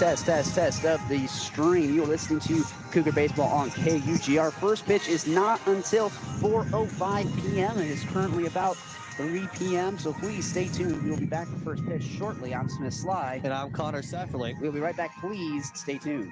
test of the stream. You're listening to Cougar Baseball on KUG. Our first pitch is not until 4:05 p.m. It is currently about 3 p.m., so please stay tuned. We'll be back for first pitch shortly. I'm Smith Slye. And I'm Connor Seuferling. We'll be right back. Please stay tuned.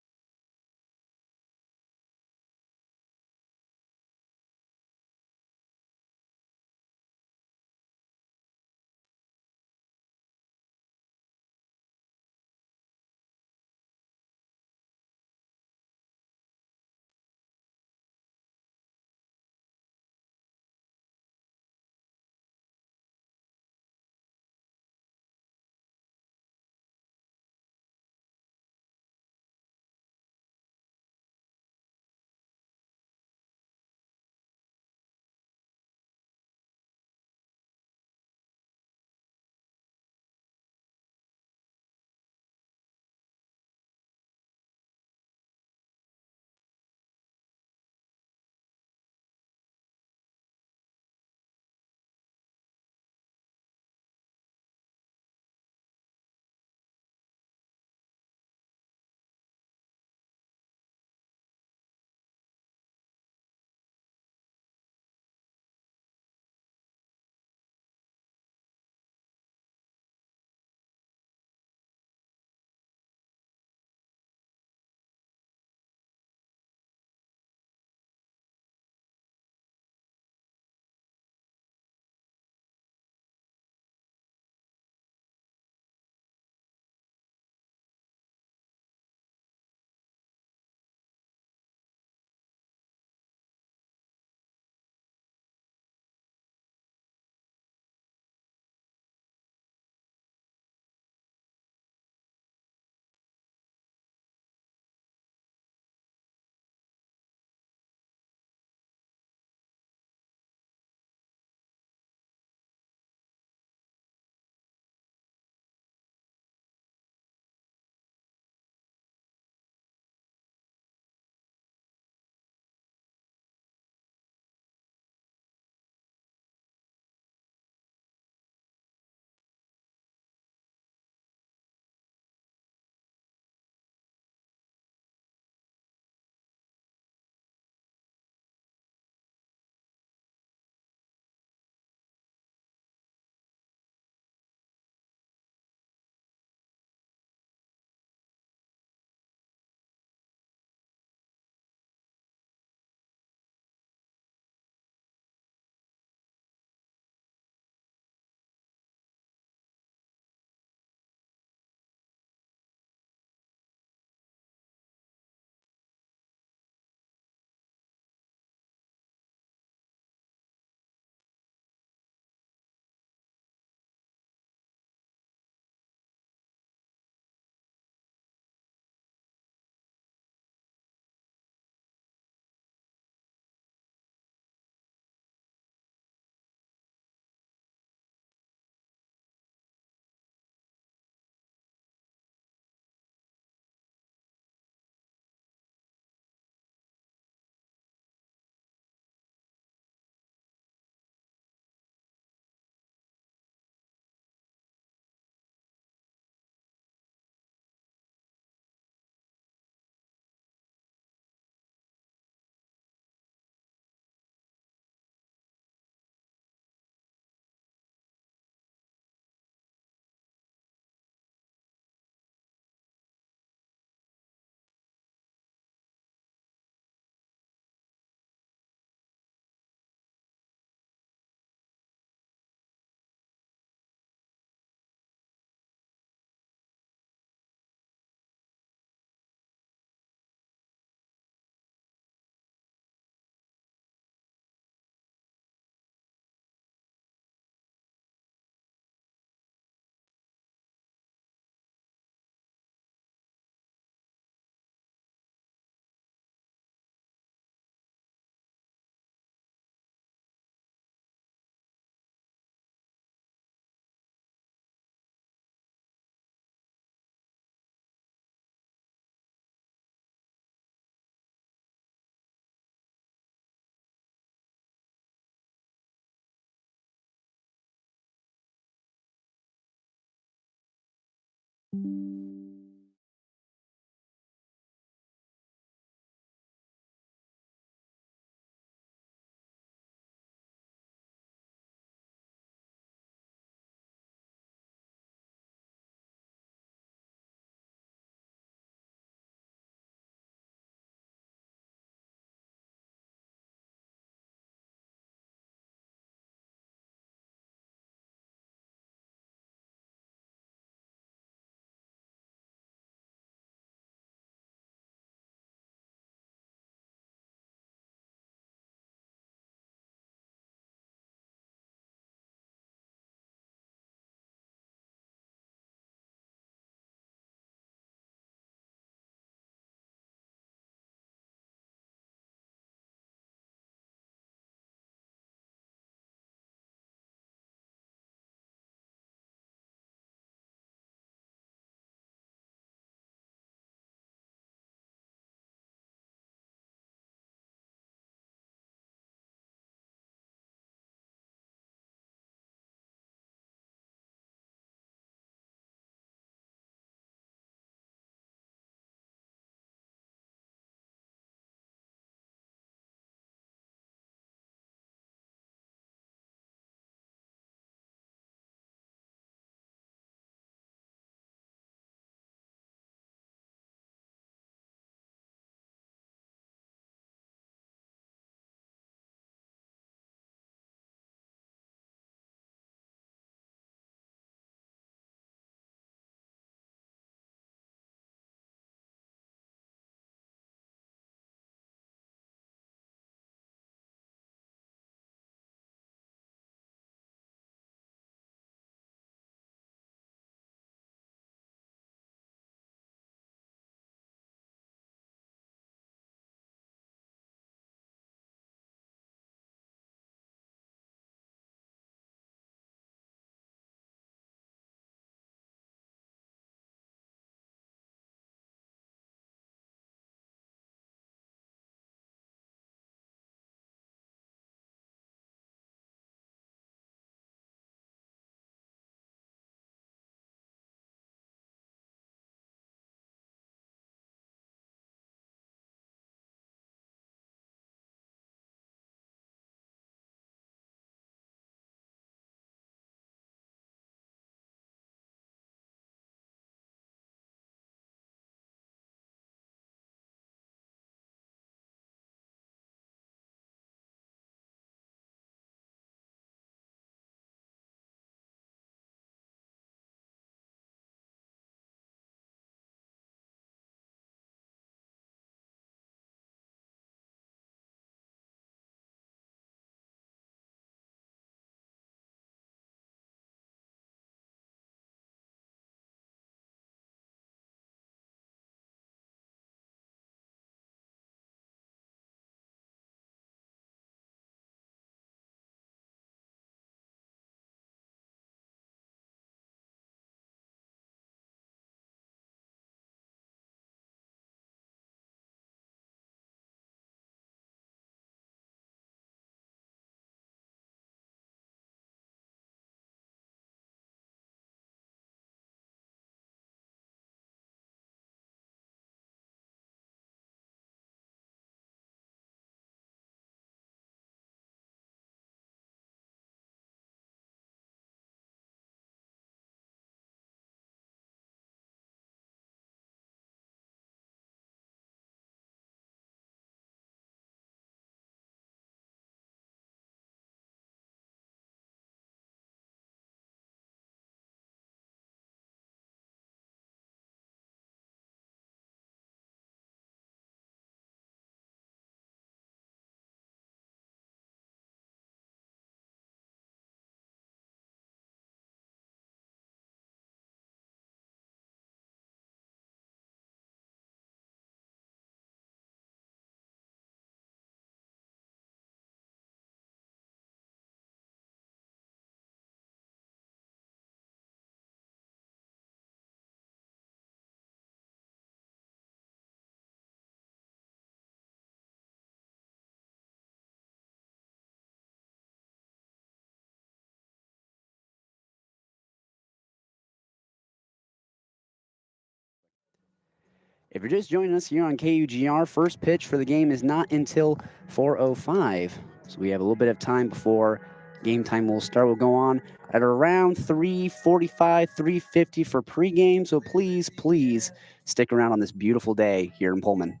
If you're just joining us here on KUGR, first pitch for the game is not until 4:05. So we have a little bit of time before game time will start. We'll go on at around 3:45, 3:50 for pregame. So please stick around on this beautiful day here in Pullman.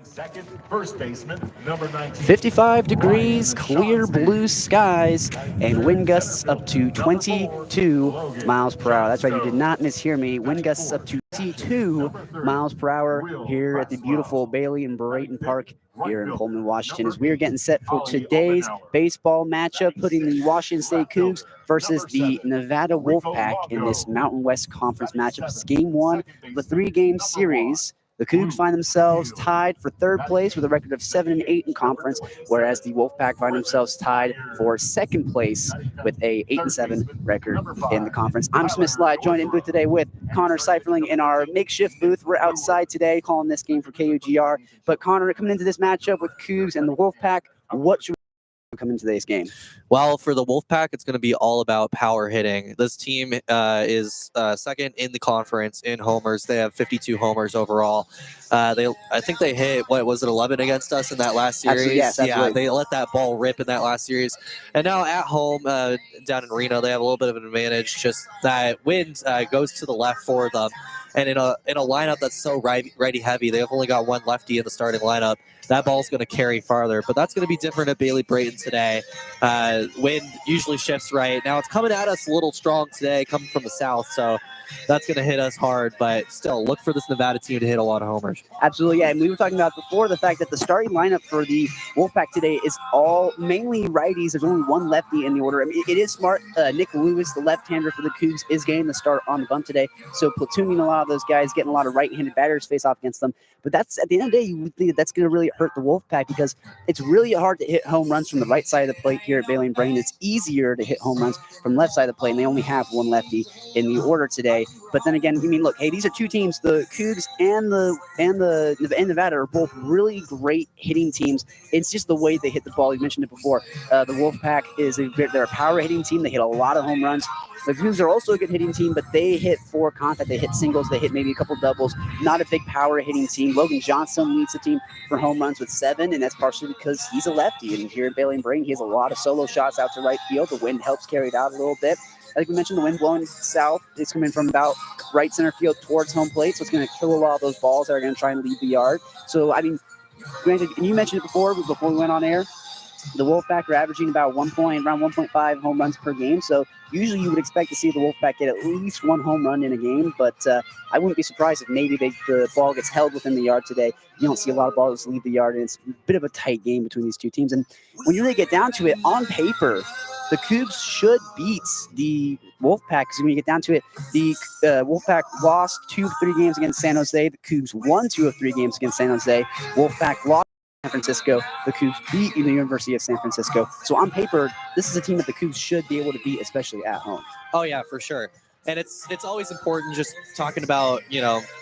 Second, first baseman, number 19. 55 degrees, clear blue skies, and wind gusts up to 22 miles per hour. That's right, you did not mishear me. Wind gusts up to 22 miles per hour here at the beautiful Bailey and Brayton Park here in Pullman, Washington, as we are getting set for today's baseball matchup, putting the Washington State Cougs versus the Nevada Wolfpack in this Mountain West Conference matchup. It's game one of a three-game series. The Cougs find themselves tied for third place with a record of 7-8 in conference, whereas the Wolfpack find themselves tied for second place with a 8-7 record in the conference. I'm Smith Slye, joined in booth today with Connor Seuferling in our makeshift booth. We're outside today calling this game for KUGR. But Connor, coming into this matchup with Cougs and the Wolfpack, what should we come into today's game? Well, for the Wolfpack, it's going to be all about power hitting. This team is second in the conference in homers. They have 52 homers overall. I think they hit, what was it, 11 against us in that last series? Absolutely, yes, absolutely. Yeah, they let that ball rip in that last series. And now at home, down in Reno, they have a little bit of an advantage. Just that wind goes to the left for them. And in a lineup that's so righty heavy, they've only got one lefty in the starting lineup. That ball's going to carry farther, but that's going to be different at Bailey Brayton today. Wind usually shifts right. Now it's coming at us a little strong today, coming from the south, so that's going to hit us hard, but still, look for this Nevada team to hit a lot of homers. Absolutely, yeah, and we were talking about before the fact that the starting lineup for the Wolfpack today is all mainly righties. There's only one lefty in the order. I mean, it is smart. Nick Lewis, the left-hander for the Cougs, is getting the start on the bump today, so platooning a lot of those guys, getting a lot of right-handed batters face off against them. But that's, at the end of the day, you would think that's going to really hurt the Wolfpack because it's really hard to hit home runs from the right side of the plate here at Bailey and Brayton. It's easier to hit home runs from left side of the plate, and they only have one lefty in the order today. But then again, I mean, look, hey, these are two teams. The Cougs and Nevada are both really great hitting teams. It's just the way they hit the ball. You mentioned it before. The Wolfpack they're a power hitting team. They hit a lot of home runs. The Cougs are also a good hitting team, but they hit for contact. They hit singles. They hit maybe a couple doubles. Not a big power hitting team. Logan Johnson leads the team for home runs with 7, and that's partially because he's a lefty. And here at Bailey and Brayton, he has a lot of solo shots out to right field. The wind helps carry it out a little bit. Like we mentioned, the wind blowing south. It's coming from about right center field towards home plate, so it's going to kill a lot of those balls that are going to try and leave the yard. So, I mean, granted, and you mentioned it before we went on air, the Wolfpack are averaging about around 1.5 home runs per game. So usually you would expect to see the Wolfpack get at least one home run in a game, but I wouldn't be surprised if maybe the ball gets held within the yard today. You don't see a lot of balls leave the yard, and it's a bit of a tight game between these two teams. And when you really get down to it, on paper, the Cougs should beat the Wolfpack because when you get down to it, the Wolfpack lost 2 of 3 games against San Jose. The Cougs won 2 of 3 games against San Jose. Wolfpack lost San Francisco. The Cougs beat the University of San Francisco. So on paper, this is a team that the Cougs should be able to beat, especially at home. Oh yeah, for sure. And it's always important just talking about,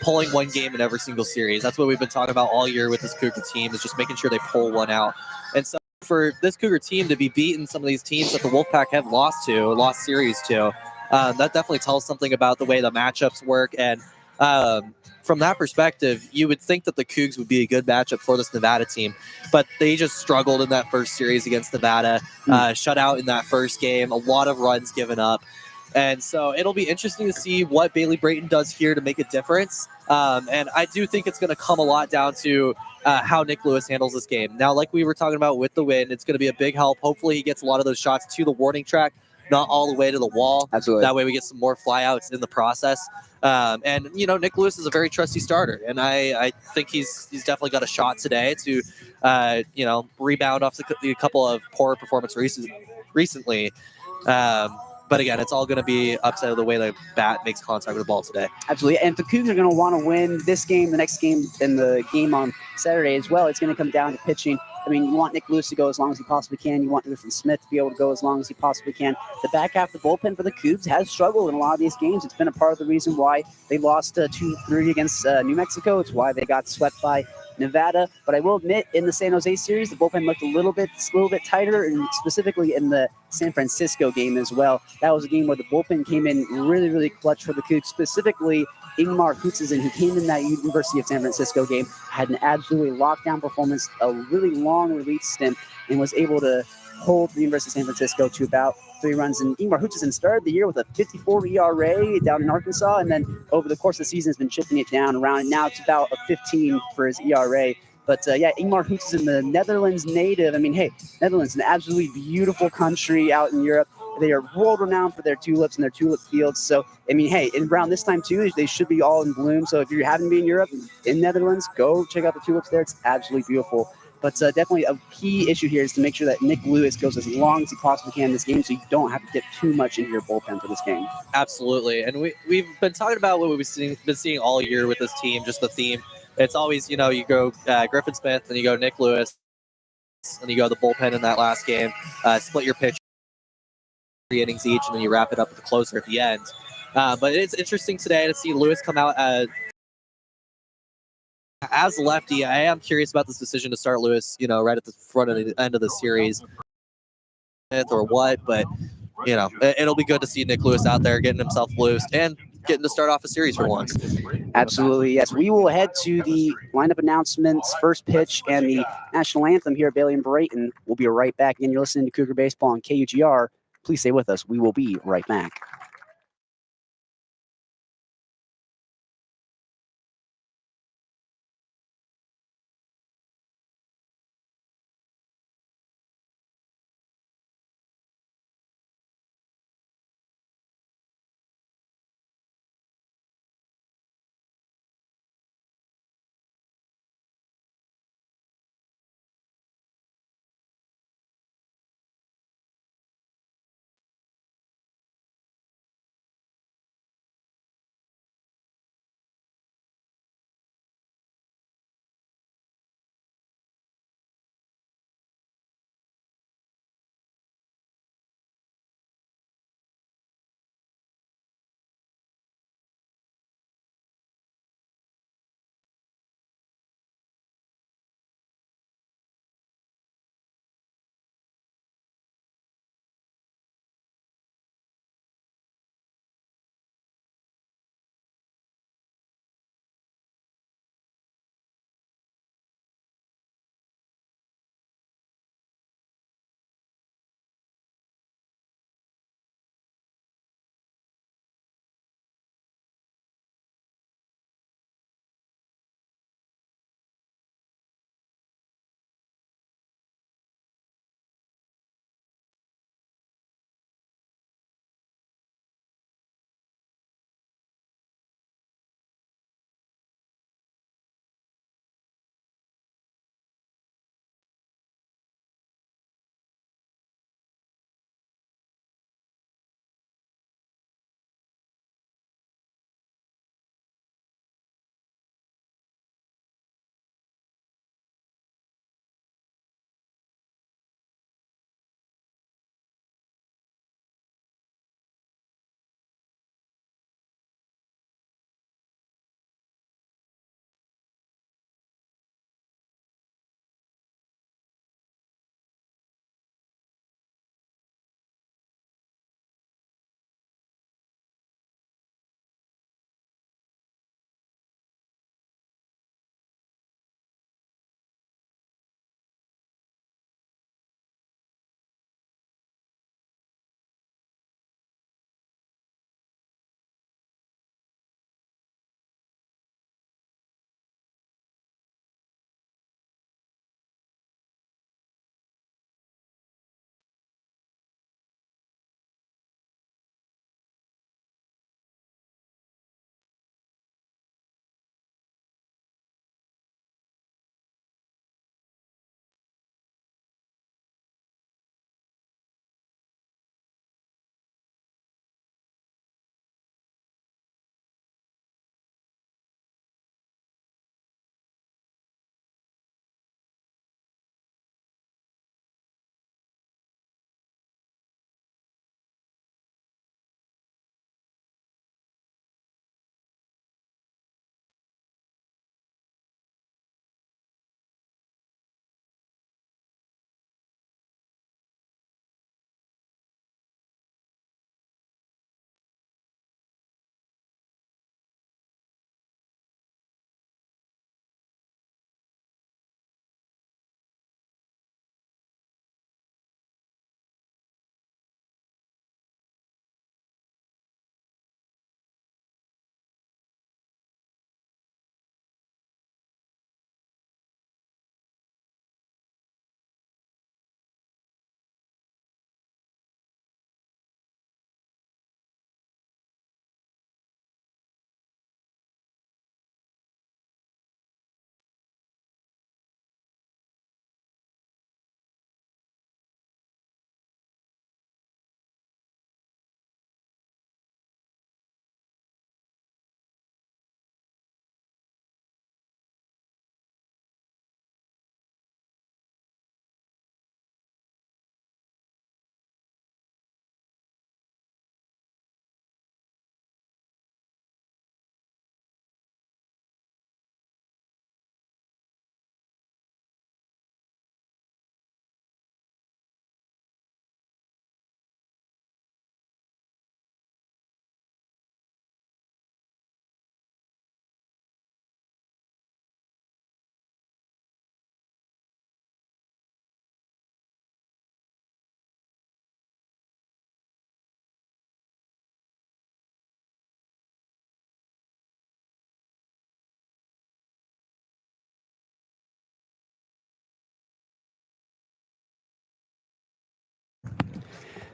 pulling one game in every single series. That's what we've been talking about all year with this Cougar team, is just making sure they pull one out. And so for this Cougar team to be beating some of these teams that the Wolfpack have lost series to, that definitely tells something about the way the matchups work. And from that perspective, you would think that the Cougs would be a good matchup for this Nevada team, but they just struggled in that first series against Nevada, shut out in that first game, a lot of runs given up. And so it'll be interesting to see what Bailey Brayton does here to make a difference. And I do think it's going to come a lot down to how Nick Lewis handles this game. Now, like we were talking about with the wind, it's going to be a big help. Hopefully he gets a lot of those shots to the warning track, not all the way to the wall. Absolutely. That way we get some more flyouts in the process. And Nick Lewis is a very trusty starter, and I think he's definitely got a shot today to rebound off a couple of poor performances recently. But again, it's all going to be up to the way the bat makes contact with the ball today. Absolutely. And if the Cougs are going to want to win this game, the next game, and the game on Saturday as well, it's going to come down to pitching. I mean, you want Nick Lewis to go as long as he possibly can. You want Griffin Smith to be able to go as long as he possibly can. The back half of the bullpen for the Cougs has struggled in a lot of these games. It's been a part of the reason why they lost 2-3 against New Mexico. It's why they got swept by Nevada. But I will admit, in the San Jose series, the bullpen looked a little bit tighter, and specifically in the San Francisco game as well. That was a game where the bullpen came in really, really clutch for the Cougs, specifically Ingmar Hutzesen, who came in that University of San Francisco game, had an absolutely lockdown performance, a really long relief stint, and was able to hold the University of San Francisco to about 3 runs. And Ingmar Hutzesen started the year with a 54 ERA down in Arkansas, and then over the course of the season has been chipping it down around. Now it's about a 15 for his ERA But yeah, Ingmar Hoets is in the Netherlands native. I mean, hey, Netherlands, an absolutely beautiful country out in Europe. They are world renowned for their tulips and their tulip fields. So, I mean, hey, around this time too, they should be all in bloom. So if you happen to be in Europe, in Netherlands, go check out the tulips there. It's absolutely beautiful. But definitely a key issue here is to make sure that Nick Lewis goes as long as he possibly can in this game, so you don't have to get too much into your bullpen for this game. Absolutely, and we've been talking about what we've been seeing all year with this team, just the theme. It's always, you go Griffin Smith, and you go Nick Lewis, and you go the bullpen in that last game. Split your pitch 3 innings each, and then you wrap it up with the closer at the end. But it's interesting today to see Lewis come out as lefty. I am curious about this decision to start Lewis, right at the front of the end of the series, or what. But it'll be good to see Nick Lewis out there getting himself loose and getting to start off a series for once. Absolutely, yes. We will head to the lineup announcements, first pitch, and the national anthem here at Bailey and Brayton. We'll be right back. Again, you're listening to Cougar Baseball on KUGR. Please stay with us. We will be right back.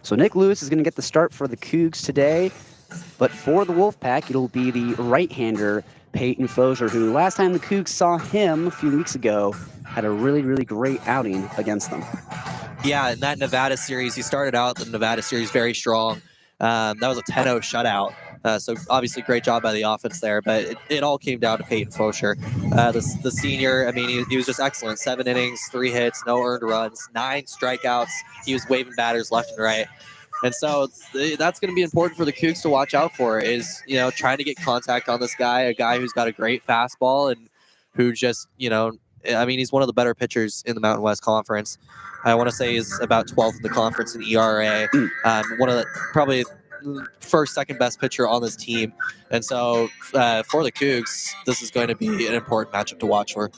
So Nick Lewis is going to get the start for the Cougs today, but for the Wolfpack, it'll be the right-hander, Peyton Fosier, who last time the Cougs saw him a few weeks ago had a really, really great outing against them. Yeah, in that Nevada series, he started out the Nevada series very strong. That was a 10-0 shutout. So obviously great job by the offense there, but it all came down to Peyton Fosier. The senior, I mean, he was just excellent. 7 innings, 3 hits, no earned runs, 9 strikeouts. He was waving batters left and right. And so that's going to be important for the Cougs to watch out for, is, trying to get contact on this guy, a guy who's got a great fastball and who just, I mean, he's one of the better pitchers in the Mountain West Conference. I want to say he's about 12th in the conference in ERA. One of the probably first, second best pitcher on this team. And so for the Cougs, this is going to be an important matchup to watch for.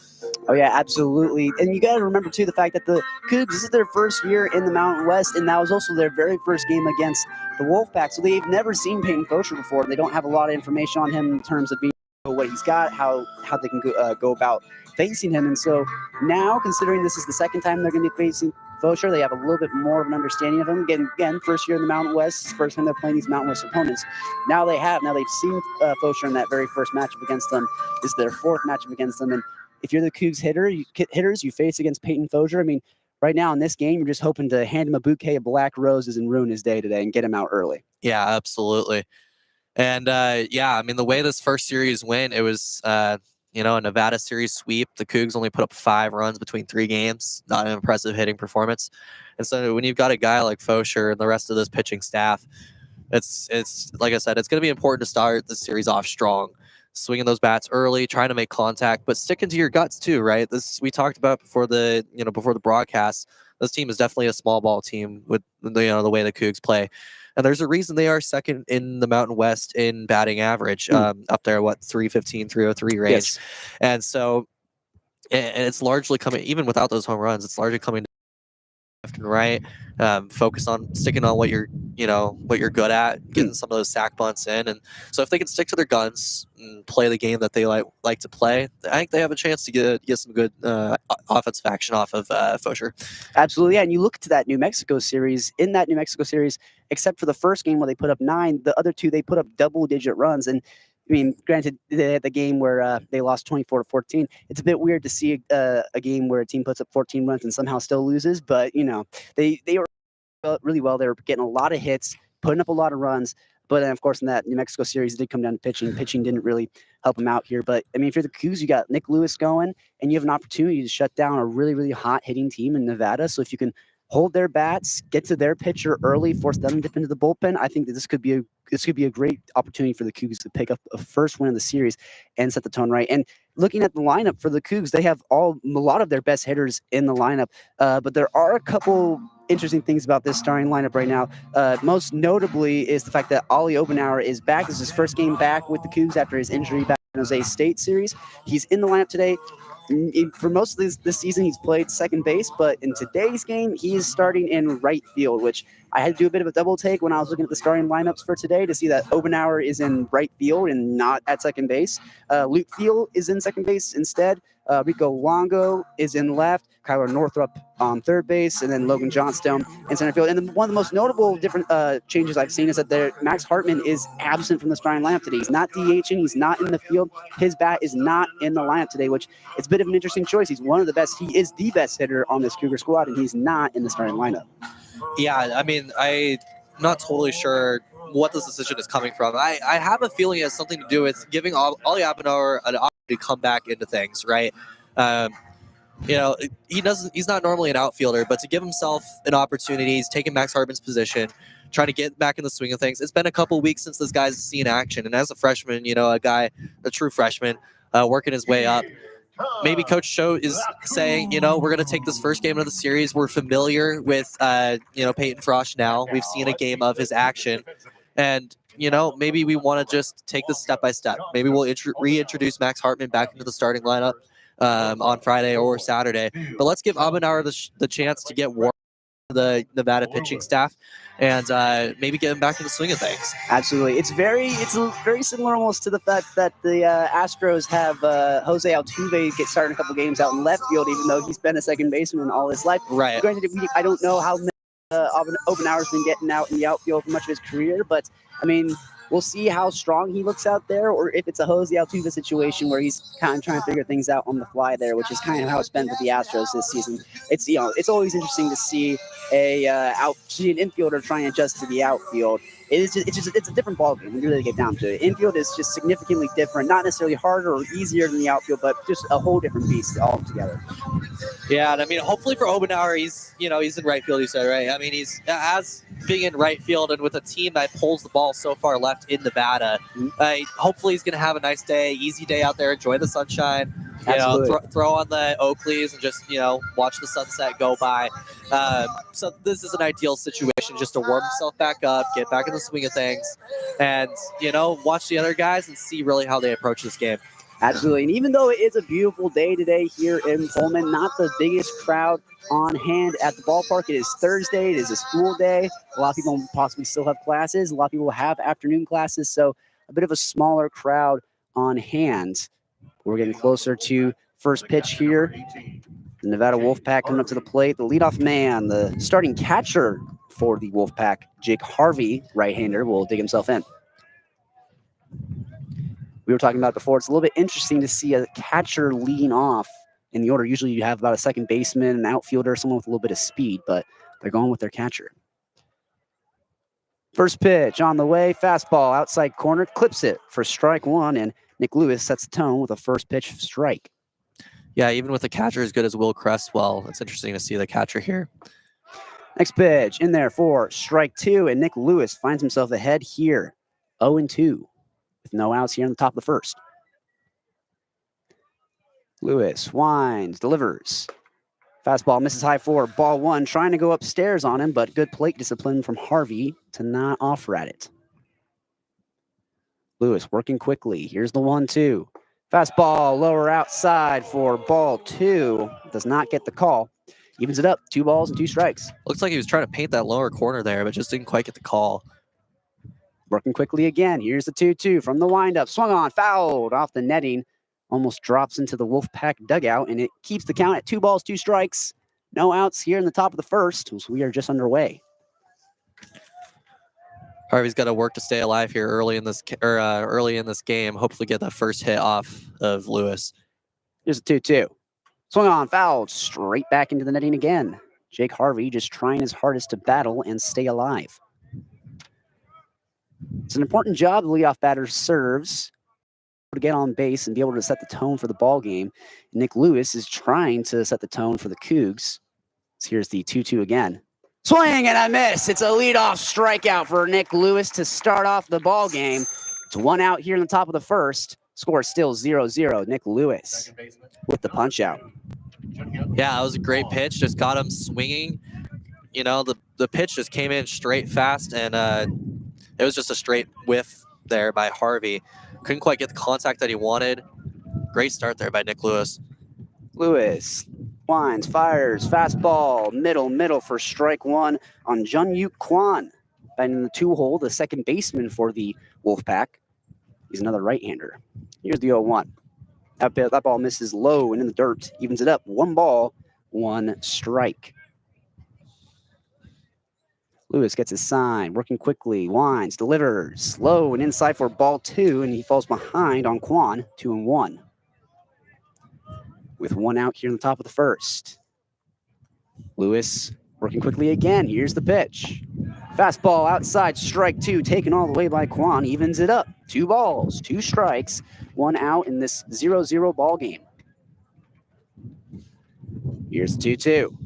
Oh, yeah, absolutely. And you got to remember, too, the fact that the Cougs, this is their first year in the Mountain West, and that was also their very first game against the Wolfpack. So they've never seen Peyton Fosier before. They don't have a lot of information on him in terms of being what he's got, how they can go about facing him. And so now, considering this is the second time they're going to be facing Fosier, they have a little bit more of an understanding of him. Again, first year in the Mountain West, first time they're playing these Mountain West opponents. Now they've seen Fosier in that very first matchup against them. This is their fourth matchup against them. And if you're the Cougs hitters you face against Peyton Fosier, I mean, right now in this game, you're just hoping to hand him a bouquet of black roses and ruin his day today and get him out early. Yeah, absolutely. And I mean, the way this first series went, it was a Nevada series sweep. The Cougs only put up 5 runs between 3 games. Not an impressive hitting performance. And so when you've got a guy like Fosier and the rest of this pitching staff, it's like I said, it's going to be important to start the series off strong, swinging those bats early, trying to make contact, but sticking to your guts too, right? This we talked about before the broadcast. This team is definitely a small ball team with the way the Cougs play. And there's a reason they are second in the Mountain West in batting average, up there, 315, 303 range. Yes. And so, and it's largely coming, even without those home runs, it's largely coming left and right. Focus on sticking on what you're good at, getting some of those sack bunts in. And so if they can stick to their guns and play the game that they like to play, I think they have a chance to get some good offensive action off of Fosier. Absolutely, yeah. And you look to that New Mexico series. In that New Mexico series, except for the first game where they put up 9, the other 2 they put up double-digit runs. And I mean, granted, the game where they lost 24-14, it's a bit weird to see a game where a team puts up 14 runs and somehow still loses. But they were really well. They were getting a lot of hits, putting up a lot of runs. But then, of course, in that New Mexico series, it did come down to pitching. Pitching didn't really help them out here. But, I mean, if you're the Cougs, you got Nick Lewis going, and you have an opportunity to shut down a really, really hot hitting team in Nevada. So if you can hold their bats, get to their pitcher early, force them to dip into the bullpen, I think that this could be a great opportunity for the Cougs to pick up a first win of the series and set the tone right. And looking at the lineup for the Cougs, they have a lot of their best hitters in the lineup. But there are a couple interesting things about this starting lineup right now. Most notably is the fact that Ollie Obenauer is back. This is his first game back with the Cougs after his injury back in Jose State series. He's in the lineup today. For most of this season, he's played second base, but in today's game, he is starting in right field, which I had to do a bit of a double take when I was looking at the starting lineups for today to see that Obenauer is in right field and not at second base. Luke Thiel is in second base instead. Rico Longo is in left. Kyler Northrup on third base, and then Logan Johnstone in center field. And then one of the most notable different changes I've seen is that Max Hartman is absent from the starting lineup today. He's not DHing. He's not in the field. His bat is not in the lineup today, which it's a bit of an interesting choice. He's one of the best. He is the best hitter on this Cougar squad, and he's not in the starting lineup. Yeah, I mean, I'm not totally sure what this decision is coming from. I have a feeling it has something to do with giving Ollie Obenauer an opportunity to come back into things, right? He's not normally an outfielder, but to give himself an opportunity, he's taking Max Hartman's position, trying to get back in the swing of things. It's been a couple weeks since this guy's seen action, and as a freshman, a true freshman, working his way up. Maybe Coach Cho is saying, we're going to take this first game of the series. We're familiar with, Peyton Frosch now. We've seen a game of his action. And, maybe we want to just take this step by step. Maybe we'll reintroduce Max Hartman back into the starting lineup on Friday or Saturday. But let's give Obenauer the chance to get warm to the Nevada pitching staff and maybe get him back in the swing of things. Absolutely. It's very similar almost to the fact that the Astros have Jose Altuve get started a couple games out in left field, even though he's been a second baseman all his life. Right. Granted, I don't know how many Obenauer's been getting out in the outfield for much of his career, but I mean, we'll see how strong he looks out there, or if it's a Jose Altuve situation where he's kind of trying to figure things out on the fly there, which is kind of how it's been with the Astros this season. It's it's always interesting to see an infielder trying to adjust to the outfield. It's a different ballgame when you really get down to it. Infield is just significantly different, not necessarily harder or easier than the outfield, but just a whole different beast altogether. Yeah, and I mean, hopefully for Obenauer, he's in right field. You said, right? I mean, he's as being in right field, and with a team that pulls the ball so far left in Nevada, hopefully he's going to have a nice day, easy day out there, enjoy the sunshine. Throw on the Oakleys and just watch the sunset go by. So this is an ideal situation just to warm himself back up, get back in the swing of things, and watch the other guys and see really how they approach this game. Absolutely. And even though it is a beautiful day today here in Pullman, not the biggest crowd on hand at the ballpark. It is Thursday. It is a school day. A lot of people possibly still have classes. A lot of people have afternoon classes. So a bit of a smaller crowd on hand. We're getting closer to first pitch here. The Nevada Wolfpack coming up to the plate. The leadoff man, the starting catcher for the Wolfpack, Jake Harvey, right-hander, will dig himself in. We were talking about it before. It's a little bit interesting to see a catcher leading off in the order. Usually you have about a second baseman, an outfielder, someone with a little bit of speed, but they're going with their catcher. First pitch on the way, fastball outside corner, clips it for strike one, and Nick Lewis sets the tone with a first pitch strike. Yeah, even with a catcher as good as Will Cresswell, it's interesting to see the catcher here. Next pitch in there for strike two, and Nick Lewis finds himself ahead here, 0-2. With no outs here on the top of the first. Lewis winds, delivers. Fastball misses high for ball one, trying to go upstairs on him, but good plate discipline from Harvey to not offer at it. Lewis working quickly. Here's the 1-2. Fastball lower outside for ball two. Does not get the call. Evens it up, 2 balls and 2 strikes. Looks like he was trying to paint that lower corner there, but just didn't quite get the call. Working quickly again. Here's the 2-2 from the windup. Swung on, fouled off the netting. Almost drops into the Wolfpack dugout, and it keeps the count at 2 balls, 2 strikes. No outs here in the top of the first, so we are just underway. Harvey's got to work to stay alive here early in this game. Hopefully, get that first hit off of Lewis. Here's a 2-2. Swung on, fouled, straight back into the netting again. Jake Harvey just trying his hardest to battle and stay alive. It's an important job the leadoff batter serves to get on base and be able to set the tone for the ball game. Nick Lewis is trying to set the tone for the Cougs. So here's the 2-2 again. Swing and a miss. It's a leadoff strikeout for Nick Lewis to start off the ball game. It's 1 out here in the top of the first. Score still 0-0. Nick Lewis with the punch out. Yeah, that was a great pitch. Just got him swinging. The pitch just came in straight fast, and it was just a straight whiff there by Harvey. Couldn't quite get the contact that he wanted. Great start there by Nick Lewis. Lewis winds, fires, fastball, middle for strike one on Jun-Yuk Kwon. And in the 2-hole, the second baseman for the Wolfpack. He's another right-hander. Here's the 0-1. That ball misses low and in the dirt. Evens it up. 1 ball, 1 strike. Lewis gets his sign, working quickly, winds, delivers, low and inside for ball 2, and he falls behind on Kwon, 2-1. With 1 out here in the top of the first. Lewis working quickly again. Here's the pitch. Fastball outside, strike 2, taken all the way by Kwon, evens it up. 2 balls, 2 strikes, 1 out in this 0-0 ball game. Here's the 2-2.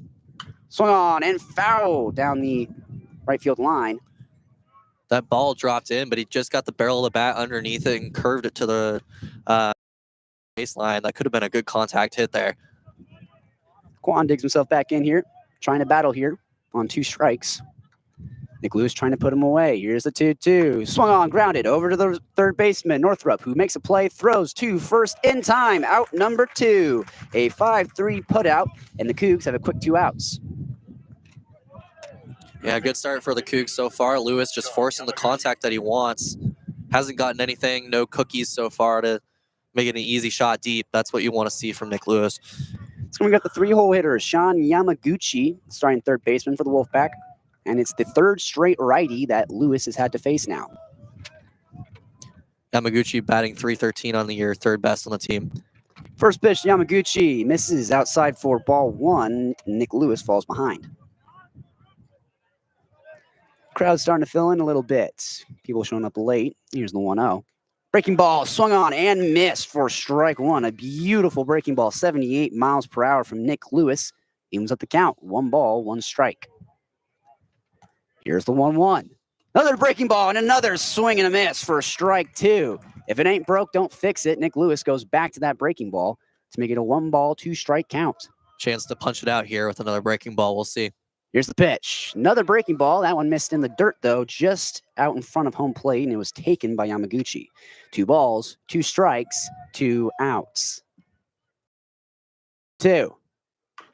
Swung on and foul down the right field line. That ball dropped in, but he just got the barrel of the bat underneath it and curved it to the baseline. That could have been a good contact hit there. Kwon digs himself back in here, trying to battle here on 2 strikes. Nick Lewis trying to put him away. Here's the 2-2. Swung on, grounded over to the third baseman, Northrup, who makes a play, throws to first in time. Out number 2. A 5-3 putout, and the Cougs have a quick 2 outs. Yeah, good start for the Cougs so far. Lewis just forcing the contact that he wants. Hasn't gotten anything, no cookies so far to make it an easy shot deep. That's what you want to see from Nick Lewis. So we got the 3-hole hitter, Sean Yamaguchi, starting third baseman for the Wolfpack. and it's the third straight righty that Lewis has had to face now. Yamaguchi batting .313 on the year, third best on the team. First pitch, Yamaguchi misses outside for ball 1. Nick Lewis falls behind. Crowd's starting to fill in a little bit. People showing up late. Here's the 1-0. Breaking ball swung on and missed for strike 1. A beautiful breaking ball, 78 miles per hour from Nick Lewis. Evens up the count. 1 ball, 1 strike. Here's the 1-1. Another breaking ball and another swing and a miss for strike 2. If it ain't broke, don't fix it. Nick Lewis goes back to that breaking ball to make it a 1 ball, 2 strike count. Chance to punch it out here with another breaking ball. We'll see. Here's the pitch. Another breaking ball. That one missed in the dirt, though, just out in front of home plate, and it was taken by Yamaguchi. 2 balls, 2 strikes, 2 outs. 2.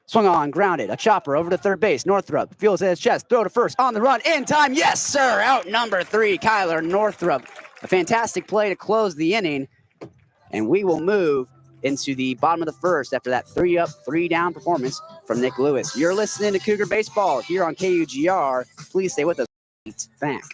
Swung on, grounded. A chopper over to third base. Northrup feels at his chest. Throw to first. On the run. In time. Yes, sir. Out number 3, Kyler Northrup. A fantastic play to close the inning. And we will move into the bottom of the first after that 3-up, 3-down performance from Nick Lewis. You're listening to Cougar Baseball here on KUGR. Please stay with us. It's back.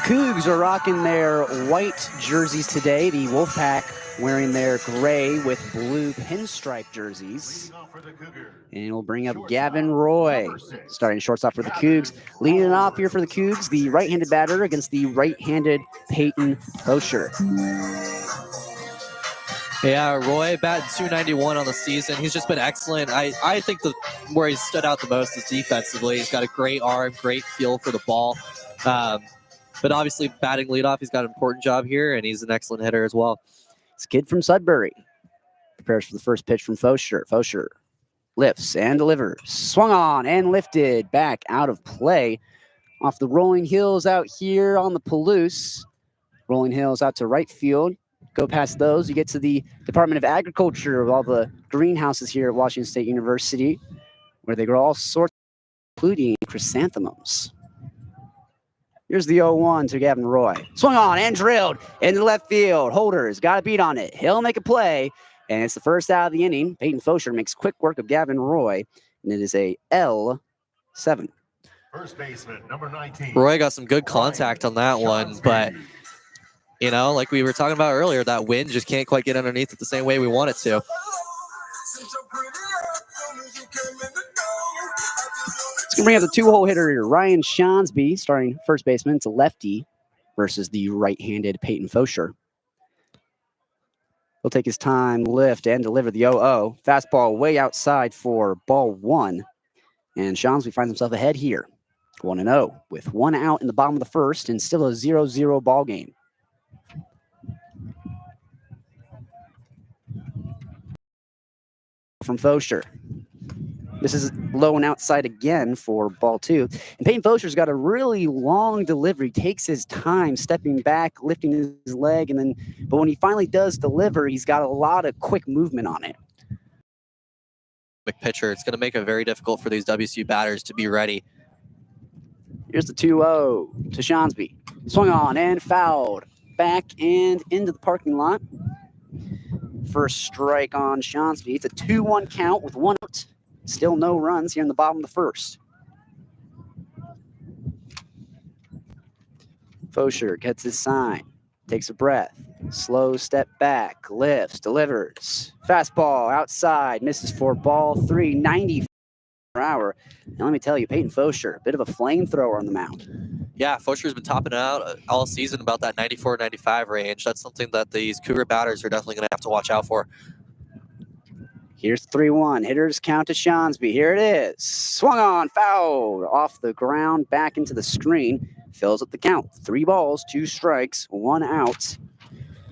Cougs are rocking their white jerseys today. The Wolfpack wearing their gray with blue pinstripe jerseys. And we'll bring up Gavin Roy, starting shortstop for the Cougs. Leading it off here for the Cougs, the right-handed batter against the right-handed Peyton Fosher. Yeah, Roy batting .291 on the season. He's just been excellent. I think where he's stood out the most is defensively. He's got a great arm, great feel for the ball. But obviously batting leadoff, he's got an important job here, and he's an excellent hitter as well. This kid from Sudbury prepares for the first pitch from Fosher. Fosher lifts and delivers. Swung on and lifted back out of play. Off the rolling hills out here on the Palouse. Rolling hills out to right field. Go past those, you get to the Department of Agriculture of all the greenhouses here at Washington State University, where they grow all sorts, including chrysanthemums. Here's the 0-1 to Gavin Roy. Swung on and drilled into left field. Holder's got a beat on it. He'll make a play, and it's the first out of the inning. Peyton Fosher makes quick work of Gavin Roy, and it is a L7. First baseman, number 19. Roy got some good contact on that one, but, you know, like we were talking about earlier, that wind just can't quite get underneath it the same way we want it to. It's going to bring up the 2-hole hitter here. Ryan Shonsby, starting first baseman. It's a lefty versus the right-handed Peyton Fosher. He'll take his time, lift, and deliver the 0-0. Fastball way outside for ball 1. And Schaumsby finds himself ahead here, 1-0, with 1 out in the bottom of the first and still a 0-0 ball game. From Fosher. This is low and outside again for ball 2. And Peyton Fosher's got a really long delivery, takes his time, stepping back, lifting his leg, but when he finally does deliver, he's got a lot of quick movement on it. Pitcher, it's going to make it very difficult for these WSU batters to be ready. Here's the 2-0 to Schaumsby. Swung on and fouled. Back and into the parking lot. First strike on Schaumsby. It's a 2-1 count with 1 out. Still no runs here in the bottom of the first. Fosher gets his sign. Takes a breath. Slow step back. Lifts. Delivers. Fastball outside. Misses for ball 3. 90 per hour. And let me tell you, Peyton Fosher, a bit of a flamethrower on the mound. Yeah, Fosher's been topping it out all season about that 94, 95 range. That's something that these Cougar batters are definitely going to have to watch out for. Here's 3-1. Hitters count to Schaumsby. Here it is. Swung on, fouled. Off the ground, back into the screen. Fills up the count. 3 balls, 2 strikes, 1 out.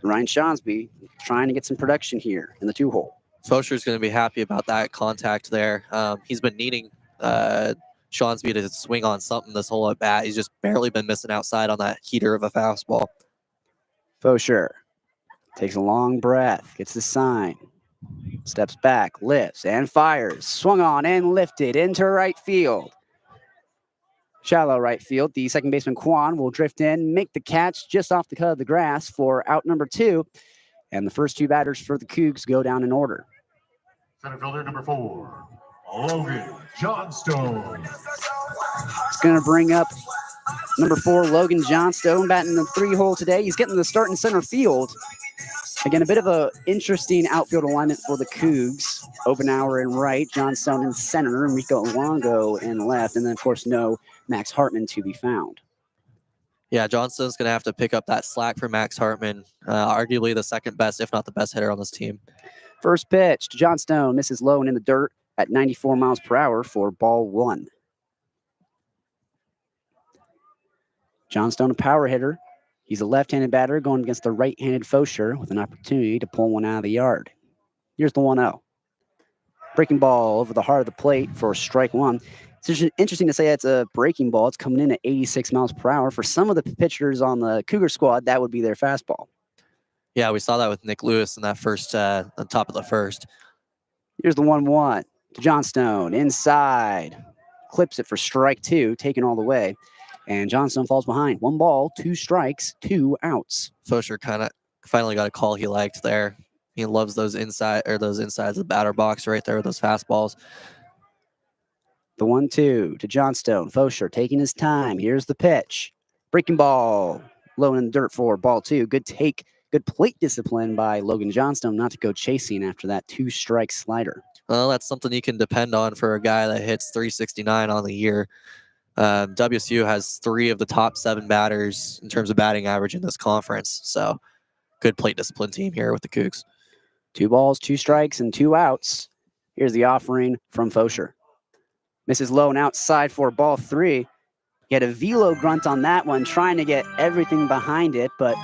Ryan Schaumsby trying to get some production here in the 2-hole. Fosher's going to be happy about that contact there. He's been needing Schaumsby to swing on something this whole at bat. He's just barely been missing outside on that heater of a fastball. Fosher takes a long breath, gets the sign. Steps back, lifts, and fires. Swung on and lifted into right field. Shallow right field. The second baseman, Quan, will drift in, make the catch just off the cut of the grass for out number 2. And the first 2 batters for the Cougs go down in order. Center fielder number 4, Logan Johnstone. It's going to bring up number 4, Logan Johnstone, batting the 3-hole today. He's getting the start in center field. Again, a bit of an interesting outfield alignment for the Cougs. Obenauer in right, Johnstone in center, and Rico Longo in left. And then, of course, no Max Hartman to be found. Yeah, Johnston's going to have to pick up that slack for Max Hartman, arguably the second best, if not the best hitter on this team. First pitch to Johnstone, misses low and in the dirt at 94 miles per hour for ball 1. Johnstone, a power hitter. He's a left-handed batter going against the right-handed Fosher with an opportunity to pull one out of the yard. Here's the 1-0. Breaking ball over the heart of the plate for strike 1. It's interesting to say it's a breaking ball. It's coming in at 86 miles per hour. For some of the pitchers on the Cougar squad, that would be their fastball. Yeah, we saw that with Nick Lewis in that first, on top of the first. Here's the 1-1 to Johnstone. Inside. Clips it for strike 2, taken all the way. And Johnstone falls behind. 1 ball, 2 strikes, 2 outs. Fosher kind of finally got a call he liked there. He loves those insides of the batter box right there with those fastballs. The 1-2 to Johnstone. Fosher taking his time. Here's the pitch. Breaking ball. Low in the dirt for ball 2. Good take. Good plate discipline by Logan Johnstone not to go chasing after that 2-strike slider. Well, that's something you can depend on for a guy that hits 369 on the year. WSU has 3 of the top 7 batters in terms of batting average in this conference. So good plate discipline team here with the Cougs. 2 balls, 2 strikes, and 2 outs. Here's the offering from Fosher. Misses low and outside for ball 3. He had a velo grunt on that one, trying to get everything behind it, but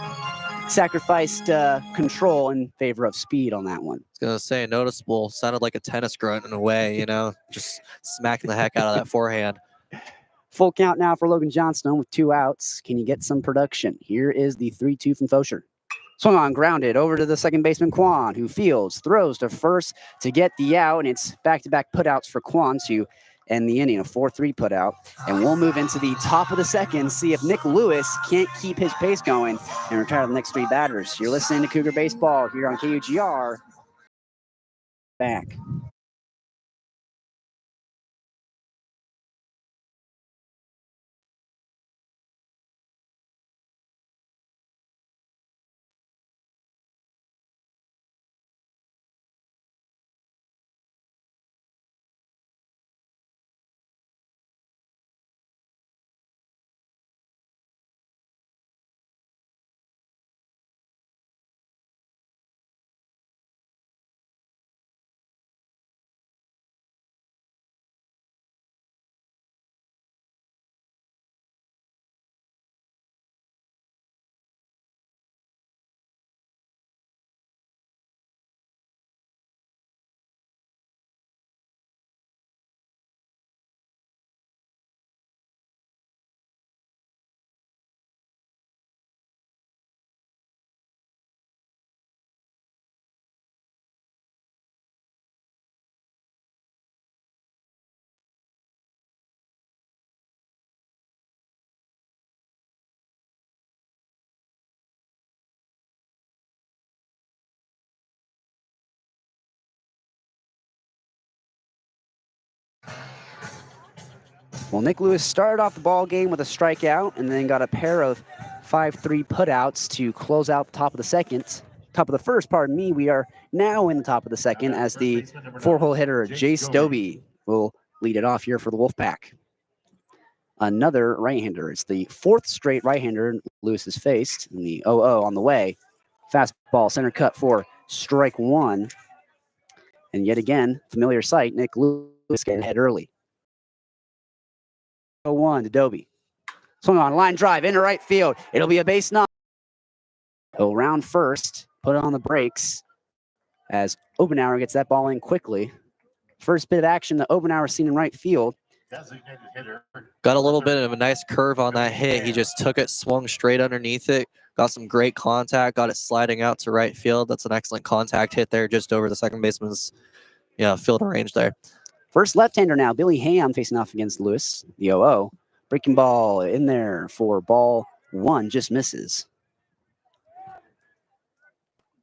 sacrificed control in favor of speed on that one. I was going to say, noticeable. Sounded like a tennis grunt in a way, just smacking the heck out of that forehand. Full count now for Logan Johnstone with 2 outs. Can you get some production? Here is the 3-2 from Fosher. Swung on, grounded over to the second baseman, Quan, who fields, throws to first to get the out, and it's back-to-back putouts for Quan to end the inning, a 4-3 putout. And we'll move into the top of the second, see if Nick Lewis can't keep his pace going and retire the next 3 batters. You're listening to Cougar Baseball here on KUGR. Back. Well, Nick Lewis started off the ball game with a strikeout and then got a pair of 5-3 putouts to close out the top of the first, pardon me. We are now in the top of the second as the 4-hole hitter, Jace Doby, will lead it off here for the Wolfpack. Another right-hander. It's the 4th straight right-hander Lewis has faced in the 0-0 on the way. Fastball, center cut for strike 1. And yet again, familiar sight, Nick Lewis getting ahead early. 0-1 to Doby. Swung on, line drive into right field. It'll be a base knock. He'll round first, put it on the brakes as Obenauer gets that ball in quickly. First bit of action that Obenauer seen in right field. Got a little bit of a nice curve on that hit. He just took it, swung straight underneath it, got some great contact, got it sliding out to right field. That's an excellent contact hit there, just over the second baseman's field range there. First left-hander now, Billy Ham facing off against Lewis, the 0-0. Breaking ball in there for ball 1, just misses.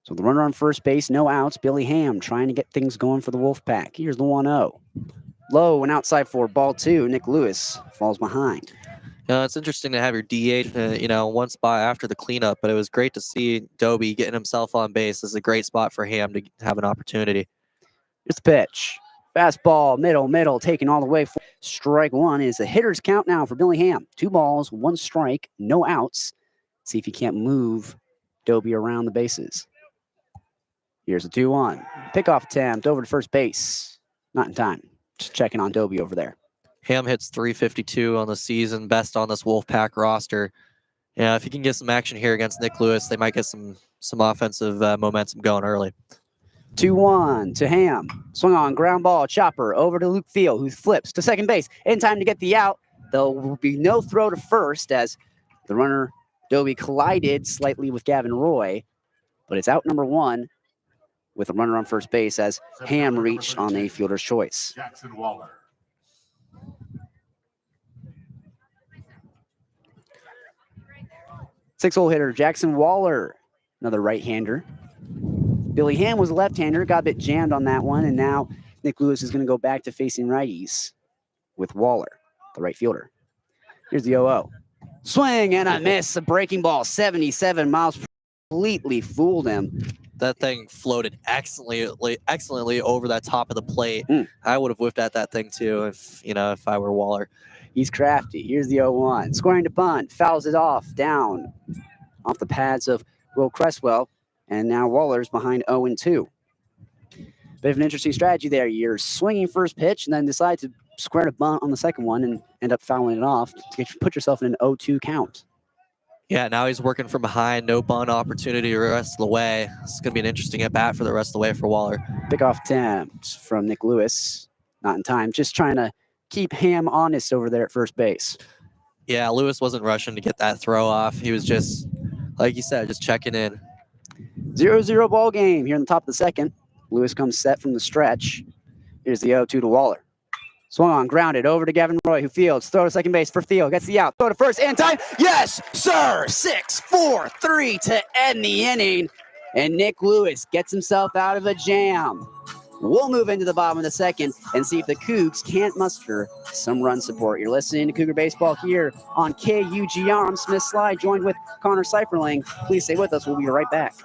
So the runner on first base, no outs. Billy Ham trying to get things going for the Wolfpack. Here's the 1-0. Low and outside for ball 2. Nick Lewis falls behind. It's interesting to have your DH, one spot after the cleanup, but it was great to see Doby getting himself on base. This is a great spot for Ham to have an opportunity. Here's the pitch. Fastball, middle, taken all the way. Strike 1 is a hitter's count now for Billy Ham. 2 balls, 1 strike, no outs. See if he can't move Doby around the bases. Here's a 2-1. Pickoff attempt over to first base. Not in time. Just checking on Doby over there. Ham hits .352 on the season, best on this Wolfpack roster. Yeah, if he can get some action here against Nick Lewis, they might get some offensive momentum going early. 2-1 to Ham. Swung on, ground ball, chopper over to Luke Field, who flips to second base. In time to get the out. There will be no throw to first as the runner, Doby, collided slightly with Gavin Roy. But it's out number 1 with a runner on first base as Ham reached on a fielder's choice. Jackson Waller. Six-hole hitter, Jackson Waller, another right-hander. Billy Ham was a left-hander, got a bit jammed on that one, and now Nick Lewis is going to go back to facing righties with Waller, the right fielder. Here's the 0-0. Swing and a miss, a breaking ball, 77 miles, completely fooled him. That thing floated excellently over that top of the plate. I would have whiffed at that thing too if I were Waller. He's crafty. Here's the 0-1. Scoring to bunt, fouls it off, down off the pads of Will Cresswell, and now Waller's behind 0-2. Bit of an interesting strategy there. You're swinging first pitch and then decide to square to bunt on the second one and end up fouling it off to put yourself in an 0-2 count. Yeah, now he's working from behind, no bunt opportunity the rest of the way. It's going to be an interesting at-bat for the rest of the way for Waller. Pickoff attempt from Nick Lewis. Not in time. Just trying to keep Ham honest over there at first base. Yeah, Lewis wasn't rushing to get that throw off. He was just, like you said, just checking in. 0-0 ball game here in the top of the second. Lewis comes set from the stretch. Here's the 0-2 to Waller. Swung on, grounded over to Gavin Roy, who fields. Throw to second base for Field. Gets the out. Throw to first in time. Yes, sir. 6-4-3 to end the inning. And Nick Lewis gets himself out of a jam. We'll move into the bottom of the second and see if the Cougs can't muster some run support. You're listening to Cougar Baseball here on KUGR. I'm Smith Slye, joined with Connor Seuferling. Please stay with us. We'll be right back.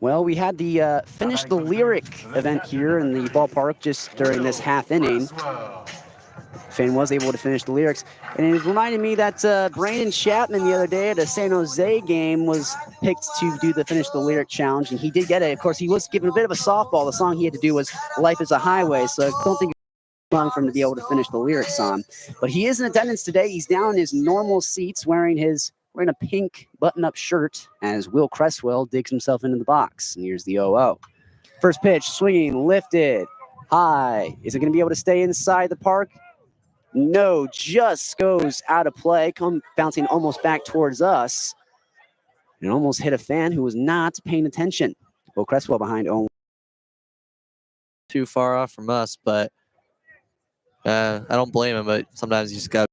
Well, we had the Finish the Lyric event here in the ballpark just during this half inning. Finn was able to finish the lyrics. And it reminded me that Brayton Chapman the other day at a San Jose game was picked to do the Finish the Lyric challenge, and he did get it. Of course, he was given a bit of a softball. The song he had to do was Life is a Highway, so I don't think it's long for him to be able to finish the lyrics on. But he is in attendance today. He's down in his normal seats wearing a pink button-up shirt as Will Cresswell digs himself into the box. And here's the 0-0. First pitch, swinging, lifted, high. Is it going to be able to stay inside the park? No, just goes out of play, bouncing almost back towards us. And almost hit a fan who was not paying attention. Will Cresswell behind 0. Too far off from us, but I don't blame him, but sometimes you just got.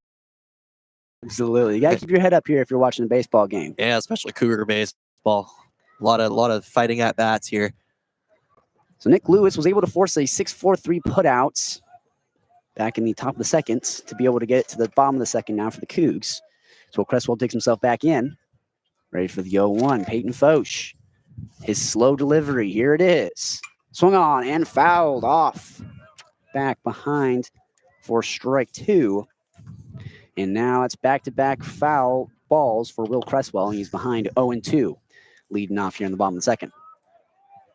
Absolutely. You got to keep your head up here if you're watching a baseball game. Yeah, especially Cougar baseball. A lot of fighting at bats here. So Nick Lewis was able to force a 6-4-3 putout back in the top of the second to be able to get it to the bottom of the second now for the Cougs. So Cresswell takes himself back in. Ready for the 0-1. Peyton Foch. His slow delivery. Here it is. Swung on and fouled off. Back behind for strike 2. And now it's back-to-back foul balls for Will Cresswell, and he's behind 0-2, leading off here in the bottom of the second.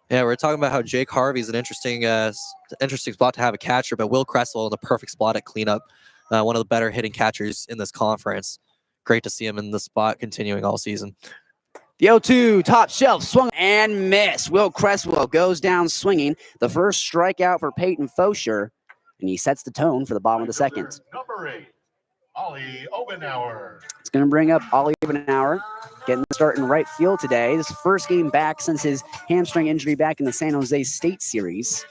Yeah, we're talking about how Jake Harvey's an interesting spot to have a catcher, but Will Cresswell in the perfect spot at cleanup. One of the better hitting catchers in this conference. Great to see him in the spot continuing all season. The 0-2, top shelf, swung and missed. Will Cresswell goes down swinging. The first strikeout for Peyton Foch, and he sets the tone for the bottom of the second. Number 8, Ollie Obenauer. It's going to bring up Ollie Obenauer, getting the start in right field today. This first game back since his hamstring injury back in the San Jose State series.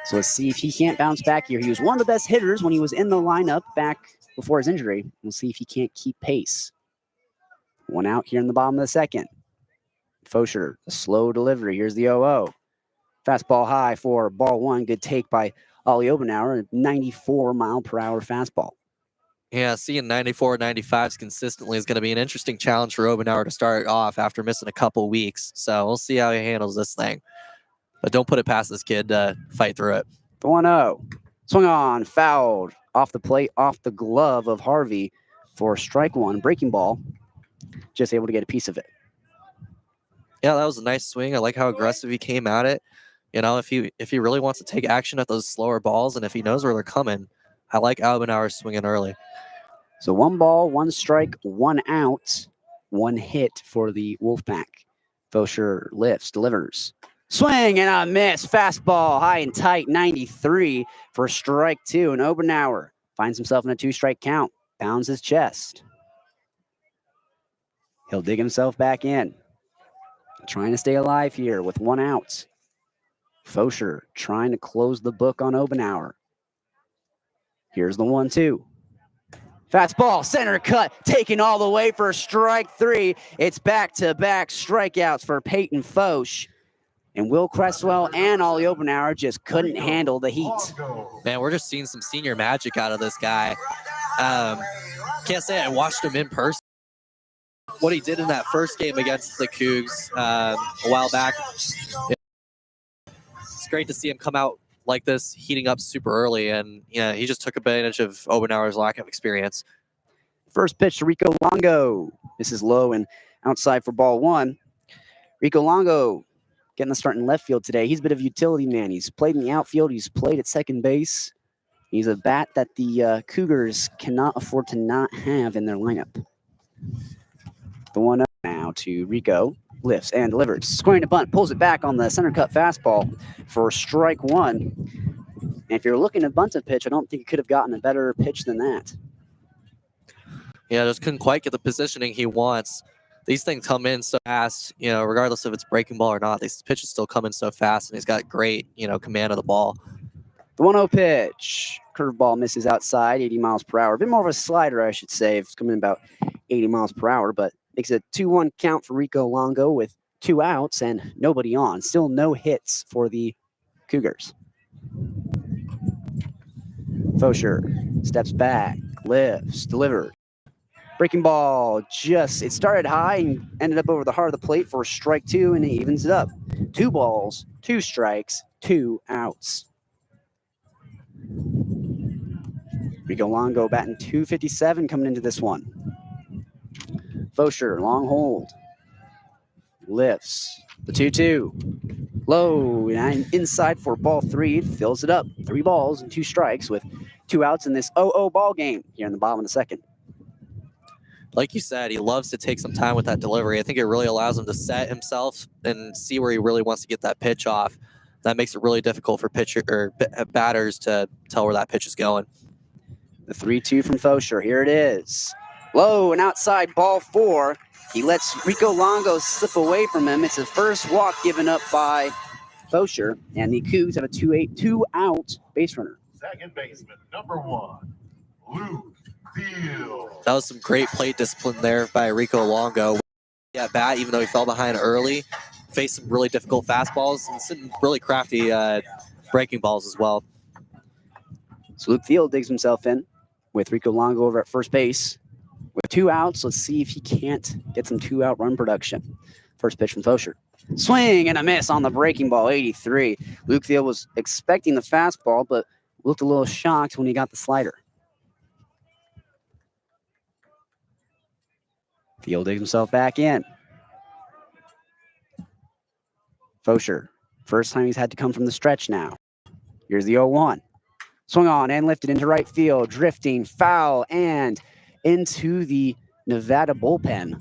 So let's see if he can't bounce back here. He was one of the best hitters when he was in the lineup back before his injury. We'll see if he can't keep pace. One out here in the bottom of the second. Foch, a slow delivery. Here's the 0-0. Fastball high for ball 1. Good take by Ollie Obenauer. 94-mile-per-hour fastball. Yeah, seeing 94, 95s consistently is going to be an interesting challenge for Obenauer to start off after missing a couple weeks. So we'll see how he handles this thing. But don't put it past this kid to fight through it. The 1-0. Swung on, fouled. Off the plate, off the glove of Harvey for strike 1. Breaking ball. Just able to get a piece of it. Yeah, that was a nice swing. I like how aggressive he came at it. You know, if he really wants to take action at those slower balls and if he knows where they're coming, I like Obenauer swinging early. So 1 ball, 1 strike, 1 out, 1 hit for the Wolfpack. Foch lifts, delivers. Swing and a miss. Fastball high and tight, 93 for strike 2. And Obenauer finds himself in a 2-strike count. Pounds his chest. He'll dig himself back in. Trying to stay alive here with 1 out. Foch trying to close the book on Obenauer. Here's the 1-2. Fastball, center cut, taken all the way for strike 3. It's back-to-back strikeouts for Peyton Foch. And Will Cresswell and Ollie Obenauer just couldn't handle the heat. Man, we're just seeing some senior magic out of this guy. Can't say I watched him in person. What he did in that first game against the Cougs a while back. It's great to see him come out like this, heating up super early, and yeah, he just took advantage of Obenauer's lack of experience. First pitch to Rico Longo. This is low and outside for ball 1. Rico Longo getting the start in left field today. He's a bit of a utility man. He's played in the outfield. He's played at second base. He's a bat that the Cougars cannot afford to not have in their lineup. The 1-0 now to Rico. Lifts and delivers. Squaring to bunt, pulls it back on the center cut fastball for strike 1. And if you're looking to bunt a pitch, I don't think you could have gotten a better pitch than that. Yeah, just couldn't quite get the positioning he wants. These things come in so fast, you know, regardless if it's breaking ball or not. These pitches still come in so fast, and he's got great, you know, command of the ball. The 1-0 pitch. Curveball misses outside, 80 miles per hour. A bit more of a slider, I should say. It's coming about 80 miles per hour, but makes a 2-1 count for Rico Longo with 2 outs and nobody on. Still no hits for the Cougars. Foch steps back, lifts, delivers. Breaking ball it started high and ended up over the heart of the plate for strike 2, and it evens it up. 2 balls, 2 strikes, 2 outs. Rico Longo batting .257 coming into this one. Fosher, long hold. Lifts. The 2-2. Low and inside for ball 3. It fills it up. 3 balls and 2 strikes with 2 outs in this 0-0 ball game here in the bottom of the second. Like you said, he loves to take some time with that delivery. I think it really allows him to set himself and see where he really wants to get that pitch off. That makes it really difficult for batters to tell where that pitch is going. The 3-2 from Fosher. Here it is. Low and outside ball 4. He lets Rico Longo slip away from him. It's his first walk given up by Fosher, and the Cougs have a 2-out base runner. Second baseman, number 1, Luke Field. That was some great plate discipline there by Rico Longo. At bat, even though he fell behind early, faced some really difficult fastballs and some really crafty breaking balls as well. So Luke Field digs himself in with Rico Longo over at first base. With 2 outs, let's see if he can't get some 2-out run production. First pitch from Fosher. Swing and a miss on the breaking ball, 83. Luke Field was expecting the fastball, but looked a little shocked when he got the slider. Field digs himself back in. Fosher, first time he's had to come from the stretch now. Here's the 0-1. Swung on and lifted into right field, drifting, foul, and into the Nevada bullpen.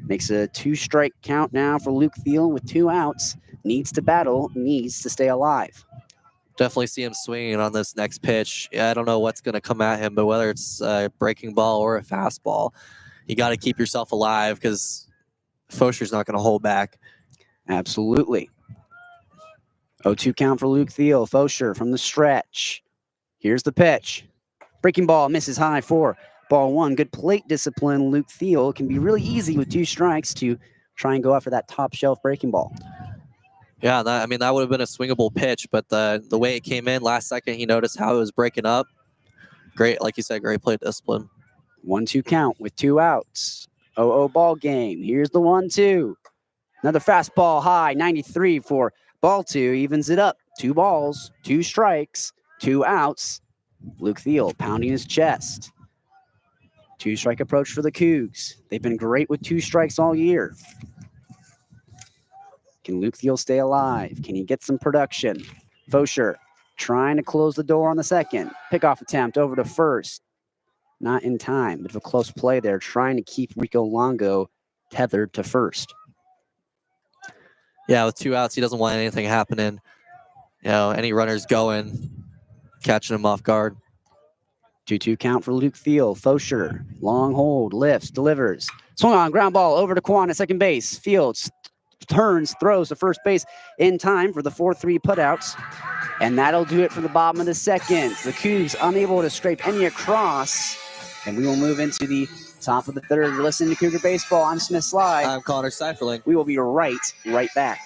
Makes a 2-strike count now for Luke Field with 2 outs. Needs to battle, needs to stay alive. Definitely see him swinging on this next pitch. I don't know what's going to come at him, but whether it's a breaking ball or a fastball, you got to keep yourself alive because Fosher's not going to hold back. Absolutely. 0-2 count for Luke Field. Fosher from the stretch. Here's the pitch. Breaking ball misses high for ball 1. Good plate discipline. Luke Field can be really easy with 2 strikes to try and go after that top shelf breaking ball. Yeah, that would have been a swingable pitch, but the way it came in last second, he noticed how it was breaking up. Great, like you said, great plate discipline. 1-2 count with 2 outs. 0-0 ball game. Here's the 1-2. Another fastball high, 93 for ball 2. Evens it up. 2 balls, 2 strikes, 2 outs. Luke Field pounding his chest. 2-strike approach for the Cougs. They've been great with 2 strikes all year. Can Luke Field stay alive? Can he get some production? Fosher trying to close the door on the second. Pickoff attempt over to first. Not in time. Bit of a close play there, trying to keep Rico Longo tethered to first. Yeah, with 2 outs, he doesn't want anything happening. Any runners going, catching him off guard. 2-2 count for Luke Field. Fosher, long hold, lifts, delivers. Swung on, ground ball over to Quan at second base. Fields turns, throws to first base in time for the 4-3 putouts. And that'll do it for the bottom of the second. The Cougs unable to scrape any across. And we will move into the top of the third. You're listening to Cougar Baseball. I'm Smith Slye. I'm Connor Seuferling. We will be right back.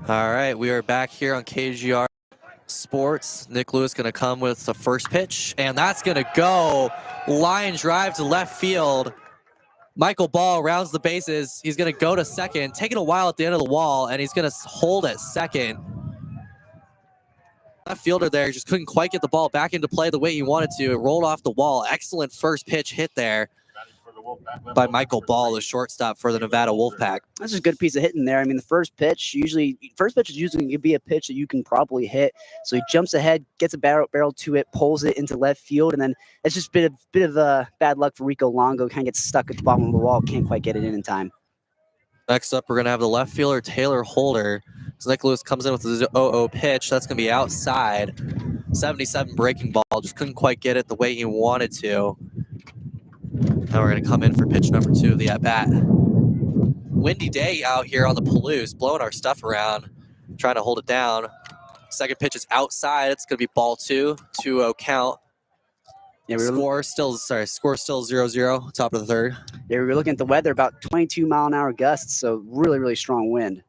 All right, we are back here on KGR Sports. Nick Lewis going to come with the first pitch, and that's going to go. Line drive to left field. Michael Ball rounds the bases. He's going to go to second, taking a while at the end of the wall, and he's going to hold at second. Left fielder there just couldn't quite get the ball back into play the way he wanted to. It rolled off the wall. Excellent first pitch hit there by Michael Ball, the shortstop for the Nevada Wolfpack. That's just a good piece of hitting there. I mean, the first pitch is usually going to be a pitch that you can probably hit. So he jumps ahead, gets a barrel to it, pulls it into left field, and then it's just a bit of bad luck for Rico Longo. Kind of gets stuck at the bottom of the wall, can't quite get it in time. Next up, we're going to have the left fielder, Taylor Holder. So Nick Lewis comes in with the 0-0 pitch. That's going to be outside. 77 breaking ball. Just couldn't quite get it the way he wanted to. Now we're going to come in for pitch number 2 of the at-bat. Windy day out here on the Palouse, blowing our stuff around, trying to hold it down. Second pitch is outside. It's going to be ball 2, 2-0 count. Yeah, score still 0-0, top of the third. Yeah, we were looking at the weather, about 22-mile-an-hour gusts, so really, really strong wind.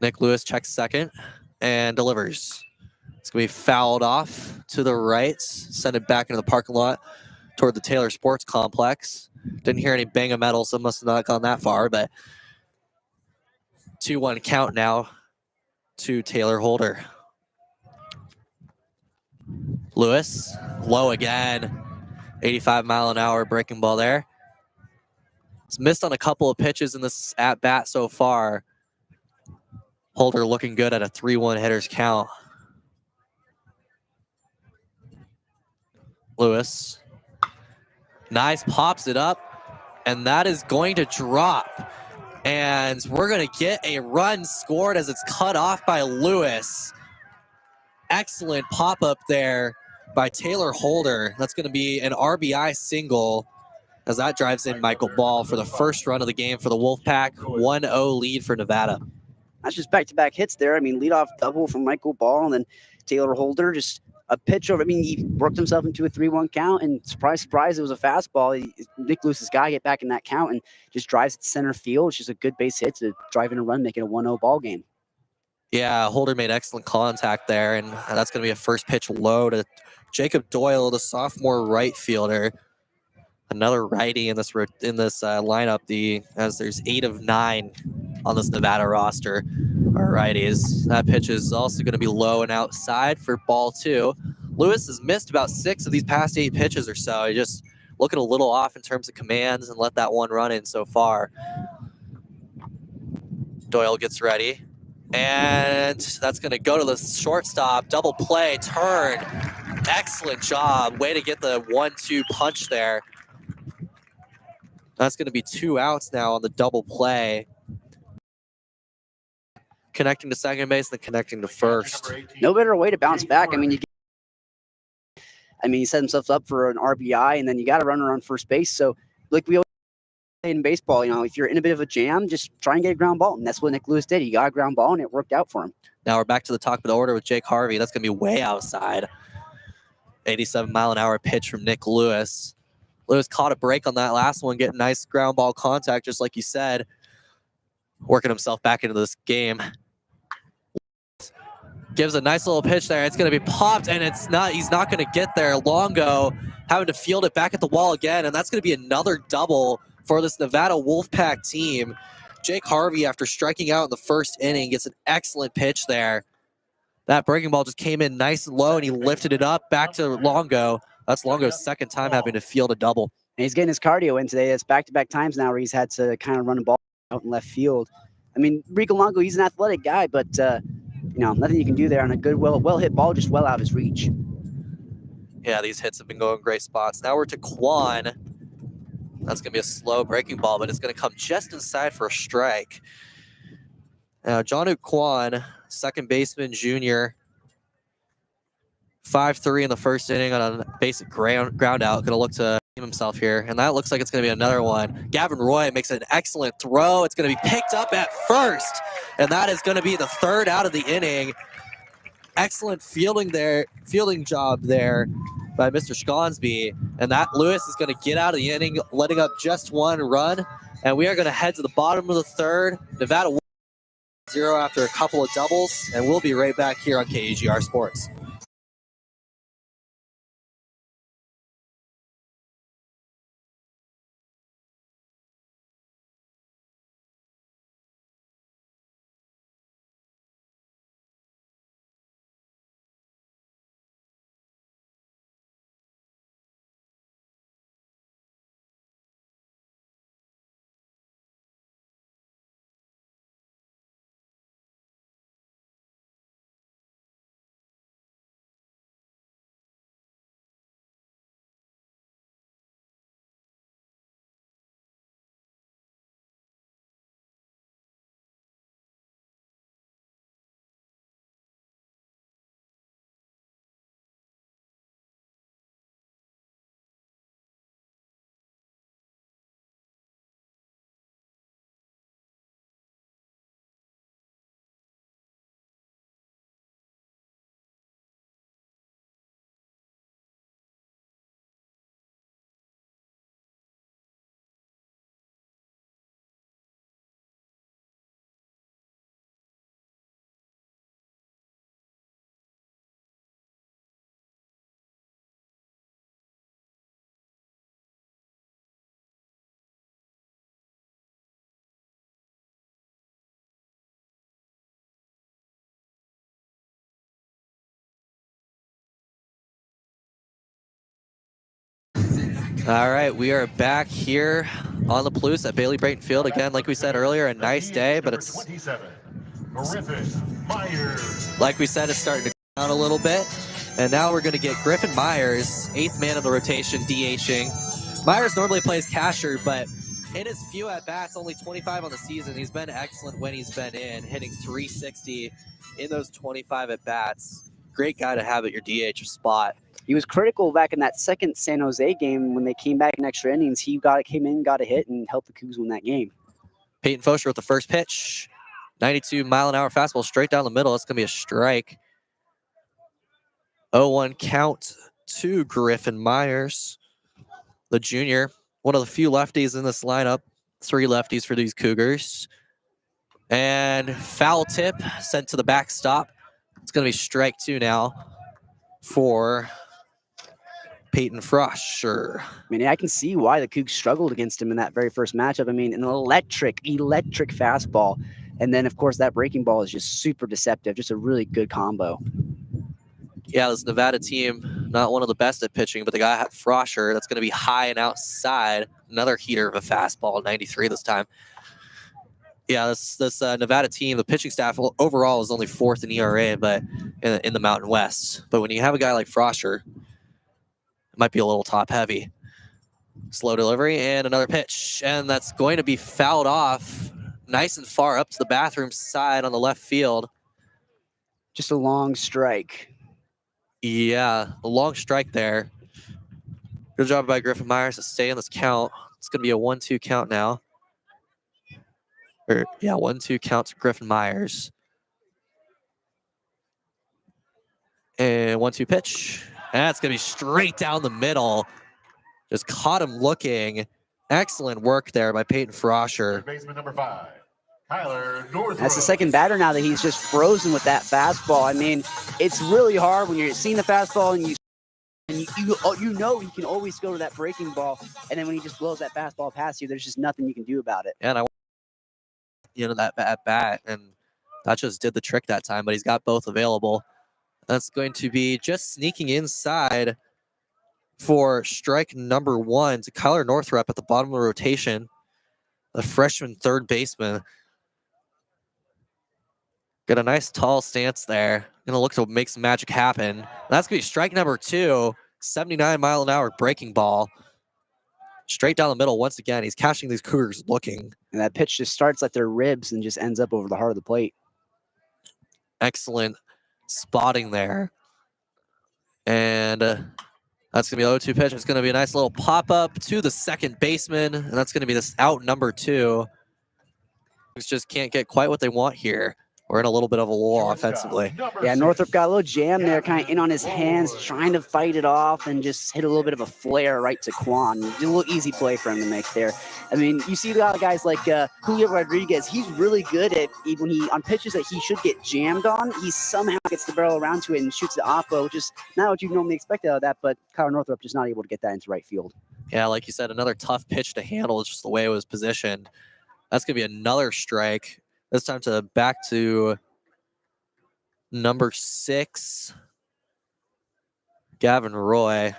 Nick Lewis checks second and delivers. It's going to be fouled off to the right, send it back into the parking lot toward the Taylor Sports Complex. Didn't hear any bang of metal, so must have not gone that far, but 2-1 count now to Taylor Holder. Lewis, low again. 85-mile-an-hour breaking ball there. He's missed on a couple of pitches in this at-bat so far. Holder looking good at a 3-1 hitters count. Lewis. Nice, pops it up, and that is going to drop. And we're going to get a run scored as it's cut off by Lewis. Excellent pop-up there by Taylor Holder. That's going to be an RBI single as that drives in Michael Ball for the first run of the game for the Wolfpack. 1-0 lead for Nevada. That's just back-to-back hits there. I mean, leadoff double from Michael Ball, and then Taylor Holder just a pitch over. I mean, he worked himself into a 3-1 count, and surprise, it was a fastball. Nick Lewis's guy get back in that count and just drives it to center field. It's just a good base hit to drive in a run, make it a 1-0 ball game. Yeah, Holder made excellent contact there, and that's going to be a first pitch low to Jacob Doyle, the sophomore right fielder. Another righty in this lineup. As there's 8 of 9 on this Nevada roster are righties. That pitch is also going to be low and outside for ball 2. Lewis has missed about 6 of these past 8 pitches or so. He just looking a little off in terms of commands and let that one run in so far. Doyle gets ready. And that's going to go to the shortstop. Double play, turn. Excellent job. Way to get the 1-2 punch there. That's going to be 2 outs now on the double play. Connecting to second base, then connecting to first. No better way to bounce back. I mean, he set himself up for an RBI, and then you got a runner on first base. So, like we always say in baseball, if you're in a bit of a jam, just try and get a ground ball. And that's what Nick Lewis did. He got a ground ball, and it worked out for him. Now we're back to the top of the order with Jake Harvey. That's going to be way outside. 87-mile-an-hour pitch from Nick Lewis. Lewis caught a break on that last one, getting nice ground ball contact, just like you said. Working himself back into this game. Gives a nice little pitch there. It's going to be popped, and he's not going to get there. Longo having to field it back at the wall again, and that's going to be another double for this Nevada Wolfpack team. Jake Harvey, after striking out in the first inning, gets an excellent pitch there. That breaking ball just came in nice and low, and he lifted it up back to Longo. That's Longo's second time having to field a double. And he's getting his cardio in today. It's back-to-back times now where he's had to kind of run a ball out in left field. I mean, Rico Longo, he's an athletic guy, but nothing you can do there on a good, well-hit ball, just well out of his reach. Yeah, these hits have been going great spots. Now we're to Quan. That's going to be a slow breaking ball, but it's going to come just inside for a strike. Now, John Quan, second baseman, junior. 5-3 in the first inning on a basic ground out. Going to look to himself here, and that looks like it's going to be another one. Gavin Roy makes an excellent throw. It's going to be picked up at first, and that is going to be the third out of the inning. Excellent fielding job there by Mr. Sconsby, and that Lewis is going to get out of the inning, letting up just one run, and we are going to head to the bottom of the third. Nevada 0-0 after a couple of doubles, and we'll be right back here on KUGR Sports. All right, we are back here on the Palouse at Bailey Brayton Field. Again, like we said earlier, a nice day, but it's, 27, Griffin Myers. like we said, it's starting to come down a little bit. And now we're going to get Griffin Myers, 8th man of the rotation, DHing. Myers normally plays catcher, but in his few at-bats, only 25 on the season, he's been excellent when he's been in, hitting .360 in those 25 at-bats. Great guy to have at your DH spot. He was critical back in that second San Jose game when they came back in extra innings. He came in, got a hit, and helped the Cougs win that game. Peyton Fosher with the first pitch. 92-mile-an-hour fastball straight down the middle. That's going to be a strike. 0-1 count to Griffin Myers, the junior. One of the few lefties in this lineup. 3 lefties for these Cougars. And foul tip sent to the backstop. It's going to be strike 2 now for Peyton Fosher. I mean, I can see why the Cougs struggled against him in that very first matchup. I mean, an electric fastball. And then, of course, that breaking ball is just super deceptive. Just a really good combo. Yeah, this Nevada team, not one of the best at pitching, but the guy had Fosher. That's going to be high and outside. Another heater of a fastball, 93 this time. Yeah, this Nevada team, the pitching staff overall is only 4th in ERA, but in the Mountain West. But when you have a guy like Fosher, it might be a little top heavy. Slow delivery and another pitch, and that's going to be fouled off nice and far up to the bathroom side on the left field. Just a long strike. Yeah, a long strike there. Good job by Griffin Myers to stay in this count. It's going to be a 1-2 count now. 1-2 count to Griffin Myers. And 1-2 pitch. And that's going to be straight down the middle. Just caught him looking. Excellent work there by Peyton Fosher. Baseman number 5, Tyler Northrup. That's the second batter now that he's just frozen with that fastball. I mean, it's really hard when you're seeing the fastball and you know he can always go to that breaking ball, and then when he just blows that fastball past you, there's just nothing you can do about it. And that at bat, and that just did the trick that time. But he's got both available. That's going to be just sneaking inside for strike number 1 to Kyler Northrup at the bottom of the rotation, the freshman third baseman. Got a nice tall stance there. Gonna look to make some magic happen. That's gonna be strike number 2, 79-mile-an-hour breaking ball. Straight down the middle once again. He's catching these Cougars looking. And that pitch just starts like their ribs and just ends up over the heart of the plate. Excellent spotting there. And that's going to be 0-2 pitch. It's going to be a nice little pop-up to the second baseman. And that's going to be this out number 2. Just can't get quite what they want here. we're in a little bit of a lull offensively. Yeah, Northrop got a little jam there, kind of in on his hands, trying to fight it off and just hit a little bit of a flare right to Quan. A little easy play for him to make there. I mean, you see a lot of guys like Julio Rodriguez. He's really good at when he on pitches that he should get jammed on, he somehow gets the barrel around to it and shoots the oppo, which is not what you normally expect out of that. But Kyle Northrop just not able to get that into right field. Yeah, like you said, another tough pitch to handle. It's just the way it was positioned. That's going to be another strike. This time back to number 6, Gavin Roy.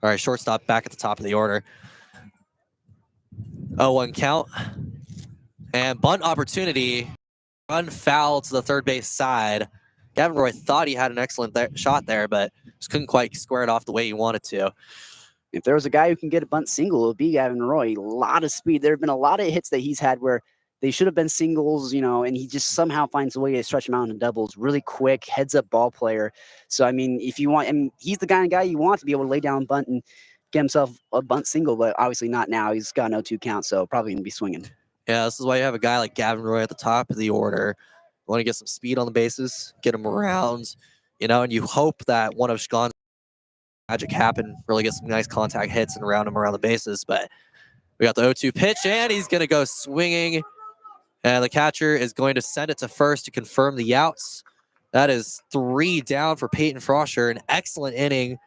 All right, shortstop back at the top of the order. 0-1 count. And bunt opportunity. Run foul to the third base side. Gavin Roy thought he had an excellent shot there, but just couldn't quite square it off the way he wanted to. If there was a guy who can get a bunt single, it would be Gavin Roy. A lot of speed. There have been a lot of hits that he's had where they should have been singles, and he just somehow finds a way to stretch them out into doubles. Really quick, heads-up ball player. So, I mean, if you want, he's the kind of guy you want to be able to lay down a bunt and get himself a bunt single, but obviously not now. He's got an 0-2 count, so probably going to be swinging. Yeah, this is why you have a guy like Gavin Roy at the top of the order. You want to get some speed on the bases, get him around, and you hope that one of Shkon's magic happen, really get some nice contact hits and round him around the bases. But we got the 0-2 pitch, and he's going to go swinging. And the catcher is going to send it to first to confirm the outs. That is 3 down for Peyton Froscher. An excellent inning.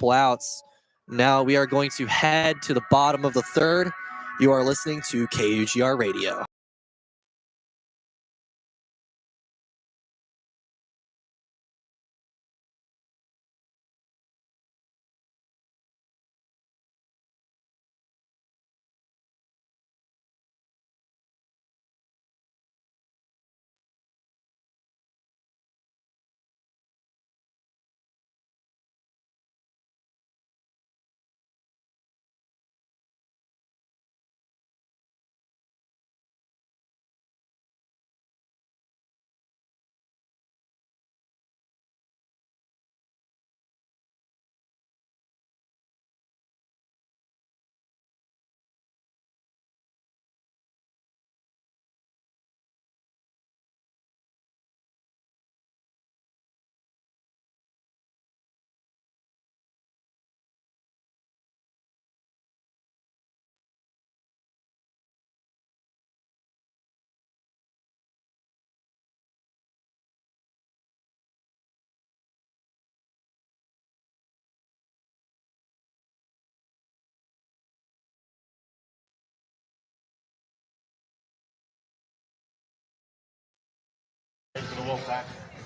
Outs. Now we are going to head to the bottom of the third. You are listening to KUGR Radio.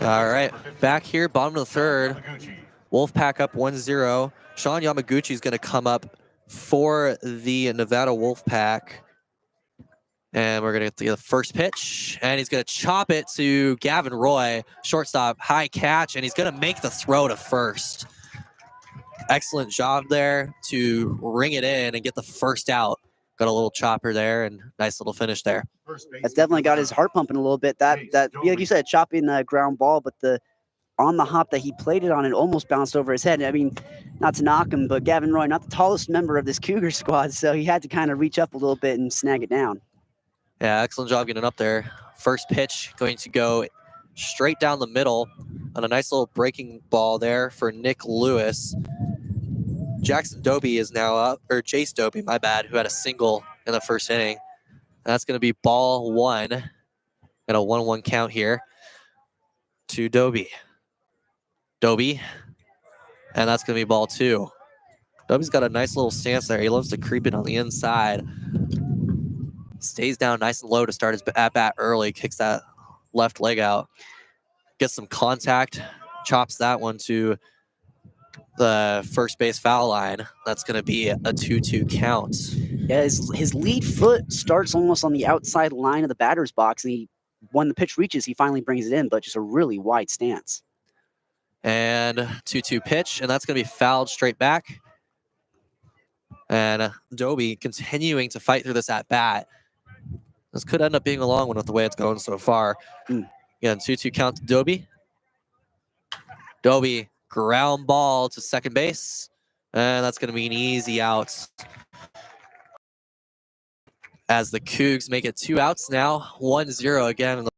All right, back here, bottom of the third. Wolfpack up 1-0. Sean Yamaguchi is going to come up for the Nevada Wolfpack. And we're going to get the first pitch. And he's going to chop it to Gavin Roy. Shortstop, high catch. And he's going to make the throw to first. Excellent job there to ring it in and get the first out. Got a little chopper there and nice little finish there. That's definitely got his heart pumping a little bit. That like you said, chopping the ground ball, but on the hop that he played it on, it almost bounced over his head. I mean, not to knock him, but Gavin Roy, not the tallest member of this Cougar squad, so he had to kind of reach up a little bit and snag it down. Yeah, excellent job getting up there. First pitch going to go straight down the middle on a nice little breaking ball there for Nick Lewis. Jackson Doby is now up, or Chase Doby, my bad, who had a single in the first inning. That's going to be ball 1 and a 1-1 count here to Doby. Doby, and that's going to be ball 2. Doby's got a nice little stance there. He loves to creep it on the inside. Stays down nice and low to start his at-bat early, kicks that left leg out, gets some contact, chops that one to the first base foul line. That's going to be a 2-2 count. Yeah, his lead foot starts almost on the outside line of the batter's box, and when the pitch reaches, he finally brings it in, but just a really wide stance. And 2-2 pitch, and that's going to be fouled straight back. And Doby continuing to fight through this at-bat. This could end up being a long one with the way it's going so far. Again, 2-2 count to Doby. Doby, ground ball to second base. And that's going to be an easy out. as the Cougs make it 2 outs now, 1-0 again in the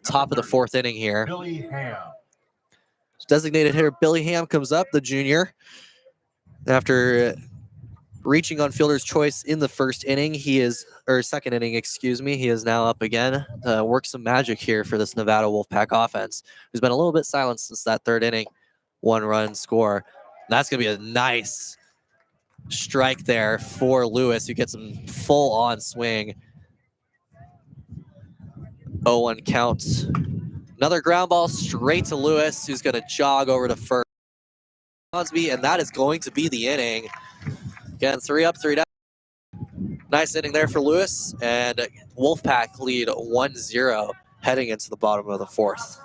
top of the 4th inning here. Billy Ham. Designated hitter Billy Ham comes up, the junior. After reaching on fielder's choice in the 1st inning, or 2nd inning, excuse me, he is now up again to work some magic here for this Nevada Wolfpack offense, who's been a little bit silent since that 3rd inning. 1-run score. That's going to be a nice strike there for Lewis, who gets him full on swing. 0-1 count. Another ground ball straight to Lewis, who's going to jog over to first. And that is going to be the inning. Again, 3 up, 3 down. Nice inning there for Lewis, and Wolfpack lead 1-0 heading into the bottom of the 4th.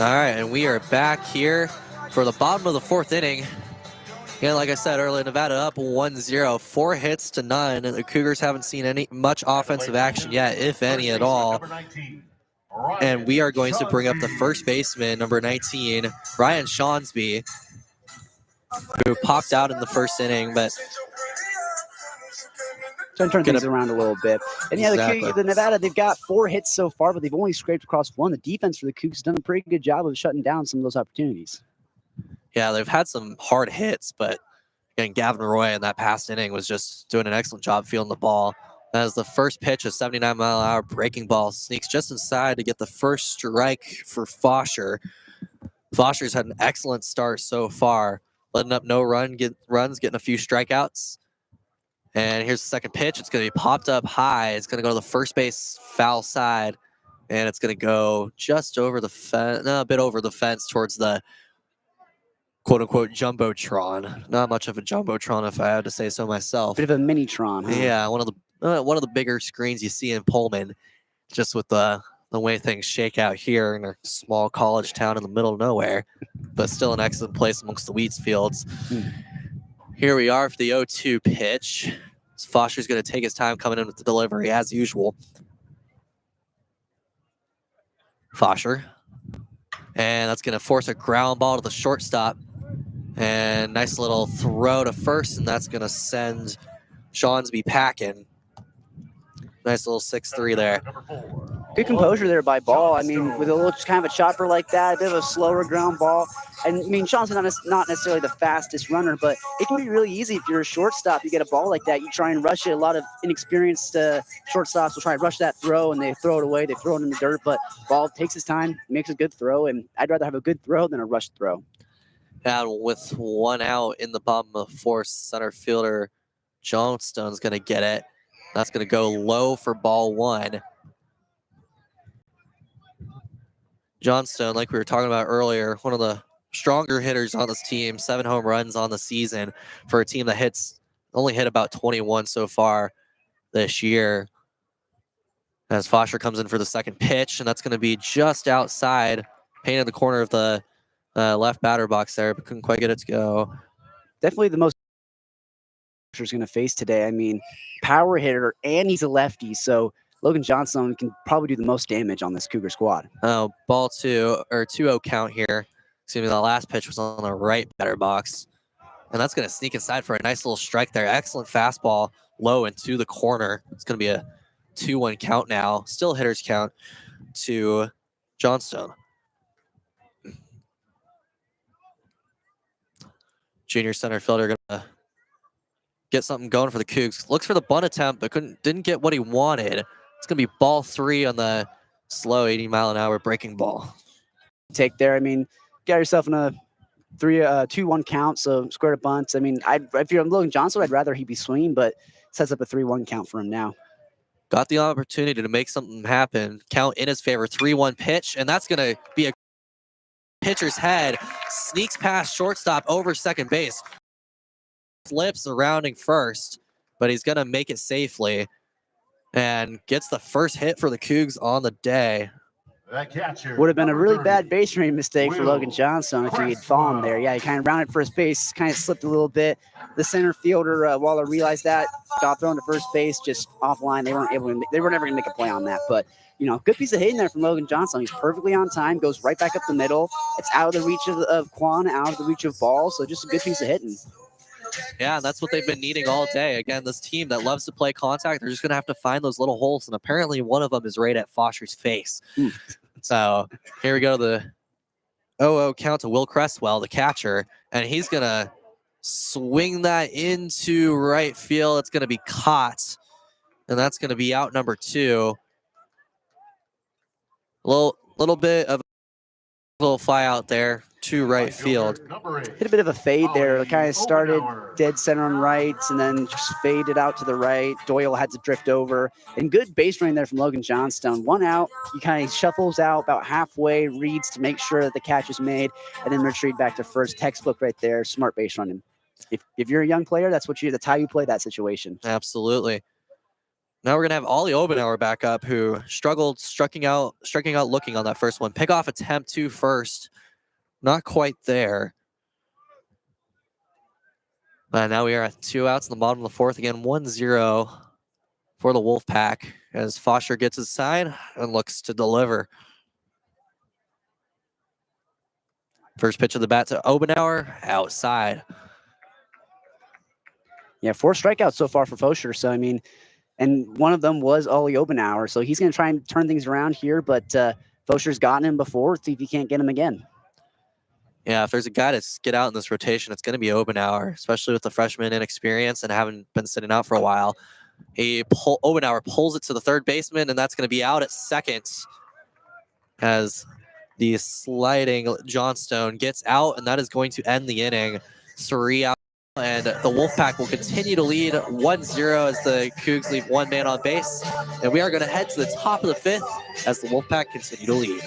All right, and we are back here for the bottom of the 4th inning. Again, like I said earlier, Nevada up 1-0, 4 hits to none. The Cougars haven't seen much offensive action yet, if any at all. And we are going to bring up the first baseman, number 19, Ryan Shawnsby, who popped out in the 1st inning, but trying to turn things around a little bit. And yeah, Exactly. the Nevada, they've got 4 hits so far, but they've only scraped across 1. The defense for the Cougs has done a pretty good job of shutting down some of those opportunities. yeah, they've had some hard hits, but again, Gavin Roy in that past inning was just doing an excellent job fielding the ball. As the first pitch, a 79-mile-an-hour breaking ball, sneaks just inside to get the first strike for Fosher. Fosher's had an excellent start so far, letting up no runs, getting a few strikeouts. And here's the second pitch. It's going to be popped up high. It's going to go to the first base foul side, and it's going to go just over the fence, a bit over the fence towards the quote-unquote jumbotron. Not much of a jumbotron, if I had to say so myself. Bit of a mini-tron, huh? Yeah, one of the bigger screens you see in Pullman, just with the way things shake out here in a small college town in the middle of nowhere, but still an excellent place amongst the wheat fields. Here we are for the 0-2 pitch. Fosher's going to take his time coming in with the delivery as usual. Fosher. And that's going to force a ground ball to the shortstop. And nice little throw to first, and that's going to send Shawnsby packing. Nice little 6-3 there. Good composure there by Ball. I mean, with a little kind of a chopper like that, a bit of a slower ground ball. And I mean, Sean's not necessarily the fastest runner, but it can be really easy if you're a shortstop. You get a ball like that, you try and rush it. A lot of inexperienced shortstops will try and rush that throw, and they throw it away. They throw it in the dirt, but Ball takes his time, makes a good throw, and I'd rather have a good throw than a rushed throw. And with 1 out in the bottom of the 4th, center fielder Johnstone's going to get it. That's going to go low for ball 1. Johnstone, like we were talking about earlier, one of the stronger hitters on this team, 7 home runs on the season for a team that only hit about 21 so far this year. As Fosher comes in for the second pitch, and that's going to be just outside, painted the corner of the left batter box there, but couldn't quite get it to go. Definitely the most is going to face today. I mean, power hitter, and he's a lefty, so Logan Johnstone can probably do the most damage on this Cougar squad. Oh, ball 2-0 count here. Excuse me, the last pitch was on the right batter box. And that's going to sneak inside for a nice little strike there. Excellent fastball, low and to the corner. It's going to be a 2-1 count now. Still hitters count to Johnstone. Junior center fielder going to get something going for the Cougs. Looks for the bunt attempt, but didn't get what he wanted. It's going to be ball 3 on the slow 80-mile-an-hour breaking ball. Take there. I mean, get yourself in a 2-1 count, so square to bunts. I mean, if you're Logan Johnstone, I'd rather he be swinging, but sets up a 3-1 count for him now. Got the opportunity to make something happen. Count in his favor. 3-1 pitch, and that's going to be a pitcher's head. Sneaks past shortstop over second base. Flips surrounding first, but he's going to make it safely and gets the first hit for the Cougs on the day. That catcher Would have been a really 30, bad base running mistake for Logan Johnstone if he had fallen there. Yeah, he kind of rounded first base, kind of slipped a little bit. The center fielder, Waller, realized that, got thrown to first base, just offline. They weren't never going to make a play on that. But, you know, good piece of hitting there from Logan Johnstone. He's perfectly on time, goes right back up the middle. It's out of the reach of Quan, out of the reach of Ball. So just a good piece of hitting. Yeah, that's what they've been needing all day. Again, this team that loves to play contact, they're just going to have to find those little holes. And apparently one of them is right at Foster's face. So here we go to the 0-0 count to Will Cresswell, the catcher. And he's going to swing that into right field. It's going to be caught. And that's going to be out number 2. A little bit of a little fly out there to right field. Hit a bit of a fade there. It kind of started dead center on right and then just faded out to the right. Doyle had to drift over. And good base running there from Logan Johnstone. 1 out. He kind of shuffles out about halfway, reads to make sure that the catch is made, and then retreat back to first. Textbook right there. Smart base running. If you're a young player, that's how you play that situation. Absolutely. Now we're going to have Ollie Obenauer back up, who struggled striking out looking on that first one. Pickoff attempt to first. Not quite there. But now we are at 2 outs in the bottom of the 4th. Again, 1-0 for the Wolfpack as Foster gets his sign and looks to deliver. First pitch of the bat to Obenauer, outside. Yeah, 4 strikeouts so far for Foster. So, I mean, and one of them was Ollie Obenauer. So he's going to try and turn things around here, but Foster's gotten him before. Let's see if he can't get him again. Yeah, if there's a guy to get out in this rotation, it's going to be Obenauer, especially with the freshman inexperience and having been sitting out for a while. Obenauer pulls it to the third baseman, and that's going to be out at second as the sliding Johnstone gets out, and that is going to end the inning. 3 out, and the Wolfpack will continue to lead 1-0 as the Cougs leave 1 man on base. And we are going to head to the top of the 5th as the Wolfpack continue to lead.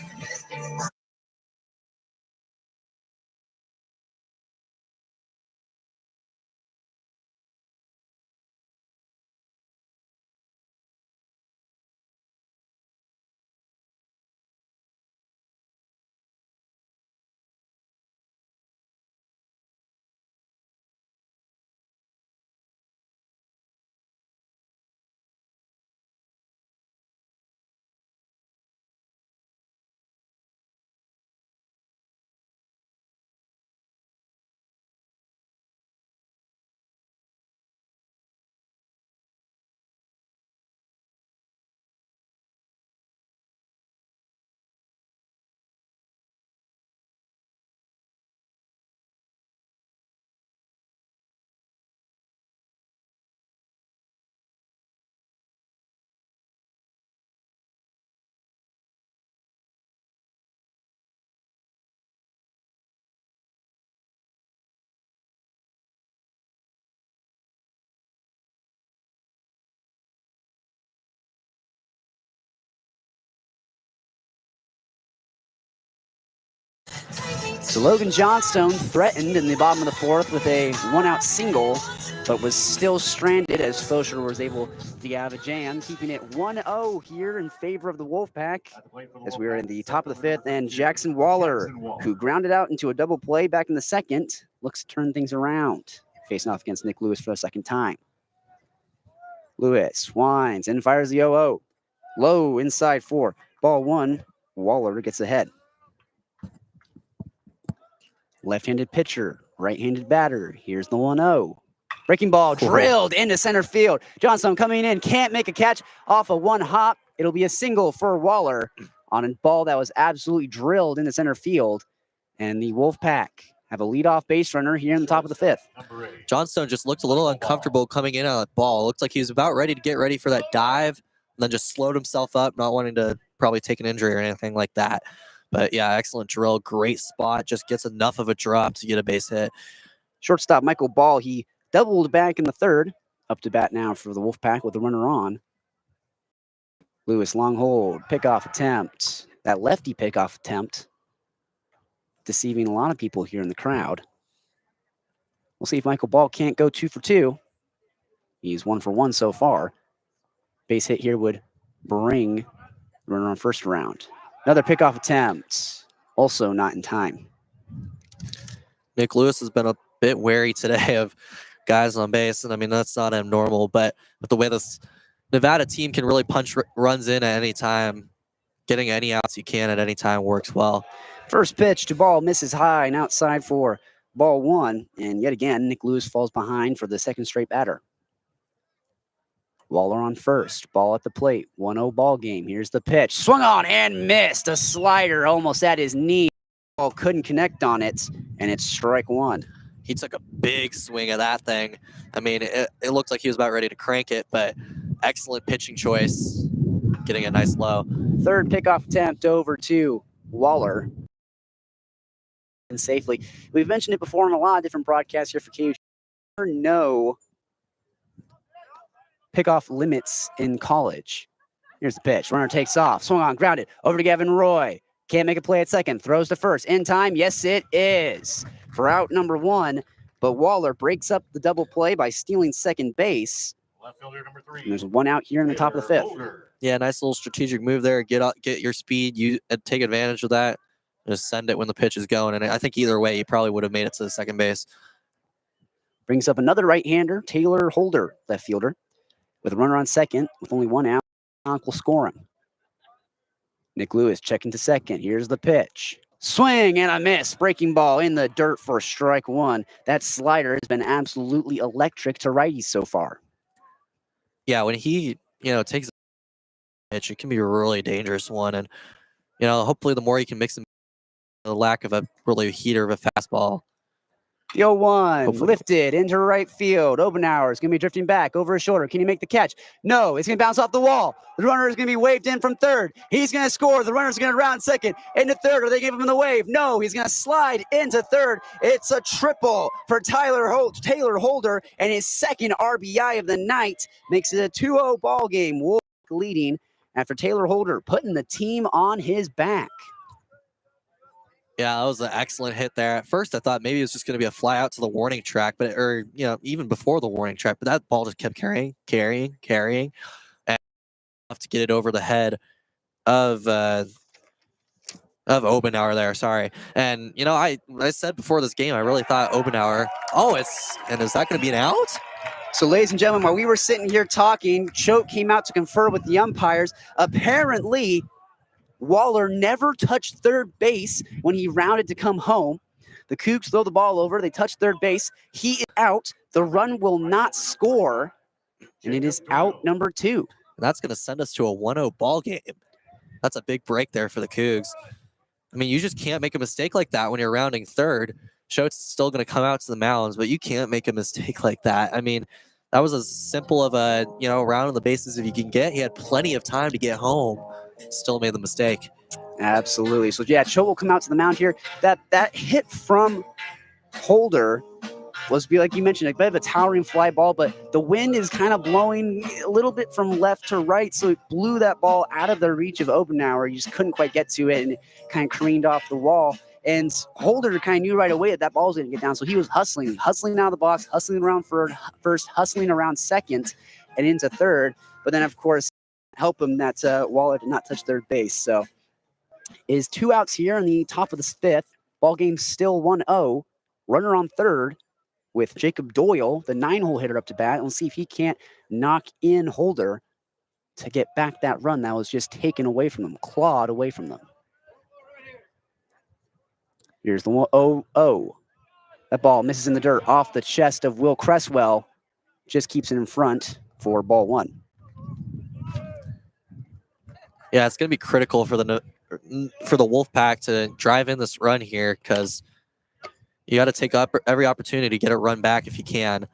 So Logan Johnstone threatened in the bottom of the 4th with a 1-out single, but was still stranded as Foster was able to get out of a jam, keeping it 1-0 here in favor of the Wolfpack as we are in the top of the 5th. And Jackson Waller, who grounded out into a double play back in the 2nd, looks to turn things around, facing off against Nick Lewis for the 2nd time. Lewis winds and fires the 0-0. Low inside 4. Ball 1. Waller gets ahead. Left-handed pitcher, right-handed batter. Here's the 1-0. Breaking ball drilled into center field. Johnstone coming in, can't make a catch off of one hop. It'll be a single for Waller on a ball that was absolutely drilled into center field. And the Wolfpack have a leadoff base runner here in the top of the 5th. Johnstone just looked a little uncomfortable coming in on that ball. Looked like he was about ready to get ready for that dive, and then just slowed himself up, not wanting to probably take an injury or anything like that. But yeah, excellent drill, great spot, just gets enough of a drop to get a base hit. Shortstop Michael Ball, he doubled back in the 3rd. Up to bat now for the Wolfpack with the runner on. Lewis, long hold, pickoff attempt. That lefty pickoff attempt, deceiving a lot of people here in the crowd. We'll see if Michael Ball can't go 2 for 2. He's 1 for 1 so far. Base hit here would bring the runner on first round. Another pickoff attempt, also not in time. Nick Lewis has been a bit wary today of guys on base, and I mean, that's not abnormal, but with the way this Nevada team can really punch runs in at any time, getting any outs you can at any time works well. First pitch to Ball, misses high and outside for ball 1, and yet again, Nick Lewis falls behind for the 2nd straight batter. Waller on first, ball at the plate, 1-0 ball game. Here's the pitch, swung on and missed. A slider almost at his knee. Ball couldn't connect on it, and it's strike 1. He took a big swing at that thing. I mean, it looked like he was about ready to crank it, but excellent pitching choice, getting a nice low. 3rd pickoff attempt over to Waller. And safely. We've mentioned it before on a lot of different broadcasts here for KU. No pickoff limits in college. Here's the pitch. Runner takes off. Swung on, grounded. Over to Gavin Roy. Can't make a play at second. Throws to first. In time. Yes, it is. For out number 1. But Waller breaks up the double play by stealing second base. Left fielder number 3. And there's 1 out here in the top of the 5th. Yeah, nice little strategic move there. Get your speed. Take advantage of that. Just send it when the pitch is going. And I think either way, you probably would have made it to the second base. Brings up another right-hander, Taylor Holder, left fielder. With a runner on second, with only 1 out, will score him. Nick Lewis checking to second. Here's the pitch. Swing and a miss. Breaking ball in the dirt for strike 1. That slider has been absolutely electric to righties so far. Yeah, when he, takes a pitch, it can be a really dangerous one. And, hopefully the more you can mix him, the lack of a really heater of a fastball. The 0-1 lifted into right field. Obenauer is going to be drifting back over his shoulder. Can he make the catch? No, it's going to bounce off the wall. The runner is going to be waved in from third. He's going to score. The runner's going to round second into third. Are they giving him the wave? No, he's going to slide into third. It's a triple for Taylor Holder, and his 2nd RBI of the night makes it a 2-0 ball game. Wolf leading after Taylor Holder putting the team on his back. Yeah, that was an excellent hit there. At first, I thought maybe it was just going to be a fly out to the warning track, even before the warning track. But that ball just kept carrying, and enough to get it over the head of Obenauer there. Sorry, and I said before this game, I really thought Obenauer. Is that going to be an out? So, ladies and gentlemen, while we were sitting here talking, Choate came out to confer with the umpires. Apparently, Waller never touched third base when he rounded to come home. The Cougs throw the ball over. They touch third base. He is out. The run will not score, and it is out number 2. And that's going to send us to a 1-0 ball game. That's a big break there for the Cougs. I mean, you just can't make a mistake like that when you're rounding third. Choate's still going to come out to the mounds, but you can't make a mistake like that. I mean, that was as simple of a, round on the bases if you can get. He had plenty of time to get home. Still made the mistake. Absolutely. So, yeah, Choate will come out to the mound here. That hit from Holder was, like you mentioned, a bit of a towering fly ball, but the wind is kind of blowing a little bit from left to right, so it blew that ball out of the reach of Obenauer. You just couldn't quite get to it, and it kind of careened off the wall. And Holder kind of knew right away that ball was going to get down, so he was hustling out of the box, hustling around first, hustling around second, and into third. But then, of course, help him that Waller did not touch third base. So is 2 outs here in the top of the 5th. Ball game still 1-0. Runner on third with Jacob Doyle, the 9-hole hitter, up to bat. Let's see if he can't knock in Holder. to get back that run that was just taken away from them, clawed away from them. Here's the 1-0. That ball misses in the dirt off the chest of Will Cresswell. Just keeps it in front for ball 1. Yeah, it's going to be critical for the Wolfpack to drive in this run here, because you got to take up every opportunity to get a run back if you can.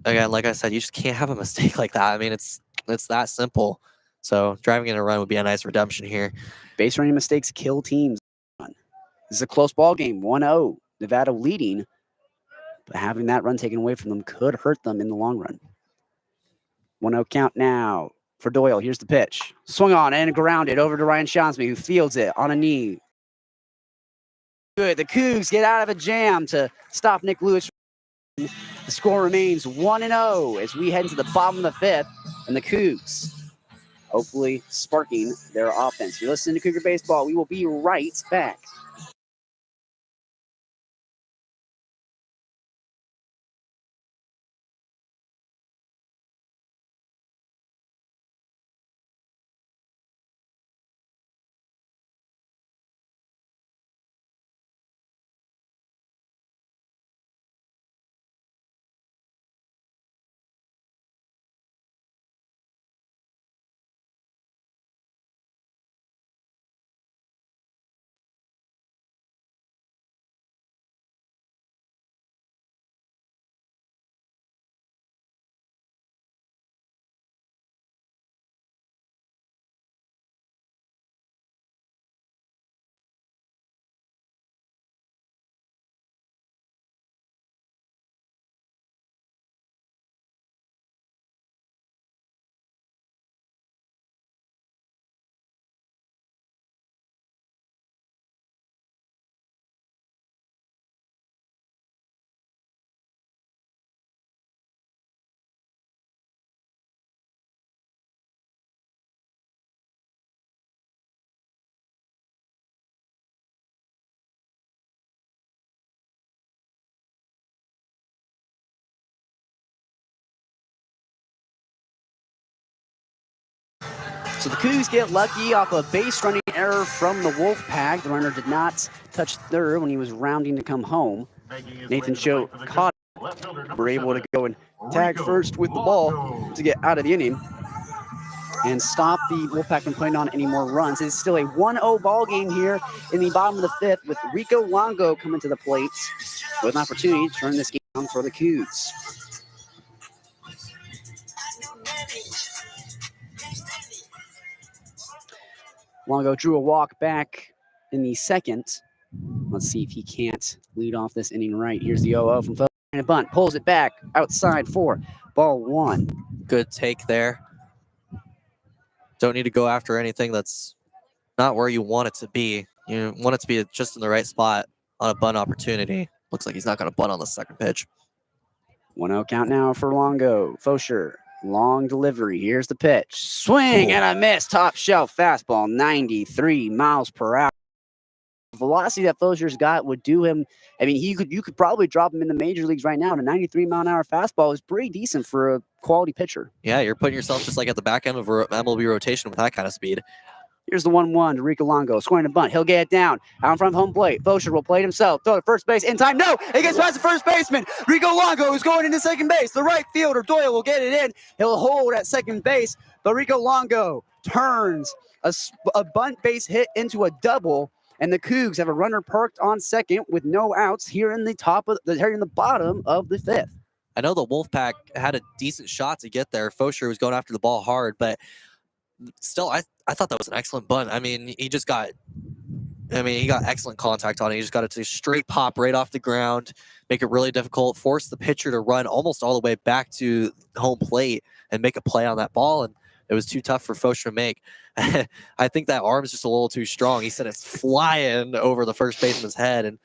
Again, like I said, you just can't have a mistake like that. I mean, it's that simple. So driving in a run would be a nice redemption here. Base running mistakes kill teams. This is a close ball game, 1-0. Nevada leading, but having that run taken away from them could hurt them in the long run. 1-0 count now for Doyle. Here's the pitch. Swung on and grounded over to Ryan Shonsby, who fields it on a knee. Good. The Cougs get out of a jam to stop Nick Lewis. The score remains 1-0 as we head into the bottom of the 5th, and the Cougs hopefully sparking their offense. You're listening to Cougar Baseball. We will be right back. So the Cougs get lucky off a base running error from the Wolfpack. The runner did not touch third when he was rounding to come home. Nathan Cho caught it. We're able to go and tag first with the ball to get out of the inning and stop the Wolfpack from putting on any more runs. It's still a 1-0 ball game here in the bottom of the 5th, with Rico Longo coming to the plate with an opportunity to turn this game on for the Cougs. Longo drew a walk back in the 2nd. Let's see if he can't lead off this inning right. Here's the 0-0 from Phil. And a bunt, pulls it back outside for ball 1. Good take there. Don't need to go after anything that's not where you want it to be. You want it to be just in the right spot on a bunt opportunity. Looks like he's not going to bunt on the second pitch. 1-0 count now for Longo. Fosher, long delivery. Here's the pitch. Swing and a miss. Top shelf fastball, 93 miles per hour. The velocity that Fosher's got would do him. I mean, you could probably drop him in the major leagues right now. And a 93 mile an hour fastball is pretty decent for a quality pitcher. Yeah, you're putting yourself just like at the back end of a MLB rotation with that kind of speed. Here's the 1-1 to Rico Longo, scoring a bunt. He'll get it down out in front of home plate. Fosher will play it himself. Throw to first base in time. No, it gets past the first baseman. Rico Longo is going into second base. The right fielder, Doyle, will get it in. He'll hold at second base, but Rico Longo turns a bunt base hit into a double, and the Cougs have a runner parked on second with no outs here in the bottom of the 5th. I know the Wolfpack had a decent shot to get there. Fosher was going after the ball hard, but still, I thought that was an excellent bunt. I mean, he got excellent contact on it. He just got it to straight pop right off the ground, make it really difficult, force the pitcher to run almost all the way back to home plate and make a play on that ball. And it was too tough for Fosher to make. I think that arm is just a little too strong. He said it's flying over the first baseman's head. And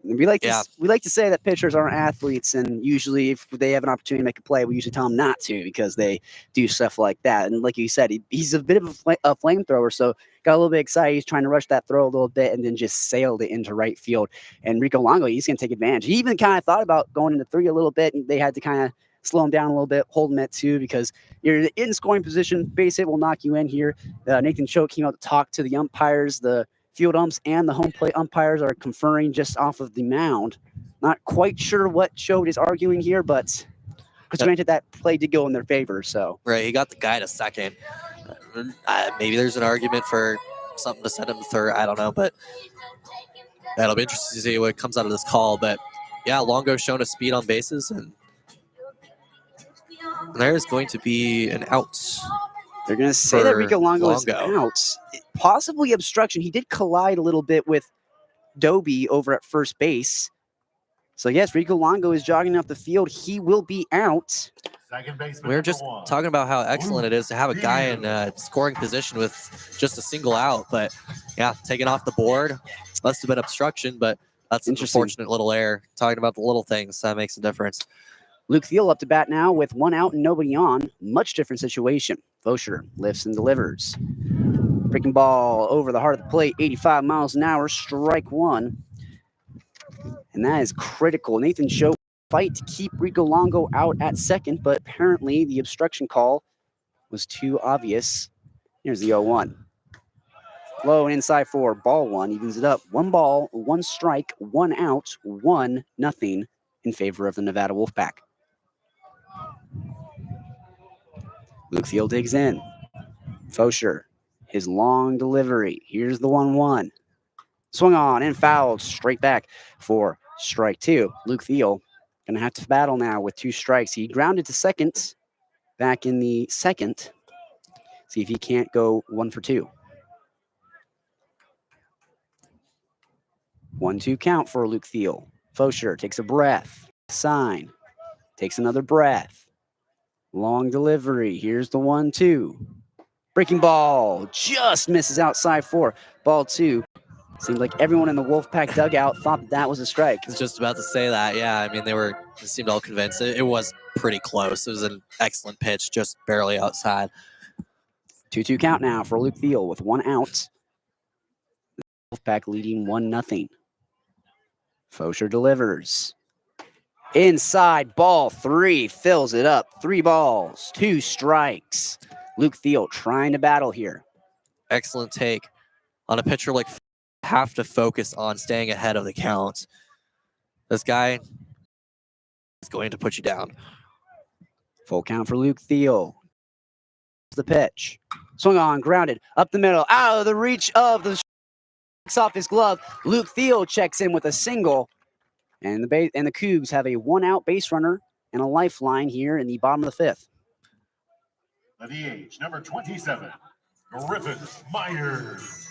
we like to say that pitchers aren't athletes, and usually if they have an opportunity to make a play, we usually tell them not to because they do stuff like that. And like you said, he's a bit of a flamethrower, so got a little bit excited. He's trying to rush that throw a little bit and then just sailed it into right field. And Rico Longo, he's going to take advantage. He even kind of thought about going into 3 a little bit, and they had to kind of slow him down a little bit, hold him at 2 because you're in scoring position. Base hit will knock you in here. Nathan Choate came out to talk to the umpires. The field umps and the home plate umpires are conferring just off of the mound. Not quite sure what Choate is arguing here, but because granted that play did go in their favor. So right, he got the guy to second. Maybe there's an argument for something to send him to third. I don't know, but that'll be interesting to see what comes out of this call. But yeah, Longo showing a speed on bases, and there's going to be an out. They're going to say that Rico Longo is Longo. out. Possibly obstruction. He did collide a little bit with Doby over at first base. So yes, Rico Longo is jogging off the field. He will be out. We were just talking about how excellent it is to have a guy in scoring position with just a single out. But yeah, taken off the board. Must have been obstruction, but that's an unfortunate little error. Talking about the little things, that makes a difference. Luke Thiel up to bat now with 1 out and nobody on. Much different situation. Fosher lifts and delivers. Breaking ball over the heart of the plate, 85 miles an hour, strike 1. And that is critical. Nathan Choate fight to keep Rico Longo out at second, but apparently the obstruction call was too obvious. Here's the 0-1. Low and inside 4, ball 1, evens it up. 1 ball, 1 strike, 1 out, 1-0 in favor of the Nevada Wolfpack. Luke Thiel digs in. Fosher, his long delivery. Here's the 1-1. Swung on and fouled straight back for strike 2. Luke Thiel going to have to battle now with 2 strikes. He grounded to second back in the second. See if he can't go 1 for 2. 1-2 count for Luke Thiel. Fosher takes a breath. Sign. Takes another breath. Long delivery. Here's the 1-2. Breaking ball. Just misses outside 4. Ball 2. Seemed like everyone in the Wolfpack dugout thought that was a strike. I was just about to say that. Yeah, I mean, they seemed all convinced. It was pretty close. It was an excellent pitch, just barely outside. 2-2 count now for Luke Thiel with 1 out. Wolfpack leading 1-0. Fosher delivers. Inside, ball 3, fills it up. 3 balls, 2 strikes. Luke Thiel trying to battle here. Excellent take. On a pitcher like have to focus on staying ahead of the count. This guy is going to put you down. Full count for Luke Thiel. The pitch. Swung on, grounded, up the middle, out of the reach of the off his glove. Luke Thiel checks in with a single. And the Cougs have a 1-out base runner and a lifeline here in the bottom of the 5th. The DH, number 27, Griffin Myers.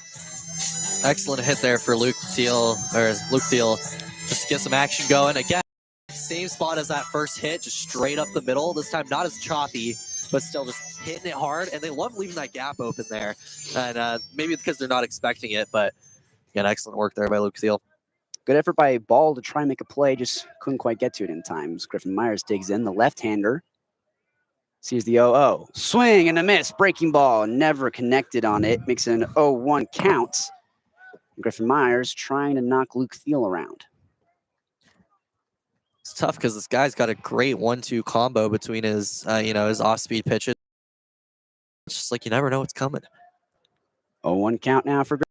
Excellent hit there for Luke Thiel, just to get some action going. Again, same spot as that first hit, just straight up the middle. This time not as choppy, but still just hitting it hard. And they love leaving that gap open there. And maybe because they're not expecting it, but again, excellent work there by Luke Thiel. Good effort by Ball to try and make a play, just couldn't quite get to it in time. Griffin Myers digs in, the left-hander. Sees the 0-0. Swing and a miss, breaking ball, never connected on it. Makes an 0-1 count. Griffin Myers trying to knock Luke Thiel around. It's tough because this guy's got a great 1-2 combo between his, his off-speed pitches. It's just like you never know what's coming. 0-1 count now for Griffin.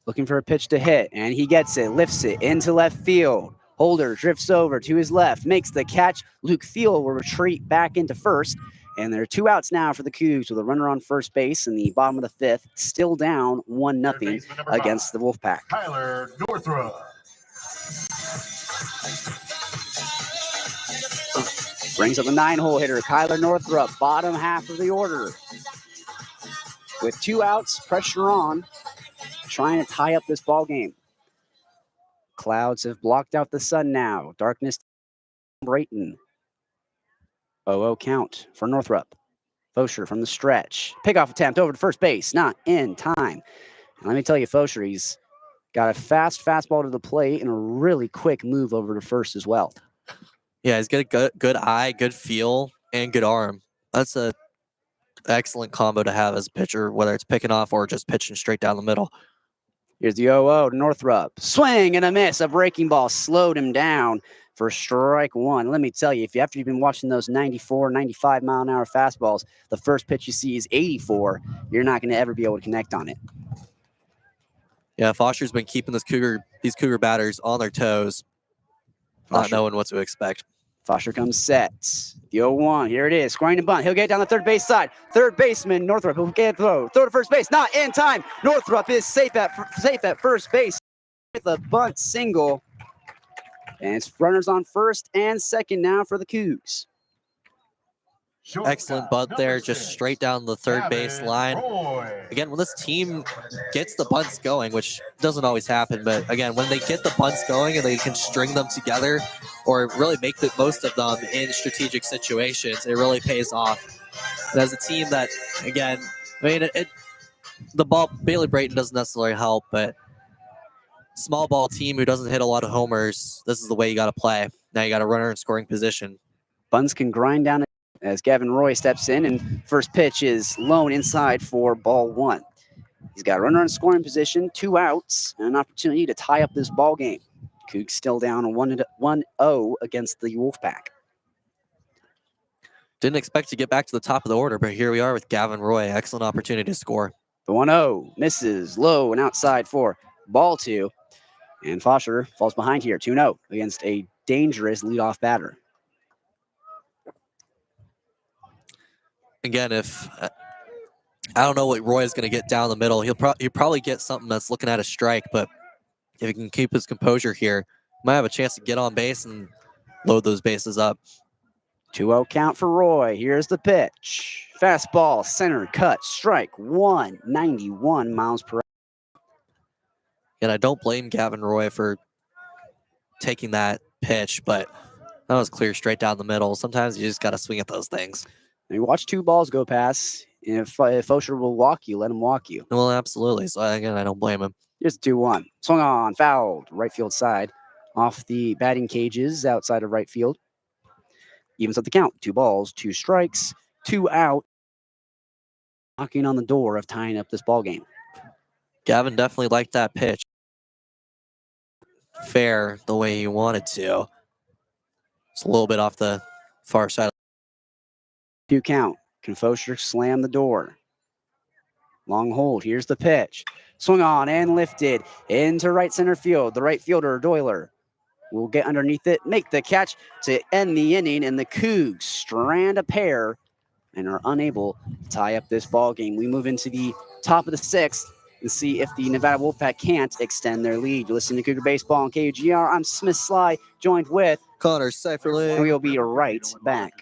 Looking for a pitch to hit, and he gets it, lifts it into left field. Holder drifts over to his left, makes the catch. Luke Thiel will retreat back into first, and there are 2 outs now for the Cougs with a runner on first base in the bottom of the 5th, still down 1-0 against the Wolfpack. Tyler Northrup. Brings up the 9-hole hitter, Kyler Northrup, bottom half of the order. With 2 outs, pressure on, trying to tie up this ball game. Clouds have blocked out the sun now. Darkness, Brayton. 0-0 count for Northrup. Fosher from the stretch. Pickoff attempt over to first base, not in time. And let me tell you, Fosher, he's got a fast fastball to the plate and a really quick move over to first as well. Yeah, he's got a good eye, good feel, and good arm. That's a excellent combo to have as a pitcher, whether it's picking off or just pitching straight down the middle. Here's the 0-0 to Northrup. Swing and a miss. A breaking ball slowed him down. for strike one. Let me tell you, after you've been watching those 94, 95 mile an hour fastballs, the first pitch you see is 84, you're not going to ever be able to connect on it. Yeah, Foster's been keeping these Cougar batters on their toes, not knowing what to expect. Foster comes set. The 0-1. Here it is. Scoring and bunt. He'll get down the third base side. Third baseman Northrup will get throw. Throw to first base. Not in time. Northrup is safe at first base with a bunt single. And it's runners on first and second now for the Cougs. Excellent bunt there, just straight down the third base line. Again, when this team gets the bunts going, which doesn't always happen, but again, when they get the bunts going and they can string them together or really make the most of them in strategic situations, it really pays off. And as a team that, again, I mean, the ball, Bailey Brayton doesn't necessarily help, but small ball team who doesn't hit a lot of homers, this is the way you got to play. Now you got a runner in scoring position. Bunts can grind down as Gavin Roy steps in, and first pitch is low inside for ball one. He's got a runner in scoring position, 2 outs, and an opportunity to tie up this ball game. Cougs still down 1-0 against the Wolfpack. Didn't expect to get back to the top of the order, but here we are with Gavin Roy. Excellent opportunity to score. The 1-0 misses low and outside for ball 2, and Foster falls behind here, 2-0 against a dangerous leadoff batter. Again, if I don't know what Roy is going to get down the middle, he'll probably get something that's looking at a strike, but if he can keep his composure here, he might have a chance to get on base and load those bases up. 2-0 count for Roy. Here's the pitch. Fastball, center, cut, strike one, 91 miles per hour. And I don't blame Gavin Roy for taking that pitch, but that was clear straight down the middle. Sometimes you just got to swing at those things. And you watch 2 balls go past. And if Foster will walk you, let him walk you. Well, absolutely. So, again, I don't blame him. Here's 2-1. Swung on, fouled, right field side. Off the batting cages outside of right field. Evens up the count. 2 balls, 2 strikes, 2 out. Knocking on the door of tying up this ball game. Gavin definitely liked that pitch. Fair the way he wanted to. It's a little bit off the far side. 2 count. Can Foster slam the door? Long hold. Here's the pitch. Swung on and lifted into right center field. The right fielder, Doyler, will get underneath it, make the catch to end the inning, and the Cougs strand a pair and are unable to tie up this ball game. We move into the top of the 6th and see if the Nevada Wolfpack can't extend their lead. You're listening to Cougar Baseball on KUGR. I'm Smith Slye, joined with Connor Seuferling. And we'll be right back.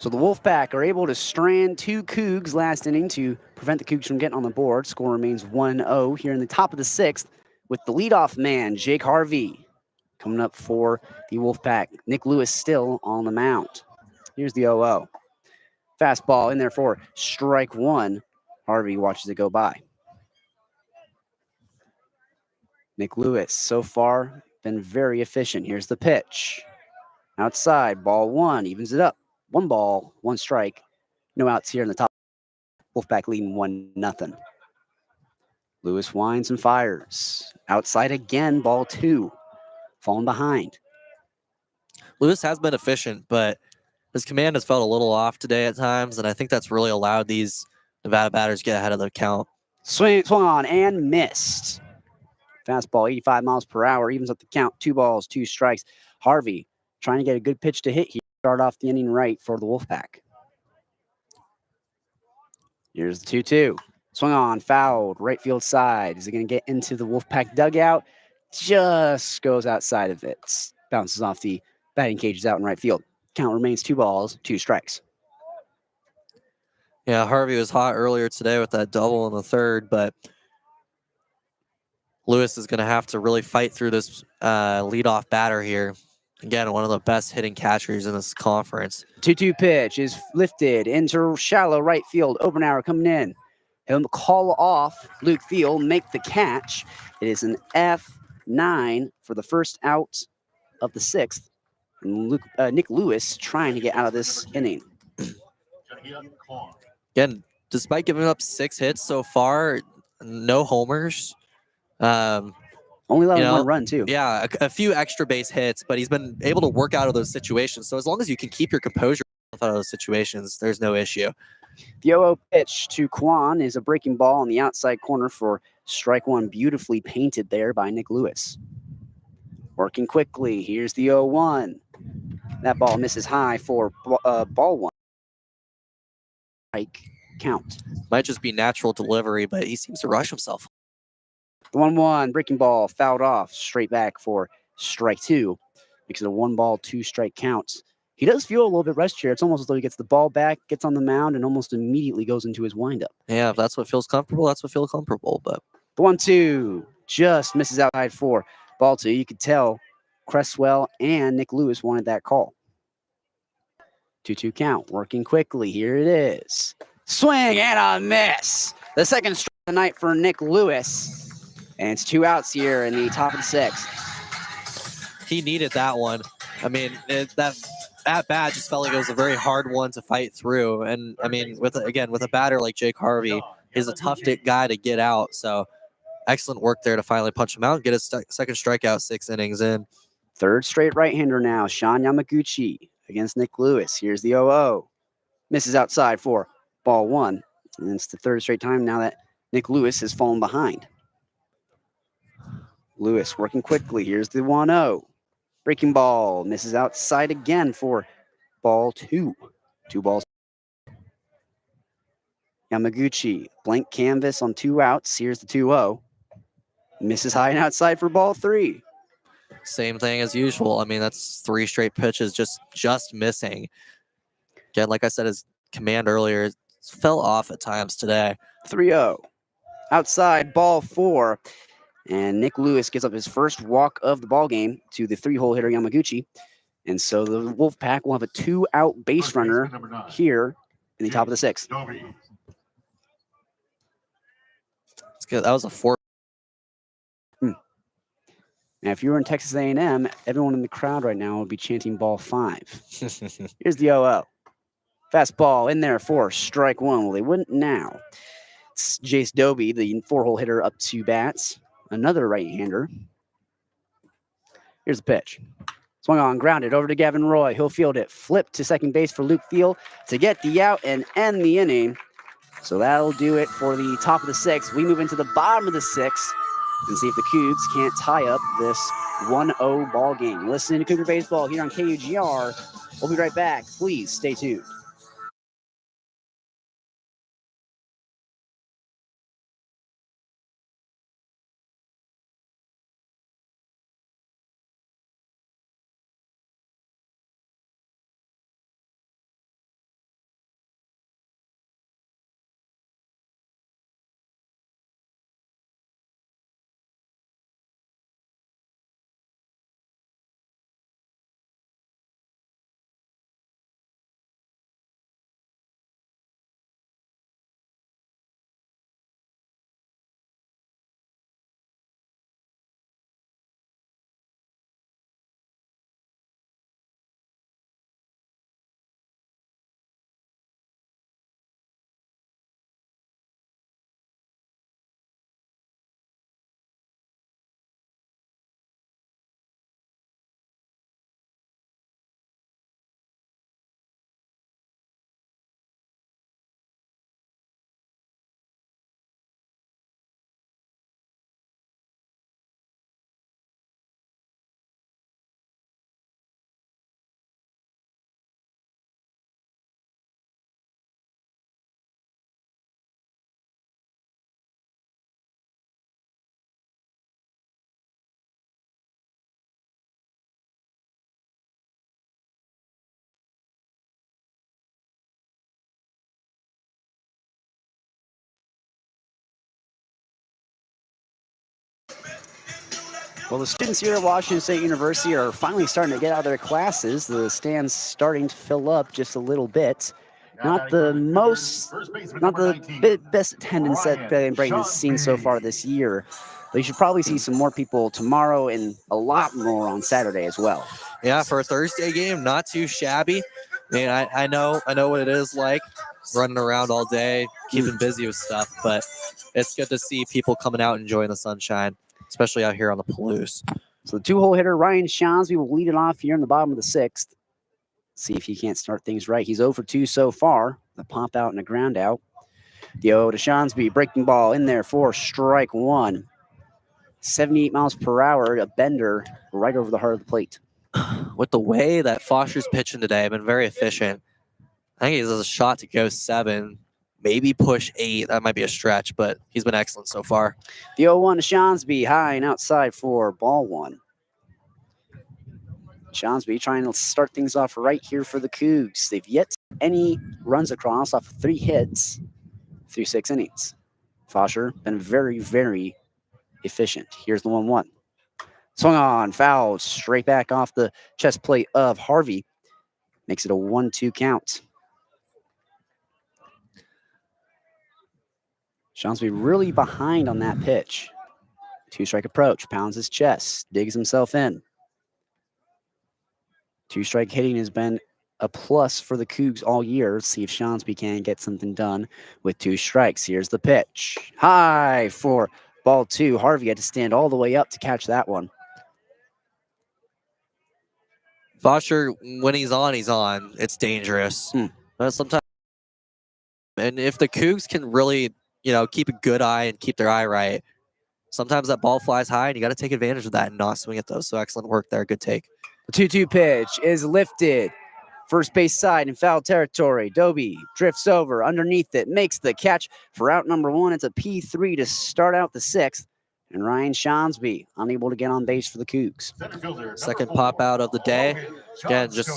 So the Wolfpack are able to strand 2 Cougs last inning to prevent the Cougs from getting on the board. Score remains 1-0 here in the top of the 6th with the leadoff man, Jake Harvey, coming up for the Wolfpack. Nick Lewis still on the mound. Here's the 0-0. Fastball in there for strike 1. Harvey watches it go by. Nick Lewis, so far, been very efficient. Here's the pitch. Outside, ball 1, evens it up. 1 ball, 1 strike. No outs here in the top. Wolfpack leading 1-0. Lewis winds and fires. Outside again, ball 2. Falling behind. Lewis has been efficient, but his command has felt a little off today at times, and I think that's really allowed these Nevada batters get ahead of the count. Swung on and missed. Fastball, 85 miles per hour, evens up the count. 2 balls, 2 strikes. Harvey trying to get a good pitch to hit here. Start off the inning right for the Wolfpack. Here's the 2-2. Swung on, fouled, right field side. Is it going to get into the Wolfpack dugout? Just goes outside of it. Bounces off the batting cages out in right field. Count remains 2 balls, 2 strikes. Yeah, Harvey was hot earlier today with that double in the third, but Lewis is going to have to really fight through this leadoff batter here. Again, one of the best hitting catchers in this conference. 2-2 pitch is lifted into shallow right field. Openauer coming in. He'll call off Luke Thiel, make the catch. It is an F9 for the first out of the 6th. And Nick Lewis trying to get out of this inning. Again, despite giving up 6 hits so far, no homers. Only allowed 1 run, too. Yeah, a few extra base hits, but he's been able to work out of those situations. So as long as you can keep your composure out of those situations, there's no issue. The 0-0 pitch to Kwan is a breaking ball on the outside corner for strike 1, beautifully painted there by Nick Lewis. Working quickly. Here's the 0-1. That ball misses high for ball 1. Strike count. Might just be natural delivery, but he seems to rush himself. The 1-1 breaking ball fouled off straight back for strike 2. Makes it a 1 ball, 2 strike count. He does feel a little bit rushed here. It's almost as though he gets the ball back, gets on the mound, and almost immediately goes into his windup. Yeah, if that's what feels comfortable, that's what feels comfortable. But the 1-2 just misses outside for ball 2. You could tell Cresswell and Nick Lewis wanted that call. 2-2 count, working quickly. Here it is. Swing and a miss. The second strike of the night for Nick Lewis. And it's 2 outs here in the top of the 6th. He needed that one. I mean, that at-bat just felt like it was a very hard one to fight through. And, I mean, with a batter like Jake Harvey, he's a tough guy to get out. So, excellent work there to finally punch him out and get his second strikeout 6 innings in. Third straight right-hander now, Sean Yamaguchi against Nick Lewis. Here's the 0-0. Misses outside for ball 1. And it's the third straight time now that Nick Lewis has fallen behind. Lewis working quickly. Here's the 1-0. Breaking ball. Misses outside again for ball 2. 2 balls. Yamaguchi. Blank canvas on 2 outs. Here's the 2-0. Misses high and outside for ball 3. Same thing as usual. I mean, that's 3 straight pitches just missing. Again, like I said, his command earlier fell off at times today. 3-0. Outside, ball 4. And Nick Lewis gives up his first walk of the ball game to the 3-hole hitter Yamaguchi. And so the Wolfpack will have a 2-out base runner here in the top of the 6th. That's good. That was a 4. Now, if you were in Texas A&M, everyone in the crowd right now would be chanting ball 5. Here's the 0-0. Fastball in there for strike 1. Well, they wouldn't now. It's Jace Doby, the 4-hole hitter, up 2 bats. Another right-hander. Here's the pitch. Swung on, grounded over to Gavin Roy. He'll field it. Flip to second base for Luke Thiel to get the out and end the inning. So that'll do it for the top of the 6th. We move into the bottom of the 6th and see if the Cougs can't tie up this 1-0 ball game. Listening to Cougar Baseball here on KUGR. We'll be right back. Please stay tuned. Well, the students here at Washington State University are finally starting to get out of their classes. The stands starting to fill up just a little bit. Not the best attendance that Brayton has seen so far this year. But you should probably see some more people tomorrow and a lot more on Saturday as well. Yeah, for a Thursday game, not too shabby. I mean, I know what it is like running around all day, keeping busy with stuff, but it's good to see people coming out and enjoying the sunshine, especially out here on the Palouse. So the two-hole hitter, Ryan Shonsby, will lead it off here in the bottom of the sixth. See if he can't start things right. He's 0 for 2 so far. The pop out and a ground out. The 0 to Shonsby, breaking ball in there for strike one. 78 miles per hour, a bender right over the heart of the plate. With the way that Foster's pitching today, I've been very efficient. I think he has a shot to go 7, maybe push 8. That might be a stretch, but he's been excellent so far. The 0-1 to Shonsby, high and outside for ball one. Shonsby trying to start things off right here for the Cougs. They've yet to get any runs across off of 3 hits through 6 innings. Foster been very, very efficient. Here's the 1-1. Swung on, foul, straight back off the chest plate of Harvey. Makes it a 1-2 count. Shonsby really behind on that pitch. 2-strike approach, pounds his chest, digs himself in. 2-strike hitting has been a plus for the Cougs all year. Let's see if Shonsby can get something done with 2 strikes. Here's the pitch. High for ball 2. Harvey had to stand all the way up to catch that one. Foster, when he's on, he's on. It's dangerous. Sometimes, and if the Cougs can really, keep a good eye and keep their eye right, sometimes that ball flies high, and you got to take advantage of that and not swing at those. So excellent work there. Good take. The 2-2 pitch is lifted. First base side in foul territory. Dobie drifts over underneath it, makes the catch for out number 1. It's a P3 to start out the 6th. And Ryan Shonsby unable to get on base for the Cougs. Second pop out of the day. Again, just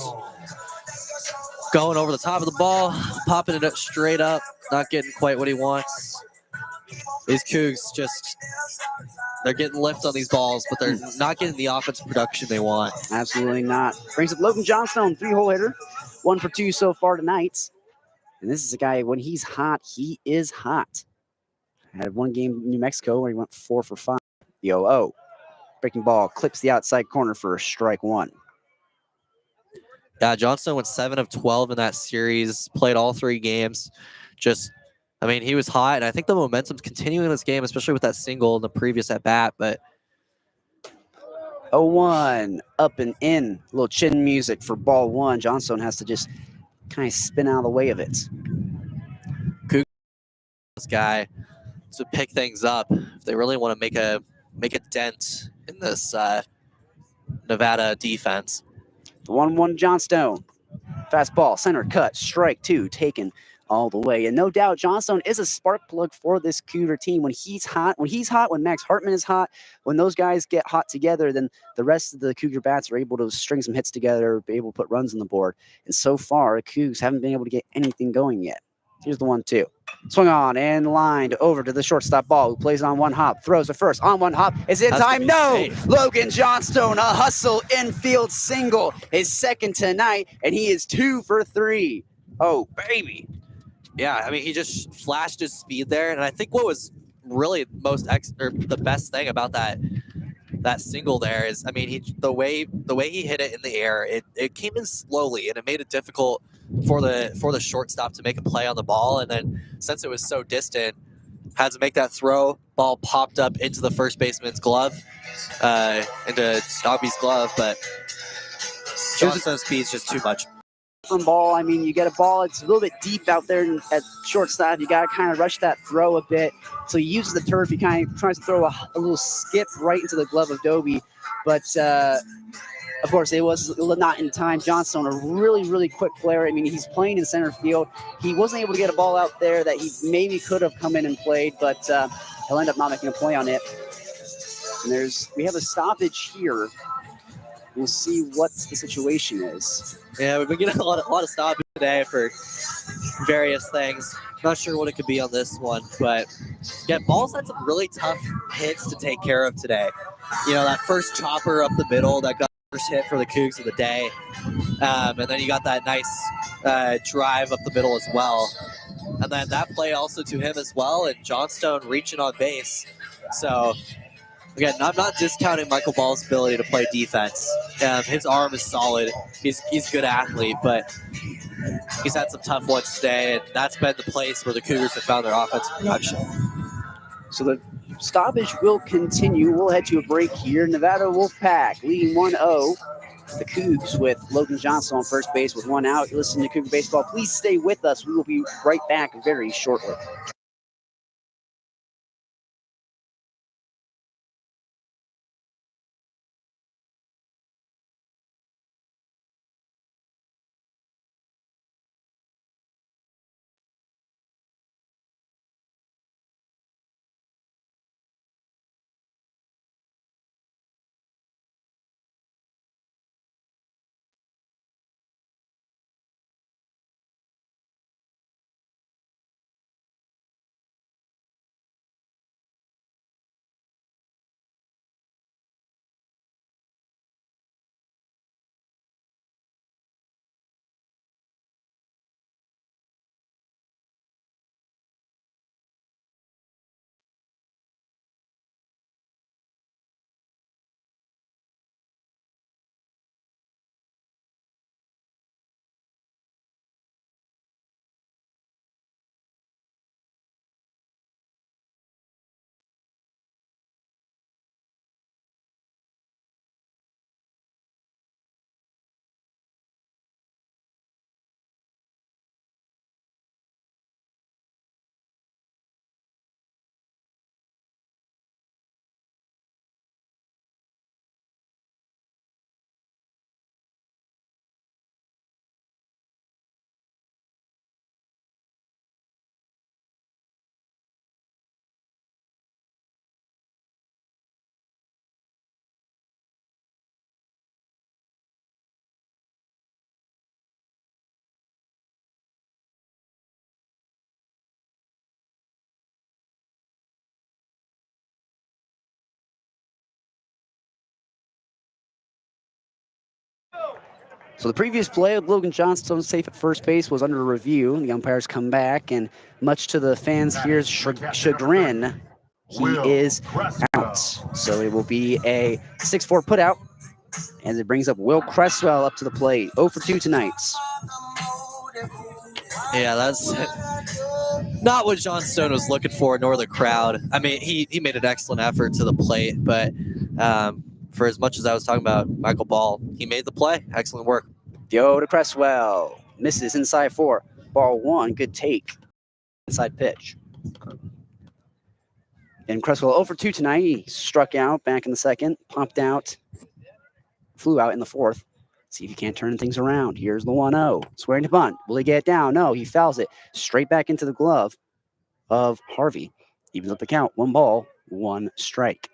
going over the top of the ball, popping it up straight up, not getting quite what he wants. These Cougs they're getting lift on these balls, but they're not getting the offensive production they want. Absolutely not. Brings up Logan Johnstone, 3-hole hitter. 1 for 2 so far tonight. And this is a guy, when he's hot, he is hot. Had one game in New Mexico where he went 4 for 5. The 0-0. Breaking ball clips the outside corner for strike 1. Yeah, Johnstone went 7 of 12 in that series, played all 3 games. He was hot, and I think the momentum's continuing in this game, especially with that single in the previous at-bat, but 0-1, up and in. A little chin music for ball 1. Johnstone has to just kind of spin out of the way of it. This guy to pick things up if they really want to make a dent in this Nevada defense. The 1-1 Johnstone. Fastball, center cut, strike 2, taken all the way. And no doubt Johnstone is a spark plug for this Cougar team. When he's hot, when Max Hartman is hot, when those guys get hot together, then the rest of the Cougar bats are able to string some hits together, be able to put runs on the board. And so far, the Cougs haven't been able to get anything going yet. Here's the 1-2. Swung on and lined over to the shortstop ball, who plays on 1 hop, throws a first on 1 hop. Is it time? No! Safe. Logan Johnstone, a hustle infield single, his second tonight, and he is 2 for 3. Oh, baby. Yeah, he just flashed his speed there, and I think what was really the best thing about that single there is, the way he hit it in the air, it came in slowly, and it made it difficult for the shortstop to make a play on the ball. And then since it was so distant, had to make that throw. Ball popped up into the first baseman's glove, into Dobby's glove, but Johnson's speed is just too much. From ball, you get a ball, it's a little bit deep out there at shortstop. You got to kind of rush that throw a bit. So he uses the turf. He kind of tries to throw a little skip right into the glove of Dobie. But, of course, it was not in time. Johnstone, a really, really quick player. He's playing in center field. He wasn't able to get a ball out there that he maybe could have come in and played, but he'll end up not making a play on it. And we have a stoppage here. We'll see what the situation is. Yeah, we've been getting a lot of stoppage today for various things. Not sure what it could be on this one, but yeah, Ball's had some really tough hits to take care of today. You know, that first chopper up the middle, that got the first hit for the Cougs of the day. And then you got that nice drive up the middle as well. And then that play also to him as well, and Johnstone reaching on base. So, again, I'm not discounting Michael Ball's ability to play defense. His arm is solid. He's a good athlete, but he's had some tough ones today, and that's been the place where the Cougars have found their offensive production. So the stoppage will continue. We'll head to a break here. Nevada Wolfpack leading 1-0. The Cougs with Logan Johnson on first base with one out. You're listening to Cougar Baseball. Please stay with us. We will be right back very shortly. So the previous play of Logan Johnstone safe at first base was under review. The umpires come back, and much to the fans here's chagrin, he is out. So it will be a 6-4 putout, as it brings up Will Cresswell up to the plate. 0 for 2 tonight. Yeah, that's not what Johnstone was looking for, nor the crowd. I mean, he made an excellent effort to the plate, but for as much as I was talking about Michael Ball, he made the play. Excellent work. Yo to Cresswell. Misses inside 4. Ball 1. Good take. Inside pitch. And Cresswell 0 for 2 tonight. He struck out back in the second. Popped out. Flew out in the fourth. See if he can't turn things around. Here's the 1-0. Swearing to bunt. Will he get it down? No, he fouls it straight back into the glove of Harvey. Evens up the count. 1 ball, 1 strike.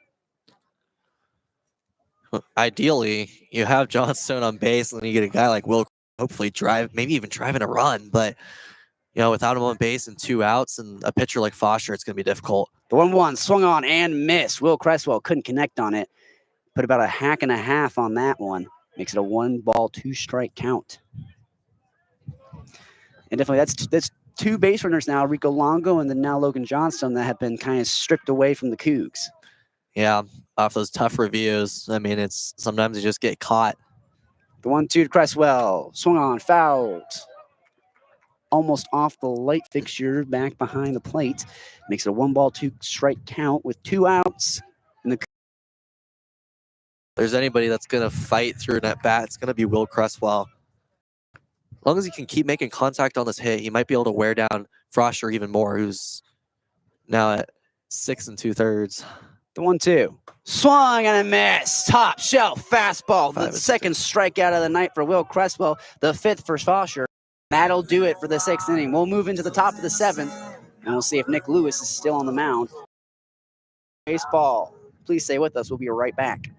Ideally, you have Johnstone on base, and then you get a guy like Will, hopefully maybe even driving a run. But without him on base and 2 outs, and a pitcher like Foster, it's going to be difficult. The 1-1 swung on and missed. Will Cresswell couldn't connect on it. Put about a hack and a half on that one. Makes it a 1 ball, 2 strike count. And definitely that's 2 base runners now, Rico Longo and then now Logan Johnstone, that have been kind of stripped away from the Cougs. Yeah, off those tough reviews. I mean, it's sometimes you just get caught. The 1-2 to Cresswell. Swung on, fouled. Almost off the light fixture, back behind the plate. Makes it a 1 ball, 2 strike count with 2 outs. And the there's anybody that's going to fight through an at bat, it's going to be Will Cresswell. As long as he can keep making contact on this hit, he might be able to wear down Frosher even more, who's now at 6 2/3. The 1-2. Swung and a miss. Top shelf fastball. The second strikeout of the night for Will Cresswell. The 5th for Frosher. That'll do it for the 6th inning. We'll move into the top of the 7th, and we'll see if Nick Lewis is still on the mound. Baseball. Please stay with us. We'll be right back.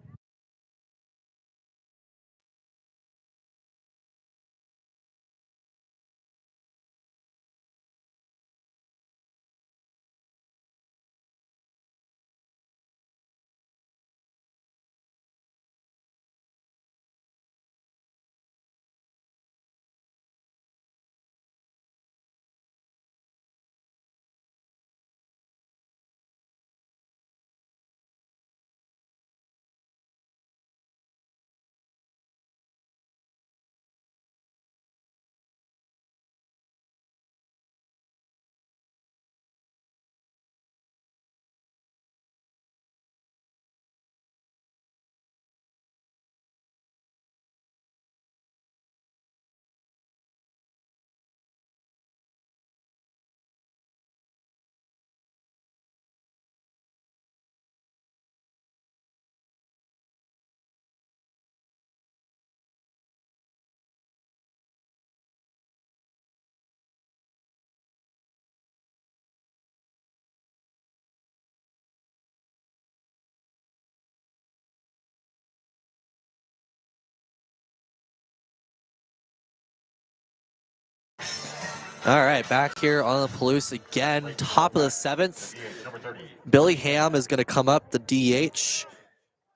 All right, back here on the Palouse again, top of the 7th. Number 30. Billy Ham is going to come up the DH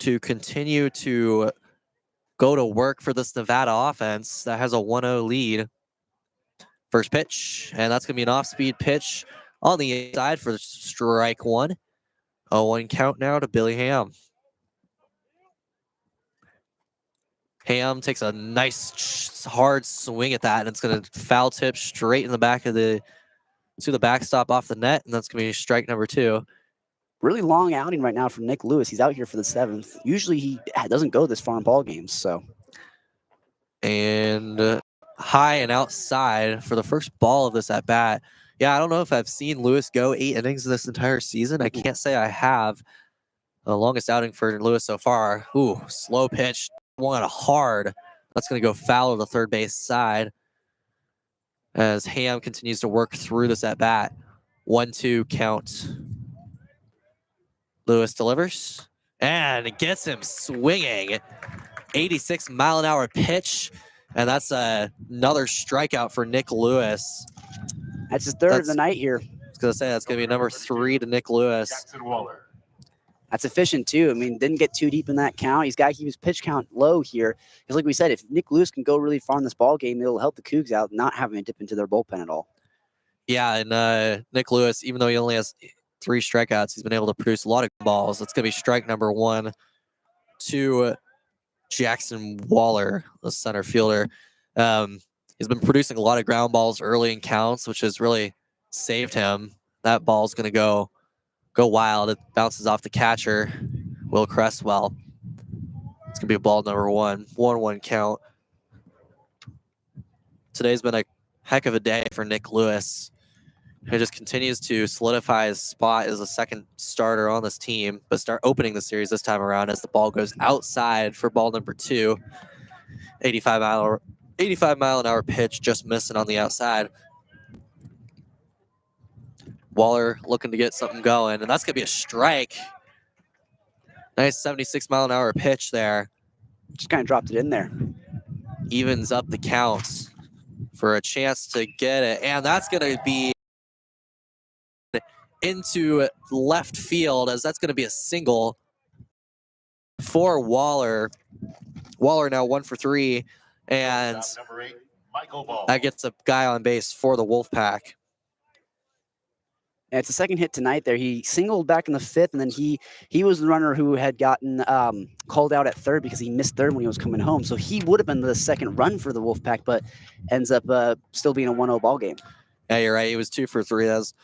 to continue to go to work for this Nevada offense that has a 1-0 lead. First pitch, and that's going to be an off-speed pitch on the inside for strike one. 0-1 count now to Billy Ham. Ham takes a nice hard swing at that, and it's going to foul tip straight in the back of the backstop off the net, and that's going to be strike number 2. Really long outing right now from Nick Lewis. He's out here for the 7th. Usually he doesn't go this far in ball games. So, and high and outside for the first ball of this at bat. Yeah, I don't know if I've seen Lewis go 8 innings this entire season. I can't say I have. The longest outing for Lewis so far. Ooh, slow pitch, one hard. That's going to go foul to the third base side as Ham continues to work through this at bat. 1-2 count. Lewis delivers and gets him swinging. 86-mile-an-hour pitch, and that's another strikeout for Nick Lewis. That's his third of the night here. I was going to say that's going to be number 3 to Nick Lewis. Jackson Waller. That's efficient too. I mean, didn't get too deep in that count. He's got to keep his pitch count low here. Because like we said, if Nick Lewis can go really far in this ball game, it'll help the Cougs out, not having to dip into their bullpen at all. Yeah, and Nick Lewis, even though he only has 3 strikeouts, he's been able to produce a lot of balls. That's going to be strike number 1 to Jackson Waller, the center fielder. He's been producing a lot of ground balls early in counts, which has really saved him. That ball's going to go wild. It bounces off the catcher, Will Cresswell. It's going to be a ball number 1. 1-1 count. Today's been a heck of a day for Nick Lewis. He just continues to solidify his spot as a second starter on this team, but start opening the series this time around as the ball goes outside for ball number 2. 85-mile-an-hour pitch, just missing on the outside. Waller looking to get something going, and that's going to be a strike. Nice 76-mile-an-hour pitch there. Just kind of dropped it in there. Evens up the counts for a chance to get it, and that's going to be into left field, as that's going to be a single for Waller. Waller now 1 for 3, and Number 8, Michael Ball. that gets a guy on base for the Wolfpack. And it's a second hit tonight there. He singled back in the 5th, and then he was the runner who had gotten called out at third because he missed third when he was coming home. So he would have been the second run for the Wolfpack, but ends up still being a 1-0 ball game. Yeah, you're right. He was 2 for 3. That's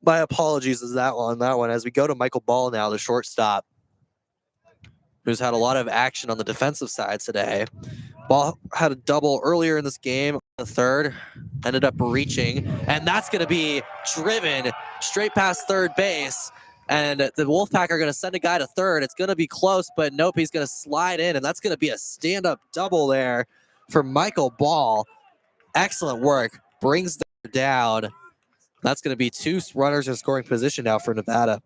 my apologies is that one. As we go to Michael Ball now, the shortstop, who's had a lot of action on the defensive side today. Ball had a double earlier in this game, the 3rd, ended up reaching, and that's going to be driven straight past third base, and the Wolfpack are going to send a guy to third. It's going to be close, but nope, he's going to slide in, and that's going to be a stand-up double there for Michael Ball. Excellent work. Brings them down. That's going to be 2 runners in scoring position now for Nevada.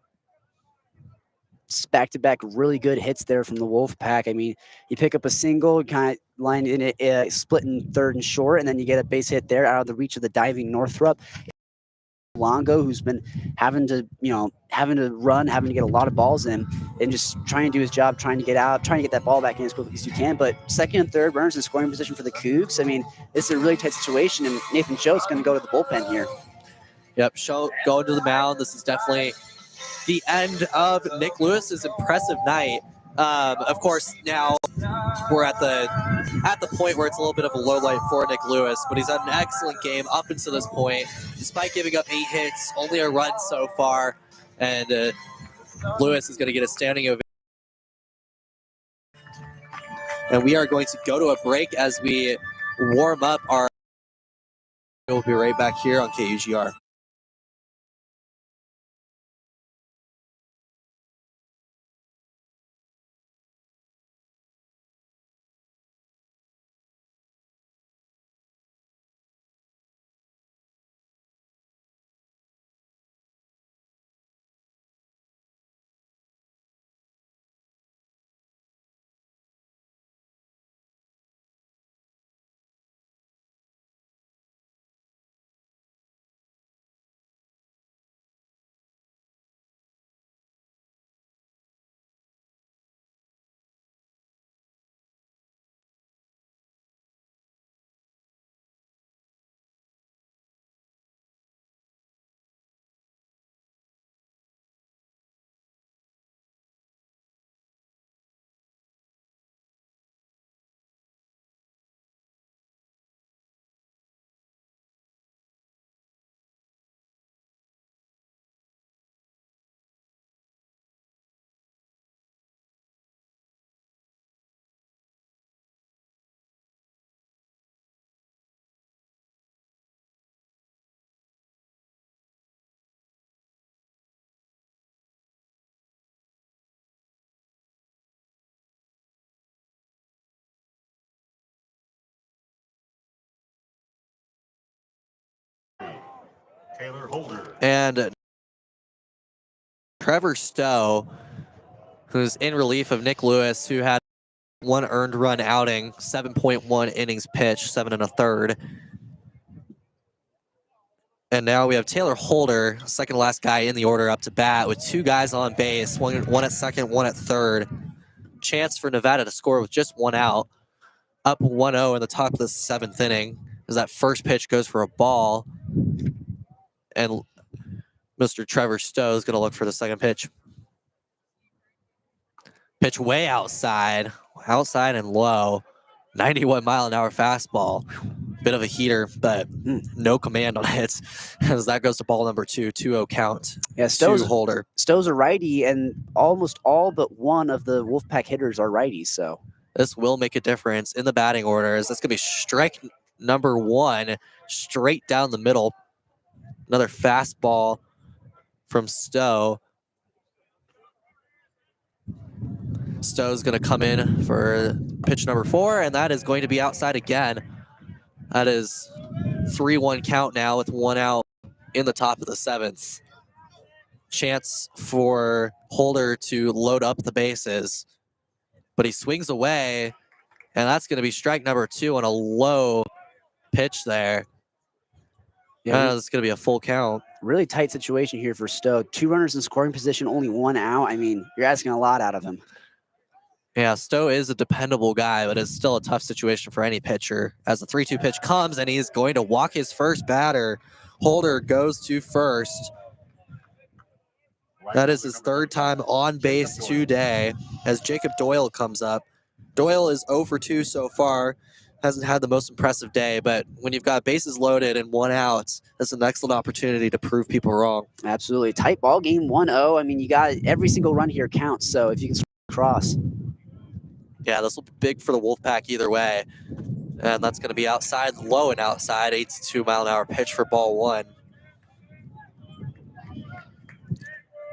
Back-to-back really good hits there from the Wolfpack. I mean, you pick up a single, kind of line in it, splitting third and short, and then you get a base hit there out of the reach of the diving Northrup. Longo, who's been having to run, having to get a lot of balls in, and just trying to do his job, trying to get out, trying to get that ball back in as quickly as you can. But second and third runners in scoring position for the Cougs. I mean, this is a really tight situation, and Nathan Choate's going to go to the bullpen here. Yep, Choate going to the mound. This is definitely the end of Nick Lewis's impressive night. Of course, now we're at the point where it's a little bit of a low light for Nick Lewis, but he's had an excellent game up until this point, despite giving up 8 hits, only a run so far, and Lewis is going to get a standing ovation. And we are going to go to a break as we warm up our. We'll be right back here on KUGR. Taylor Holder. And Trevor Stowe, who's in relief of Nick Lewis, who had one earned run outing, 7.1 innings pitched, 7 1/3. And now we have Taylor Holder, second to last guy in the order, up to bat with two guys on base, one at second, one at third. Chance for Nevada to score with just one out. Up 1-0 in the top of the 7th inning as that first pitch goes for a ball. And Mr. Trevor Stowe is going to look for the second pitch. Pitch way outside and low. 91-mile-an-hour fastball. Bit of a heater, but no command on it as that goes to ball number 2, 2-0 count. Yeah, To Holder. Stowe's a righty, and almost all but one of the Wolfpack hitters are righties. So This will make a difference in the batting orders. That's going to be strike number 1, straight down the middle. Another fastball from Stowe. Stowe's going to come in for pitch number 4, and that is going to be outside again. That is 3-1 count now with one out in the top of the 7th. Chance for Holder to load up the bases, but he swings away, and that's going to be strike number 2 on a low pitch there. Yeah, it's going to be a full count. Really tight situation here for Stowe. 2 runners in scoring position, only 1 out. I mean, you're asking a lot out of him. Yeah, Stowe is a dependable guy, but it's still a tough situation for any pitcher. As the 3-2 pitch comes, and he's going to walk his first batter. Holder goes to first. That is his 3rd time on base today as Jacob Doyle comes up. Doyle is 0 for 2 so far. Hasn't had the most impressive day, but when you've got bases loaded and 1 out, that's an excellent opportunity to prove people wrong. Absolutely. Tight ball game, 1-0. I mean, you got every single run here counts, so if you can cross. Yeah, this will be big for the Wolfpack either way. And that's going to be outside, low and outside, 82-mile-an-hour pitch for ball 1.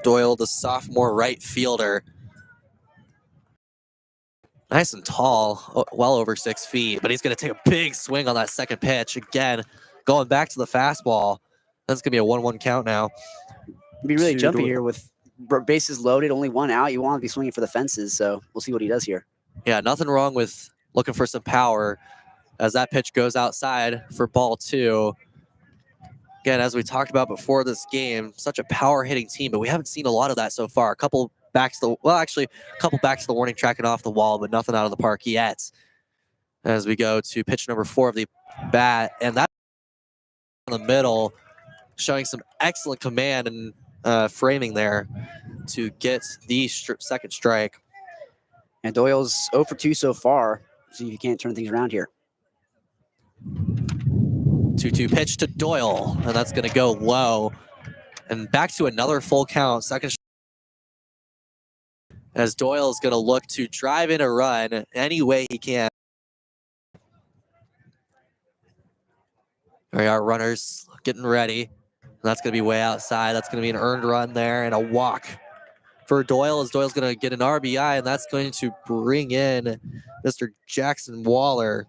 Doyle, the sophomore right fielder. Nice and tall, well over 6 feet, but he's going to take a big swing on that second pitch. Again, going back to the fastball. That's going to be a 1-1 count now. Be really jumpy here with bases loaded, only 1 out. You want to be swinging for the fences, so we'll see what he does here. Yeah, nothing wrong with looking for some power as that pitch goes outside for ball 2. Again, as we talked about before this game, such a power-hitting team, but we haven't seen a lot of that so far. A couple backs to the warning track and off the wall, but nothing out of the park yet. As we go to pitch number 4 of the bat, and that in the middle, showing some excellent command and framing there to get the second strike. And Doyle's 0 for 2 so far. See if you can't turn things around here. 2-2 pitch to Doyle, and that's going to go low. And back to another full count, second. As Doyle is going to look to drive in a run any way he can. There are runners getting ready. And that's going to be way outside. That's going to be an earned run there and a walk for Doyle, as Doyle's going to get an RBI, and that's going to bring in Mr. Jackson Waller.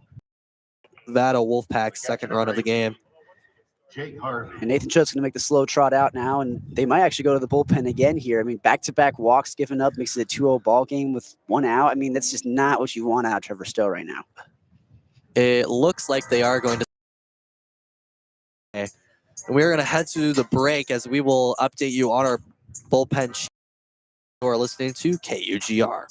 Nevada Wolfpack's second run of the game. And Nathan Choate's going to make the slow trot out now, and they might actually go to the bullpen again here. I mean, back-to-back walks given up makes it a 2-0 ball game with 1 out. I mean, that's just not what you want out of Trevor Stowe right now. It looks like they are going to. And we're going to head to the break as we will update you on our bullpen. You are listening to KUGR.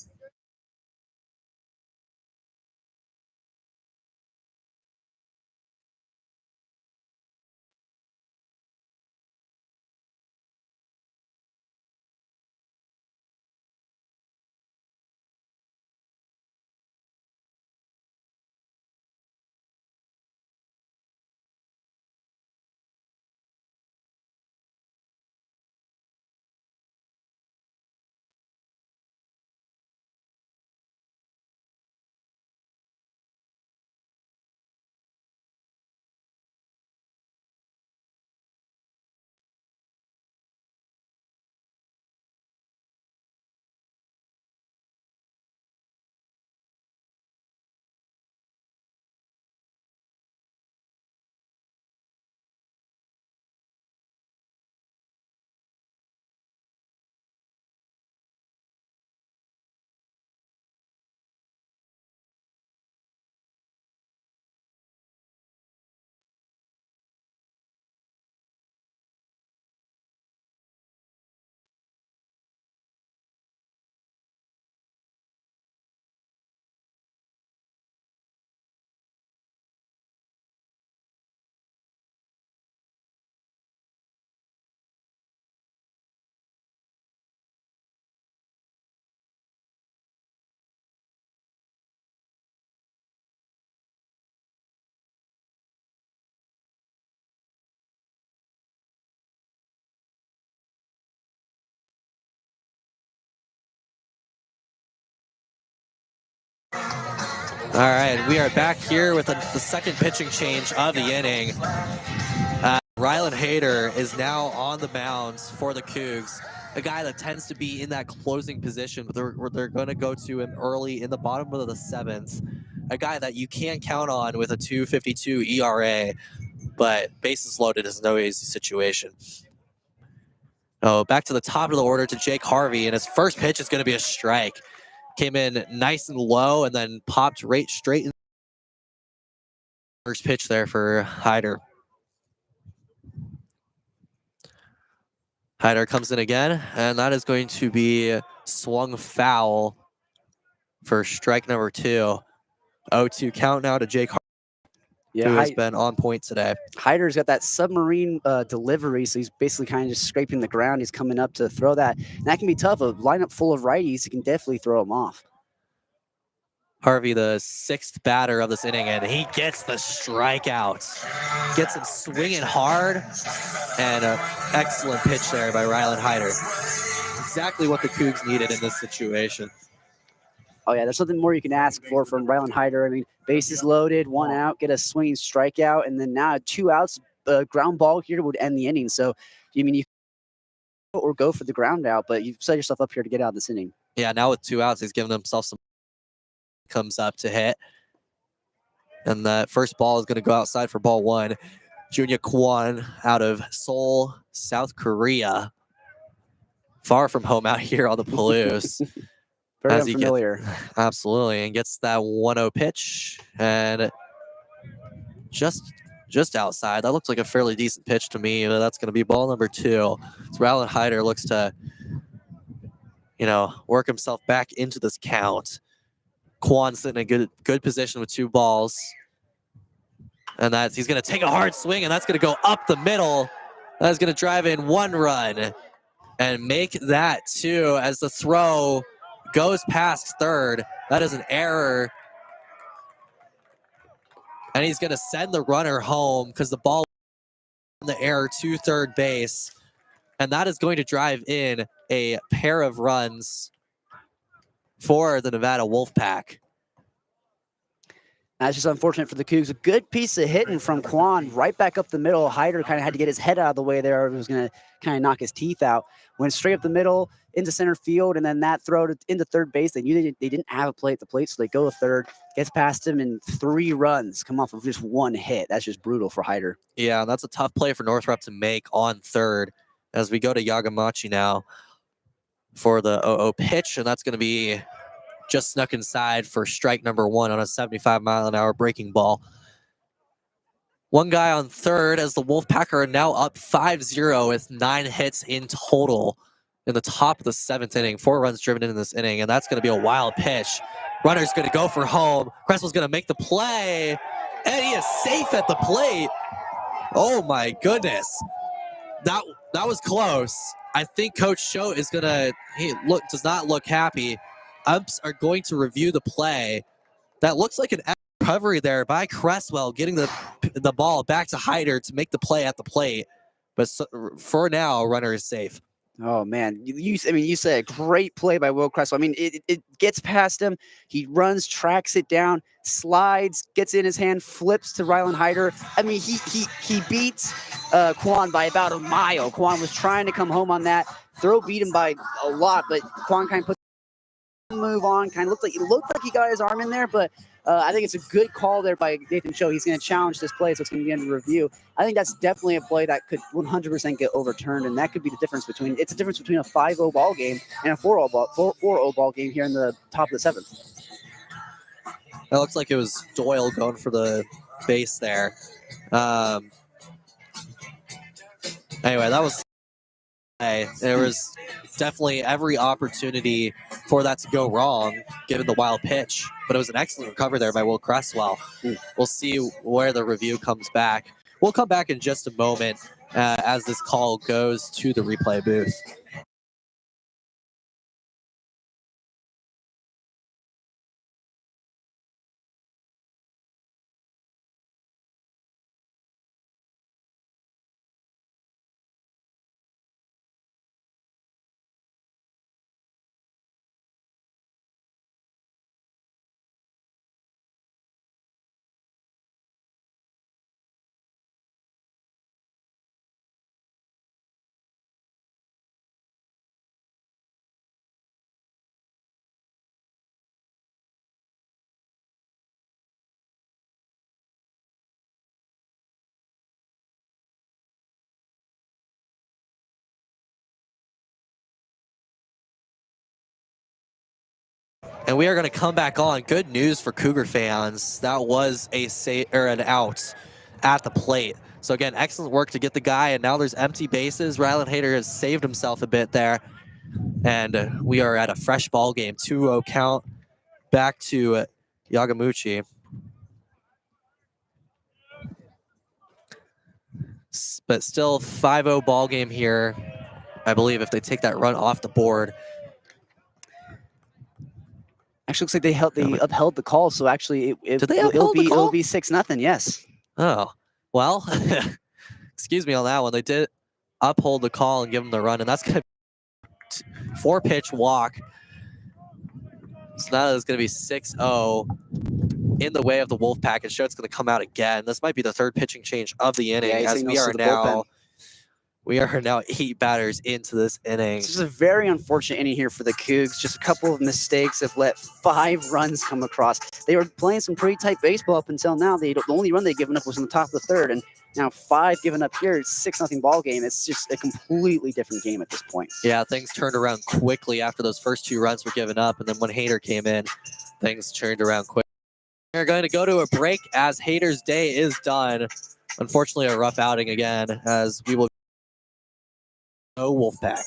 All right, we are back here with the second pitching change of the inning. Rylan Hayter is now on the mounds for the Cougs, a guy that tends to be in that closing position, but they're going to go to him early in the bottom of the seventh. A guy that you can't count on with a 2.52 ERA, but bases loaded is no easy situation. Oh, back to the top of the order to Jake Harvey, and his first pitch is going to be a strike. Came in nice and low and then popped right straight in. First pitch there for Hyder. Hyder comes in again, and that is going to be swung foul for strike number 2. 0-2 count now to Jake Harvey, who has been on point today. Hyder's got that submarine delivery, so he's basically kind of just scraping the ground. He's coming up to throw that. And that can be tough. A lineup full of righties, you can definitely throw him off. Harvey, the 6th batter of this inning, and he gets the strikeout. Gets him swinging hard, and an excellent pitch there by Rylan Hyder. Exactly what the Cougs needed in this situation. Oh, yeah, there's nothing more you can ask for from Rylan Hyder. I mean, bases loaded, 1 out, get a swinging strikeout, and then now 2 outs, ground ball here would end the inning. So, I mean, you or go for the ground out, but you've set yourself up here to get out of this inning. Yeah, now with 2 outs, he's giving himself some. Comes up to hit. And the first ball is going to go outside for ball 1. Junior Kwon out of Seoul, South Korea. Far from home out here on the Palouse. Very unfamiliar. Absolutely. And gets that 1-0 pitch. And just outside. That looks like a fairly decent pitch to me. But that's going to be ball number 2. So Rylan Hyder looks to, work himself back into this count. Kwon's in a good position with 2 balls. And he's going to take a hard swing, and that's going to go up the middle. That's going to drive in 1 run and make that 2 as the throw goes past third. That is an error. And he's going to send the runner home because the ball in the air to third base. And that is going to drive in a pair of runs for the Nevada Wolfpack. That's just unfortunate for the Cougs. A good piece of hitting from Kwon right back up the middle. Hyder kind of had to get his head out of the way there. It was going to kind of knock his teeth out. Went straight up the middle into center field, and then that throw into third base. They knew they didn't have a play at the plate, so they go to third. Gets past him, and 3 runs come off of just 1 hit. That's just brutal for Hyder. Yeah, that's a tough play for Northrop to make on third. As we go to Yagamachi now for the 0-0 pitch, and that's going to be just snuck inside for strike number 1 on a 75-mile-an-hour breaking ball. 1 guy on third as the Wolfpack are now up 5-0 with 9 hits in total in the top of the 7th inning. 4 runs driven in this inning, and that's going to be a wild pitch. Runner's going to go for home. Creswell's going to make the play, and he is safe at the plate. Oh my goodness. That was close. I think Coach Cho is going to, does not look happy. Umps are going to review the play. That looks like an recovery there by Cresswell, getting the ball back to Hyder to make the play at the plate. But for now, runner is safe. Oh, man. You said a great play by Will Cresswell. I mean, it gets past him. He runs, tracks it down, slides, gets in his hand, flips to Rylan Hyder. I mean, he beats Kwon by about a mile. Kwon was trying to come home on that. Throw beat him by a lot, but Kwon kind of put move on. Kind of looked like he got his arm in there, but I think it's a good call there by Nathan Cho. He's going to challenge this play, so it's going to be under review. I think that's definitely a play that could 100% get overturned, and that could be the difference between a 5-0 ball game and a 4-0 ball game here in the top of the 7th. That looks like it was Doyle going for the base there. Anyway, that was. There was definitely every opportunity for that to go wrong, given the wild pitch. But it was an excellent recovery there by Will Cresswell. We'll see where the review comes back. We'll come back in just a moment as this call goes to the replay booth. And we are going to come back on. Good news for Cougar fans. That was an out at the plate. So again, excellent work to get the guy, and now there's empty bases. Ryland Hayter has saved himself a bit there. And we are at a fresh ball game. 2-0 count back to Yagamuchi. But still 5-0 ball game here, I believe, if they take that run off the board. Actually, looks like they upheld the call, so actually it'll be 6-0. Yes. Oh, well, excuse me on that one. They did uphold the call and give him the run, and that's going to be 4-pitch walk. So now it's going to be 6-0 in the way of the Wolfpack. And sure, it's going to come out again. This might be the third pitching change of the inning, as we are now 8 batters into this inning. This is a very unfortunate inning here for the Cougs. Just a couple of mistakes have let 5 runs come across. They were playing some pretty tight baseball up until now. The only run they'd given up was in the top of the third, and now 5 given up here. It's 6-0 ball game. It's just a completely different game at this point. Yeah, things turned around quickly after those first 2 runs were given up, and then when Hayter came in, things turned around quick. We're going to go to a break as Hayter's day is done. Unfortunately, a rough outing again, as we will go Wolfpack.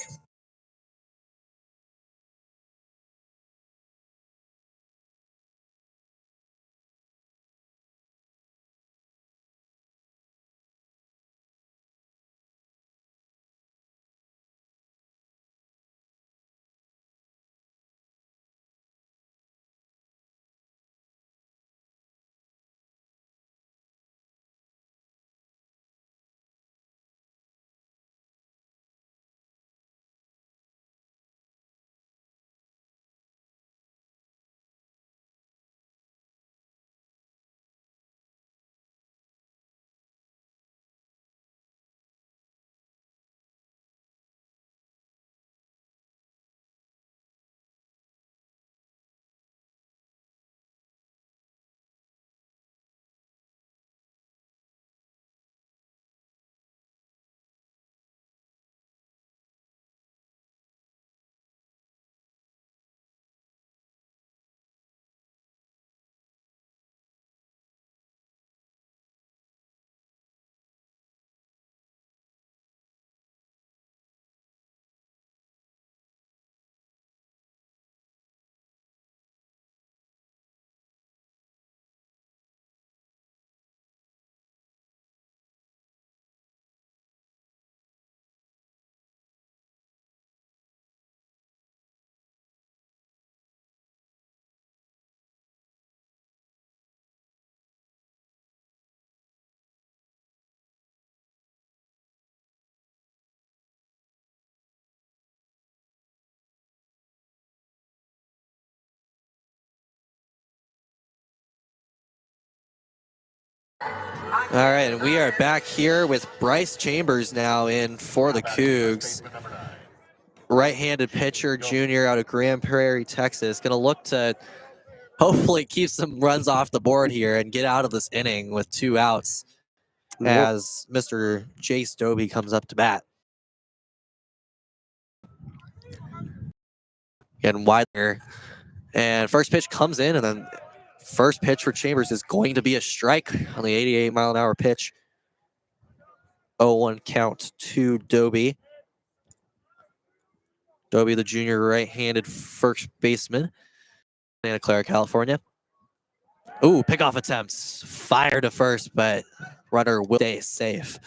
All right, and we are back here with Bryce Chambers now in for the Cougs. Right-handed pitcher, junior out of Grand Prairie, Texas. Going to look to hopefully keep some runs off the board here and get out of this inning with 2 outs as Mr. Jace Doby comes up to bat. Getting wide there. And first pitch comes in, and then first pitch for Chambers is going to be a strike on the 88-mile-an-hour pitch. 0-1 count to Doby. Doby, the junior right-handed first baseman, Santa Clara, California. Ooh, pickoff attempts. Fire to first, but runner will stay safe.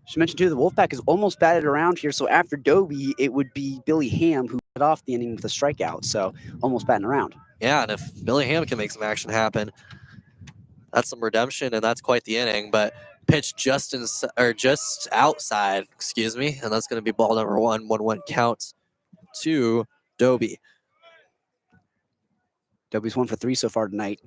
Should mention too, the Wolfpack is almost batted around here. So after Doby, it would be Billy Ham who led off the inning with a strikeout. So almost batting around. Yeah, and if Billy Ham can make some action happen, that's some redemption, and that's quite the inning. But pitch just outside, excuse me, and that's going to be ball number 1. 1-1 count to Doby. Doby's 1 for 3 so far tonight.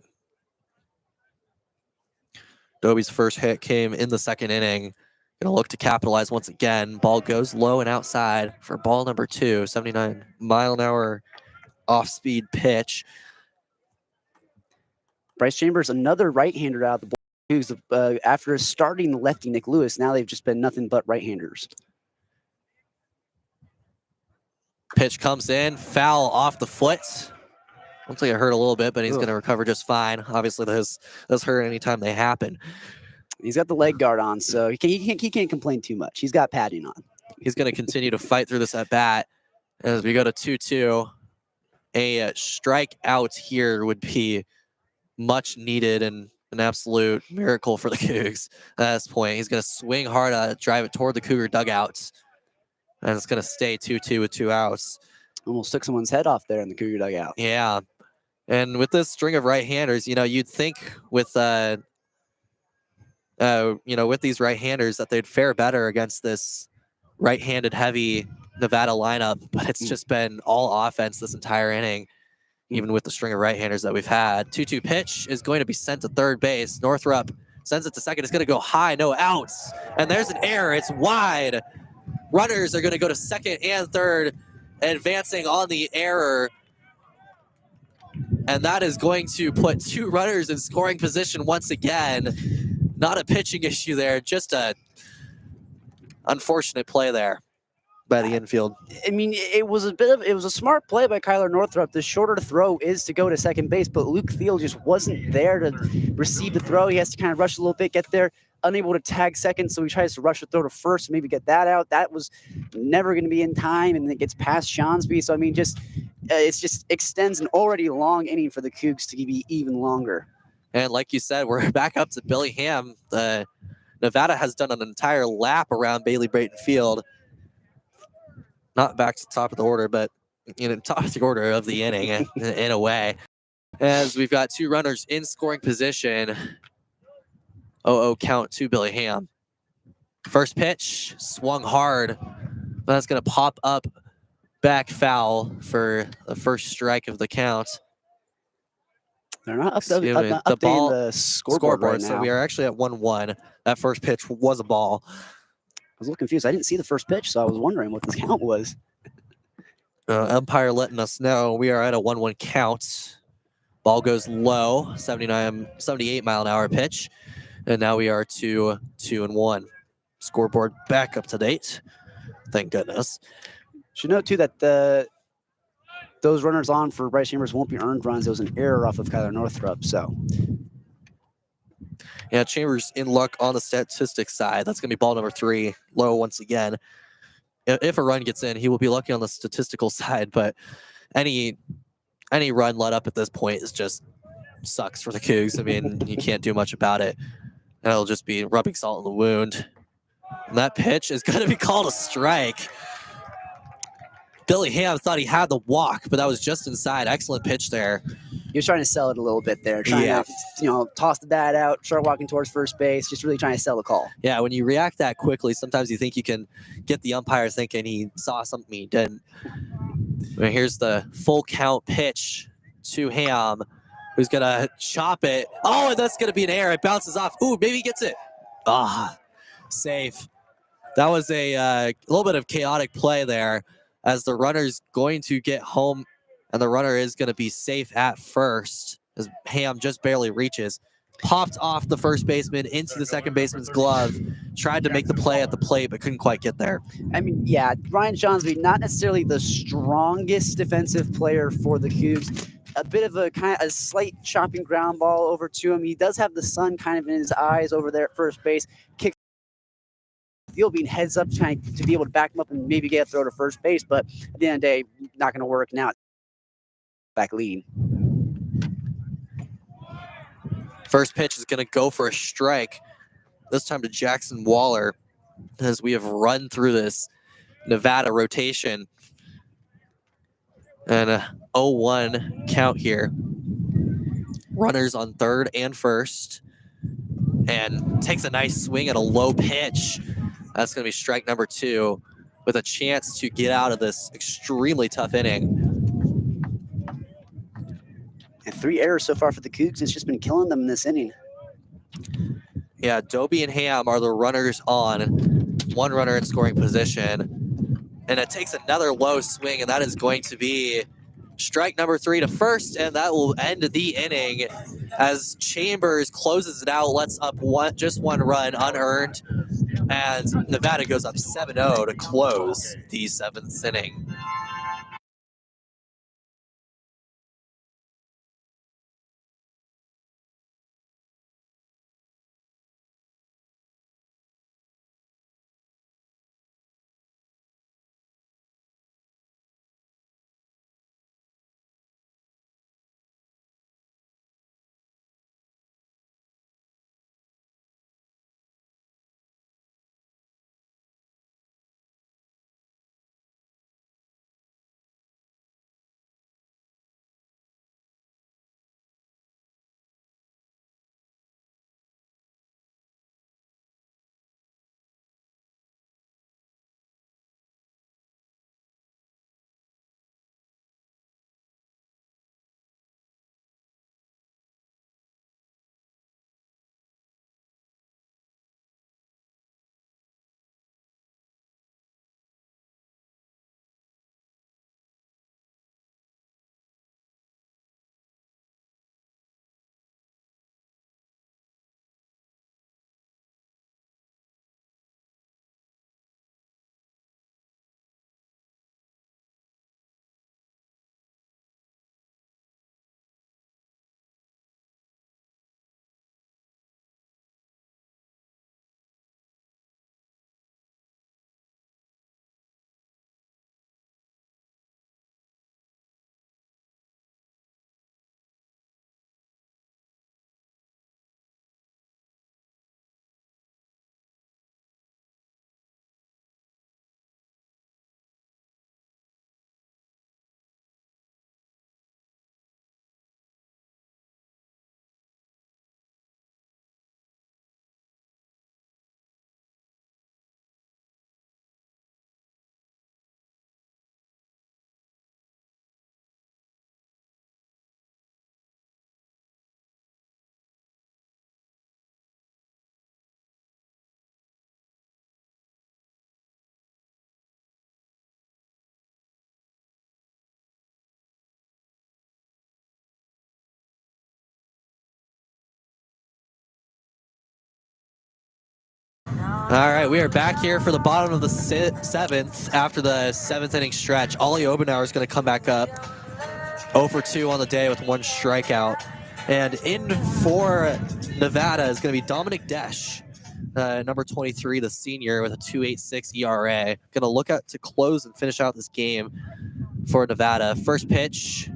Doby's first hit came in the second inning. Going to look to capitalize once again. Ball goes low and outside for ball number 2. 79-mile-an-hour off-speed pitch. Bryce Chambers, another right-hander out of the Cougs. After starting the lefty Nick Lewis, now they've just been nothing but right-handers. Pitch comes in, foul off the foot. Looks like it hurt a little bit, but he's going to recover just fine. Obviously, those hurt anytime they happen. He's got the leg guard on, so he can't complain too much. He's got padding on. He's going to continue to fight through this at bat as we go to 2-2. A strikeout here would be much needed and an absolute miracle for the Cougs at this point. He's going to swing hard, drive it toward the Cougar dugouts, and it's going to stay 2-2 with 2 outs. Almost took someone's head off there in the Cougar dugout. Yeah. And with this string of right-handers, you'd think with with these right-handers that they'd fare better against this right-handed heavy Nevada lineup, but it's just been all offense this entire inning, even with the string of right-handers that we've had. 2-2 pitch is going to be sent to third base. Northrup sends it to second. It's going to go high, no outs. And there's an error. It's wide. Runners are going to go to second and third, advancing on the error. And that is going to put 2 runners in scoring position once again. Not a pitching issue there, just a unfortunate play there by the infield. I mean, it was a smart play by Kyler Northrup. The shorter throw is to go to second base, but Luke Thiel just wasn't there to receive the throw. He has to kind of rush a little bit, get there, unable to tag second, so he tries to rush the throw to first, maybe get that out. That was never going to be in time, and it gets past Shonsby. So I mean, it just extends an already long inning for the Cougs to be even longer. And like you said, we're back up to Billy Ham. Nevada has done an entire lap around Bailey Brayton Field. Not back to the top of the order, but top of the order of the inning in a way. As we've got 2 runners in scoring position. 0-0 count to Billy Ham. First pitch, swung hard. That's going to pop up back foul for the first strike of the count. They're not updating the scoreboard right now. So we are actually at 1-1. That first pitch was a ball. I was a little confused. I didn't see the first pitch, so I was wondering what the count was. Umpire letting us know we are at a 1-1 count. Ball goes low, 78 mile an hour pitch. And now we are 2-1. Scoreboard back up to date. Thank goodness. Should note, too, that those runners on for Bryce Chambers won't be earned runs. It was an error off of Kyler Northrup, so. Yeah, Chambers in luck on the statistics side. That's going to be ball number 3, low once again. If a run gets in, he will be lucky on the statistical side, but any run let up at this point is just sucks for the Cougs. I mean, you can't do much about it. And it'll just be rubbing salt in the wound. And that pitch is going to be called a strike. Billy Ham thought he had the walk, but that was just inside. Excellent pitch there. He was trying to sell it a little bit there, trying to, toss the bat out, start walking towards first base, just really trying to sell the call. Yeah, when you react that quickly, sometimes you think you can get the umpire thinking he saw something he didn't. And here's the full count pitch to Ham, who's going to chop it. Oh, and that's going to be an error. It bounces off. Ooh, maybe he gets it. Safe. That was a little bit of chaotic play there, as the runner's going to get home, and the runner is going to be safe at first as Ham just barely reaches. Popped off the first baseman into the second baseman's glove. Tried to make the play at the plate, but couldn't quite get there. I mean, yeah, Ryan Shonsby, not necessarily the strongest defensive player for the Cougs. A bit of a slight chopping ground ball over to him. He does have the sun kind of in his eyes over there at first base. Kicks Thiel being heads up, trying to be able to back him up and maybe get a throw to first base, but at the end of the day, not going to work. Now back lead. First pitch is going to go for a strike, this time to Jackson Waller, as we have run through this Nevada rotation. And a 0-1 count here. Runners on third and first, and takes a nice swing at a low pitch. That's going to be strike number 2, with a chance to get out of this extremely tough inning. And 3 errors so far for the Cougs. It's just been killing them in this inning. Yeah, Dobie and Ham are the runners on. 1 runner in scoring position. And it takes another low swing, and that is going to be strike number 3 to first, and that will end the inning as Chambers closes it out, lets up just one run unearned, and Nevada goes up 7-0 to close the 7th inning. All right, we are back here for the bottom of the seventh after the seventh inning stretch. Ollie Obenauer is going to come back up. 0 for 2 on the day with 1 strikeout. And in for Nevada is going to be Dominic Desch, number 23, the senior, with a 2.86 ERA. Going to look at to close and finish out this game for Nevada. First pitch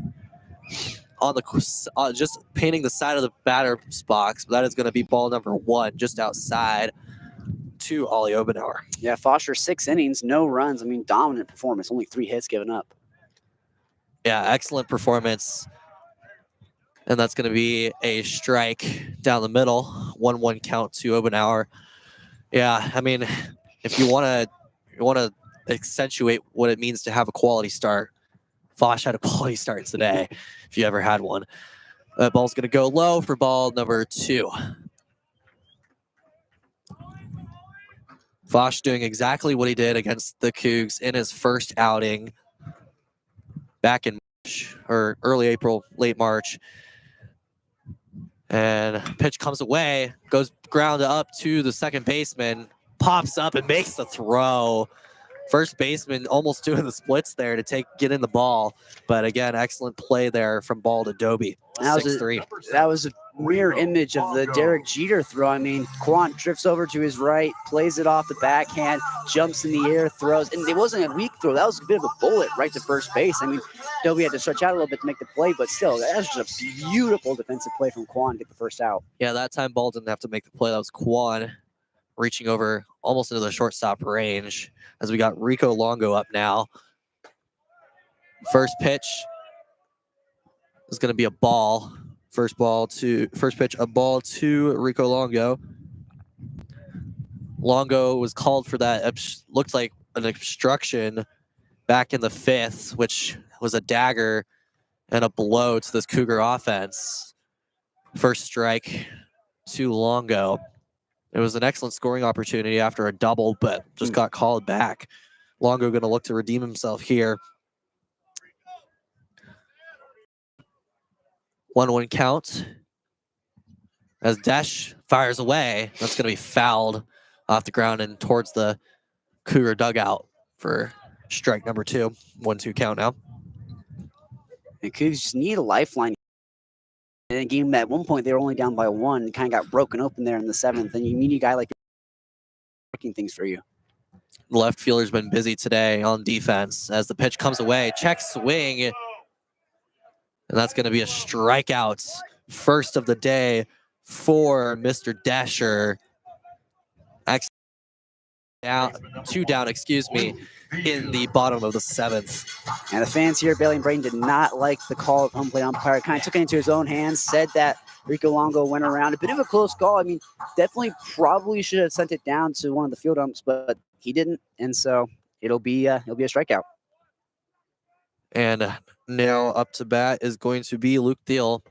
on the just painting the side of the batter's box. But that is going to be ball number 1, just outside to Ollie Obenauer. Yeah, Foster, 6 innings, no runs. I mean, dominant performance. Only 3 hits given up. Yeah, excellent performance. And that's going to be a strike down the middle. 1-1 count to Obenauer. Yeah, I mean, if you want to accentuate what it means to have a quality start, Foch had a quality start today, if you ever had one. That ball's going to go low for ball number 2. Foch doing exactly what he did against the Cougs in his first outing back in March, or early April, late March. And pitch comes away, goes ground up to the second baseman, pops up and makes the throw. First baseman almost doing the splits there to get in the ball. But again, excellent play there from ball to Dobie. 6-3. That was a mirror image of the Derek Jeter throw. I mean, Quant drifts over to his right, plays it off the backhand, jumps in the air, throws. And it wasn't a weak throw. That was a bit of a bullet right to first base. I mean, Dobie had to stretch out a little bit to make the play, but still, that was just a beautiful defensive play from Quan to get the first out. Yeah, that time ball didn't have to make the play. That was Quan reaching over almost into the shortstop range, as we got Rico Longo up now. First pitch is going to be a ball. First pitch, a ball to Rico Longo. Longo was called for that, looked like an obstruction back in the 5th, which was a dagger and a blow to this Cougar offense. First strike to Longo. It was an excellent scoring opportunity after a double, but just got called back. Longo going to look to redeem himself here. 1-1 count. As Desch fires away, that's going to be fouled off the ground and towards the Cougar dugout for strike number 2. 1-2 count now. And Cougs just need a lifeline. In a game at one point they were only down by 1, kind of got broken open there in the 7th, and you need a guy like working things for you. The left fielder's been busy today on defense as the pitch comes away. Check swing. And that's going to be a strikeout. First of the day for Mr. Dasher. Two down, in the bottom of the 7th. And the fans here, Bailey and Brayton, did not like the call of home plate umpire. Kind of took it into his own hands, said that Rico Longo went around. A bit of a close call. I mean, definitely probably should have sent it down to one of the field umps, but he didn't. And so it'll be a strikeout. And now up to bat is going to be Luke Thiel,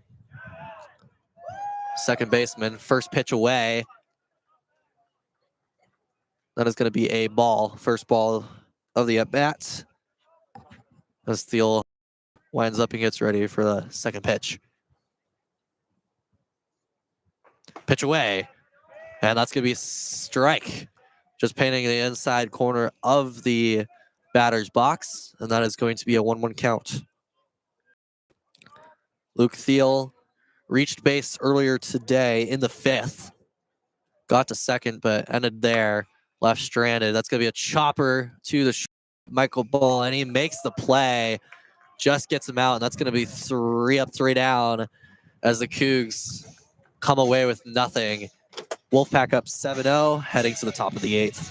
second baseman. First pitch away. That is going to be a ball. First ball of the at-bat. As Thiel winds up and gets ready for the second pitch. Pitch away. And that's going to be a strike. Just painting the inside corner of the batter's box. And that is going to be a 1-1 count. Luke Thiel reached base earlier today in the 5th. Got to second, but ended there. Left stranded. That's going to be a chopper to the Michael Bull, and he makes the play. Just gets him out, and that's going to be 3 up, 3 down as the Cougs come away with nothing. Wolfpack up 7-0, heading to the top of the 8th.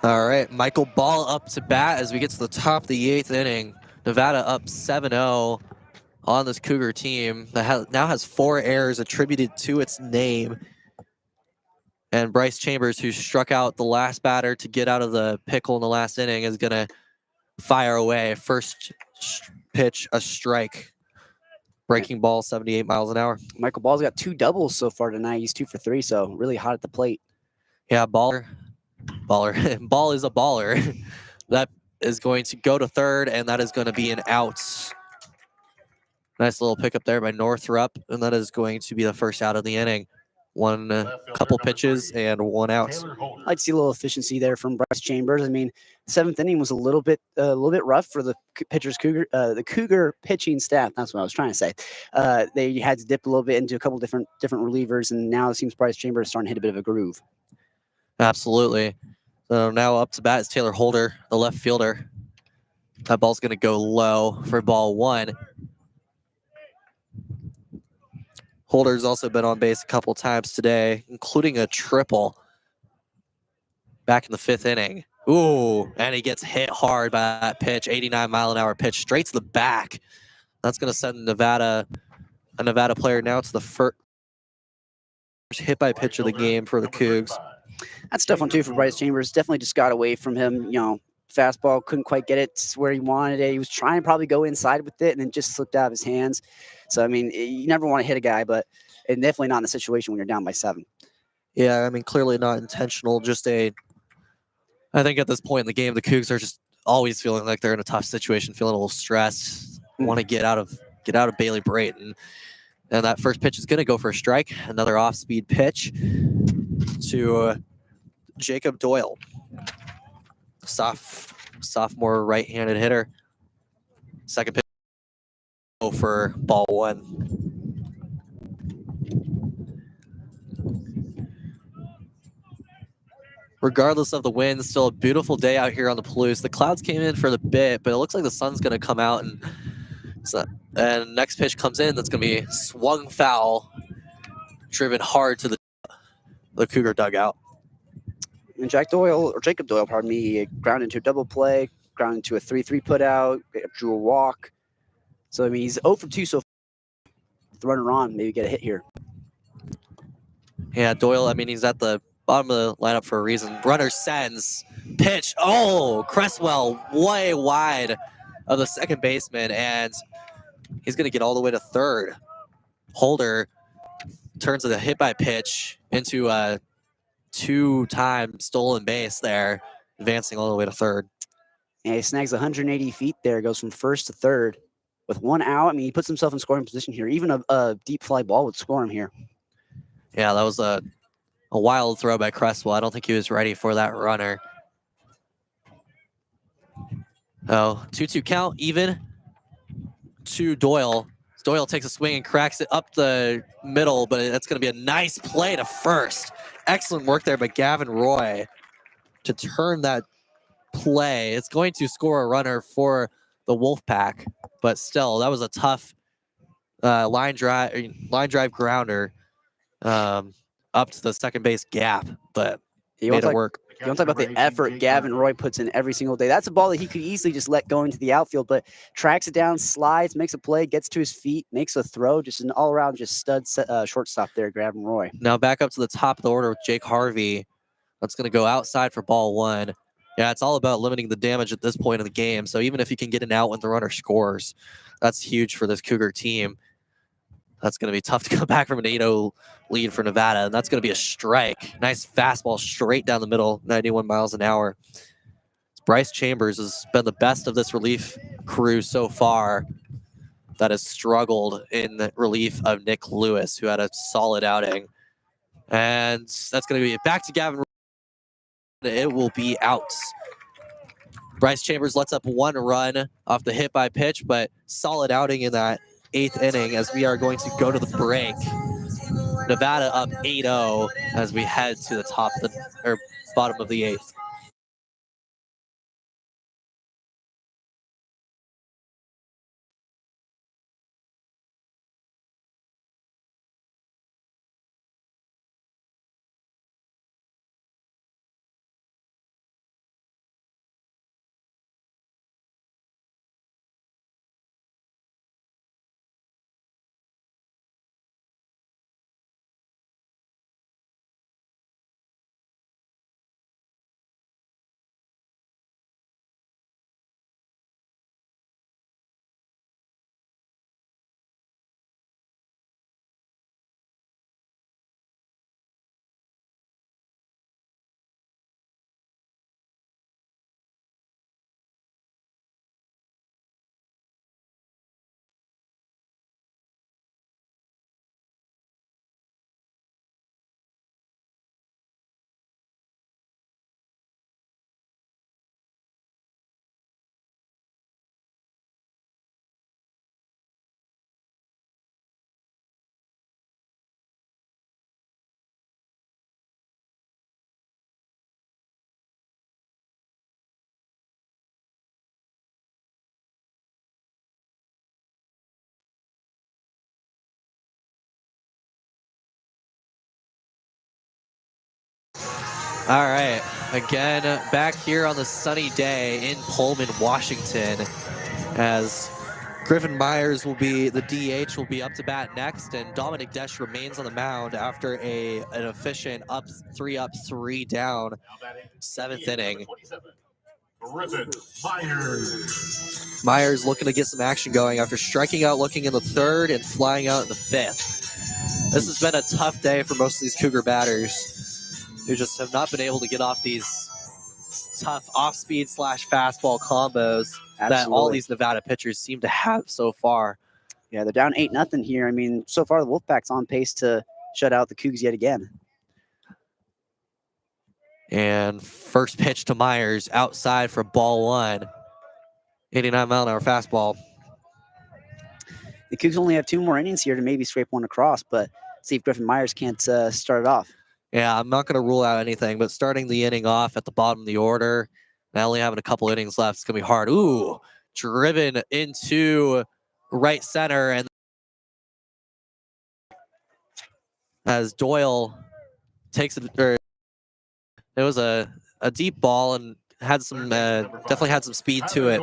All right, Michael Ball up to bat as we get to the top of the 8th inning. Nevada up 7-0 on this Cougar team that now has 4 errors attributed to its name. And Bryce Chambers, who struck out the last batter to get out of the pickle in the last inning, is going to fire away. First pitch, a strike. Breaking ball, 78 miles an hour. Michael Ball's got 2 doubles so far tonight. He's 2 for 3, so really hot at the plate. Yeah, baller. Ball is a baller. That is going to go to third, and that is going to be an out. Nice little pickup there by Northrup, and that is going to be the first out of the inning. Couple pitches and 1 out. I'd like to see a little efficiency there from Bryce Chambers. I mean, 7th inning was a little bit rough for the the Cougar pitching staff. That's what I was trying to say. They had to dip a little bit into a couple different relievers, and now it seems Bryce Chambers is starting to hit a bit of a groove. Absolutely. So now up to bat is Taylor Holder, the left fielder. That ball's going to go low for ball 1. Holder's also been on base a couple times today, including a triple back in the 5th inning. Ooh, and he gets hit hard by that pitch, 89-mile-an-hour pitch, straight to the back. That's going to send a Nevada player now to the first hit by pitch of the game for the Cougs. That's a tough one, too, for Bryce Chambers. Definitely just got away from him. Fastball, couldn't quite get it where he wanted it. He was trying to probably go inside with it, and then just slipped out of his hands. So, I mean, you never want to hit a guy, but and definitely not in a situation when you're down by 7. Yeah, I mean, clearly not intentional. I think at this point in the game, the Cougs are just always feeling like they're in a tough situation, feeling a little stressed, want to get out of Bailey Brayton. And that first pitch is going to go for a strike. Another off-speed pitch to Jacob Doyle, sophomore right-handed hitter. Second pitch for ball 1. Regardless of the wind, still a beautiful day out here on the Palouse. The clouds came in for the bit, but it looks like the sun's going to come out, and next pitch comes in. That's going to be swung foul, driven hard to the Cougar dugout. And Jacob Doyle, pardon me, ground into a double play, ground into a 3-3 put out, drew a walk. So, I mean, he's 0 for 2 so far. With the runner on, maybe get a hit here. Yeah, Doyle, I mean, he's at the bottom of the lineup for a reason. Runner sends, pitch. Oh, Cresswell way wide of the second baseman, and he's going to get all the way to third. Holder turns the hit by pitch into a 2-time stolen base there, advancing all the way to third. And he snags 180 feet there, goes from first to third with 1 out. I mean, he puts himself in scoring position here. Even a deep fly ball would score him here. Yeah, that was a wild throw by Cresswell. I don't think he was ready for that runner. Oh, 2-2 count, even to Doyle. Doyle takes a swing and cracks it up the middle, but that's going to be a nice play to first. Excellent work there by Gavin Roy to turn that play. It's going to score a runner for the Wolfpack, but still, that was a tough line drive grounder up to the second base gap, but made it work. You want to talk about the effort Gavin Roy puts in every single day. That's a ball that he could easily just let go into the outfield, but tracks it down, slides, makes a play, gets to his feet, makes a throw. Just an all-around just stud shortstop there, Gavin Roy. Now back up to the top of the order with Jake Harvey. That's going to go outside for ball 1. Yeah, it's all about limiting the damage at this point in the game. So even if you can get an out when the runner scores, that's huge for this Cougar team. That's going to be tough to come back from an 8-0 lead for Nevada, and that's going to be a strike. Nice fastball straight down the middle, 91 miles an hour. Bryce Chambers has been the best of this relief crew so far that has struggled in the relief of Nick Lewis, who had a solid outing. And that's going to be back to Gavin. It will be out. Bryce Chambers lets up 1 run off the hit by pitch, but solid outing in that 8th inning as we are going to go to the break. Nevada up 8-0 as we head to the bottom of the 8th. All right, again, back here on the sunny day in Pullman, Washington, as Griffin Myers will be, the DH will be up to bat next, and Dominic Desch remains on the mound after an efficient three up, three down, seventh inning. Griffin Myers. Myers looking to get some action going after striking out looking in the third and flying out in the fifth. This has been a tough day for most of these Cougar batters who just have not been able to get off these tough off-speed / fastball combos that all these Nevada pitchers seem to have so far. Yeah, they're down 8-0 here. I mean, so far the Wolfpack's on pace to shut out the Cougs yet again. And first pitch to Myers outside for ball one. 89-mile-an-hour fastball. The Cougs only have 2 more innings here to maybe scrape one across, but see if Griffin Myers can't start it off. Yeah, I'm not going to rule out anything, but starting the inning off at the bottom of the order, and only having a couple innings left, it's going to be hard. Ooh, driven into right center, and as Doyle takes it, it was a deep ball and had some definitely had some speed to it,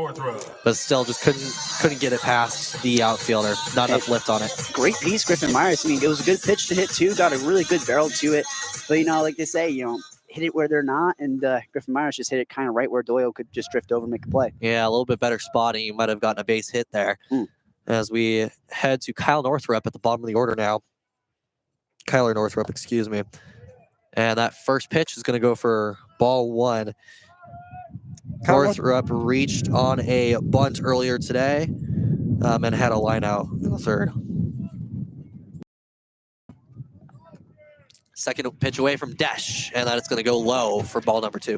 but still just couldn't get it past the outfielder. Not enough lift on it. Great piece, Griffin Myers. I mean, it was a good pitch to hit too. Got a really good barrel to it, but like they say, hit it where they're not, and Griffin Myers just hit it kind of right where Doyle could just drift over and make a play. Yeah, a little bit better spotting. You might have gotten a base hit there. As we head to Kyle Northrup at the bottom of the order now. Kyler Northrup, excuse me. And that first pitch is going to go for ball one. Northrup reached on a bunt earlier today and had a line out in the third. Second pitch away from Desch, and that is going to go low for ball number 2.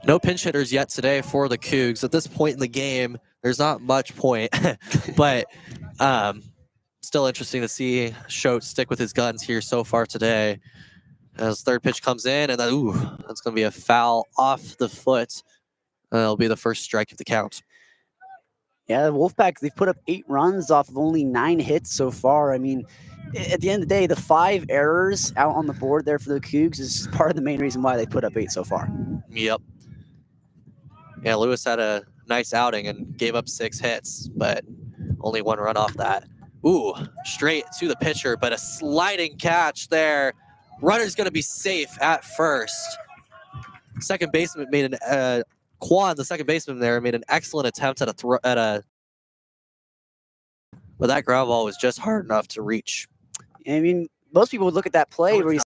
No pinch hitters yet today for the Cougs. At this point in the game, there's not much point, but still interesting to see Schultz stick with his guns here so far today. As third pitch comes in, and then, that's going to be a foul off the foot. It'll be the first strike of the count. Yeah, the Wolfpack, they've put up 8 runs off of only 9 hits so far. I mean, at the end of the day, the 5 errors out on the board there for the Cougs is part of the main reason why they put up 8 so far. Yep. Yeah, Lewis had a nice outing and gave up 6 hits, but only 1 run off that. Ooh, straight to the pitcher, but a sliding catch there. Runner's going to be safe at first. Second baseman made Quan, the second baseman there, made an excellent attempt at but that ground ball was just hard enough to reach. I mean, most people would look at that play where he's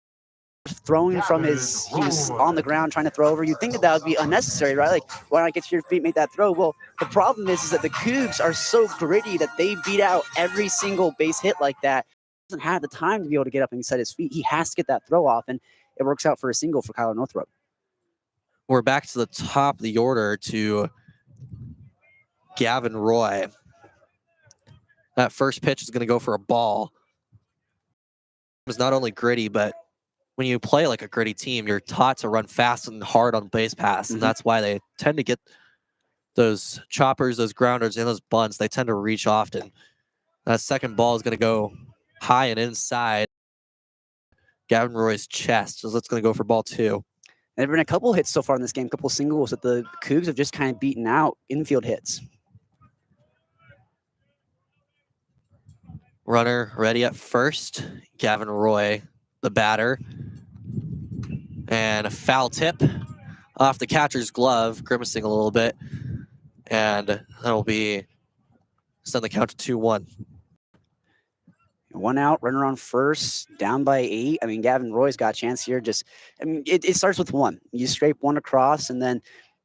throwing from he's on the ground trying to throw over. You'd think that would be unnecessary, right? Like, why not get to your feet, make that throw? Well, the problem is that the Cougs are so gritty that they beat out every single base hit like that. He doesn't have the time to be able to get up and set his feet. He has to get that throw off, and it works out for a single for Kyler Northrup. We're back to the top of the order to Gavin Roy. That first pitch is going to go for a ball. It's not only gritty, but when you play like a gritty team, you're taught to run fast and hard on base pass, and that's why they tend to get those choppers, those grounders, and those bunts. They tend to reach often. That second ball is going to go high and inside Gavin Roy's chest, so that's going to go for ball 2. There have been a couple hits so far in this game, a couple singles that the Cougs have just kind of beaten out infield hits. Runner ready at first. Gavin Roy, the batter. And a foul tip off the catcher's glove, grimacing a little bit. And that'll send the count to 2-1. 1 out, runner on first, down by 8. I mean, Gavin Roy's got a chance here. It starts with 1. You scrape 1 across, and then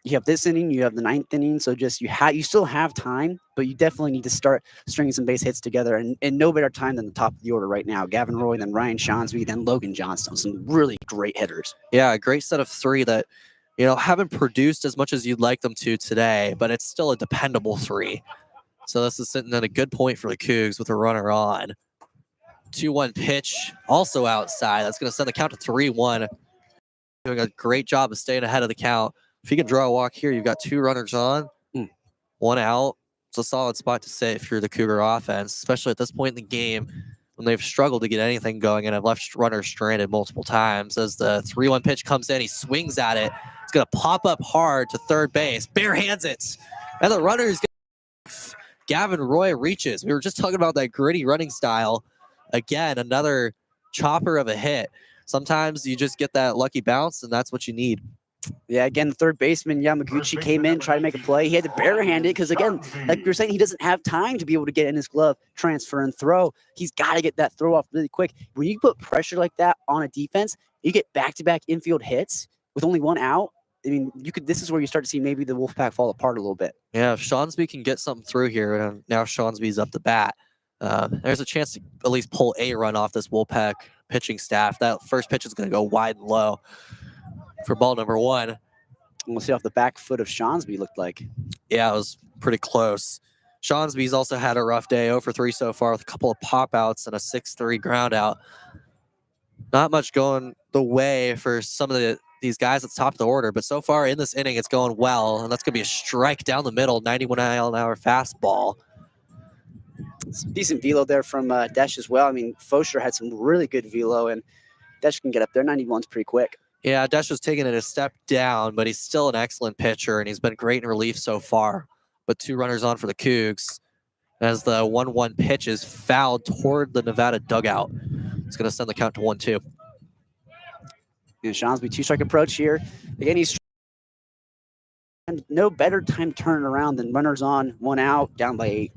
you have this inning, you have the 9th inning. So you still have time, but you definitely need to start stringing some base hits together. And no better time than the top of the order right now. Gavin Roy, then Ryan Shonsby, then Logan Johnstone. Some really great hitters. Yeah, a great set of 3 that, haven't produced as much as you'd like them to today, but it's still a dependable 3. So this is sitting at a good point for the Cougs with a runner on. 2-1 pitch, also outside. That's going to send the count to 3-1. Doing a great job of staying ahead of the count. If you can draw a walk here, you've got 2 runners on, 1 out. It's a solid spot to sit if you're the Cougar offense, especially at this point in the game when they've struggled to get anything going and have left runners stranded multiple times. As the 3-1 pitch comes in, he swings at it. It's going to pop up hard to third base, bare hands it, and the runner's Gavin Roy reaches. We were just talking about that gritty running style. Again, another chopper of a hit. Sometimes you just get that lucky bounce, and that's what you need. Yeah, again, the third baseman, Yamaguchi, came in, tried to make a play. He had to barehand it because, again, like we were saying, he doesn't have time to be able to get in his glove, transfer, and throw. He's got to get that throw off really quick. When you put pressure like that on a defense, you get back-to-back infield hits with only one out. I mean, this is where you start to see maybe the Wolfpack fall apart a little bit. Yeah, if Shawnsby can get something through here, and now Shawnsby's up the bat, there's a chance to at least pull a run off this Wolfpack pitching staff. That first pitch is going to go wide and low for ball number 1. We'll see off the back foot of Shawnsby looked like. Yeah, it was pretty close. Shawnsby's also had a rough day, 0 for 3 so far with a couple of pop-outs and a 6-3 ground out. Not much going the way for some of these guys at the top of the order, but so far in this inning, it's going well, and that's going to be a strike down the middle, 91-mile-an-hour fastball. Some decent velo there from Desch as well. I mean, Fosher had some really good velo, and Desch can get up there. 91's pretty quick. Yeah, Desch was taking it a step down, but he's still an excellent pitcher, and he's been great in relief so far. But 2 runners on for the Cougs as the 1-1 pitch is fouled toward the Nevada dugout. It's going to send the count to 1-2. And Shawnsby 2-strike approach here. Again, he's no better time turning around than runners on, 1 out, down by 8.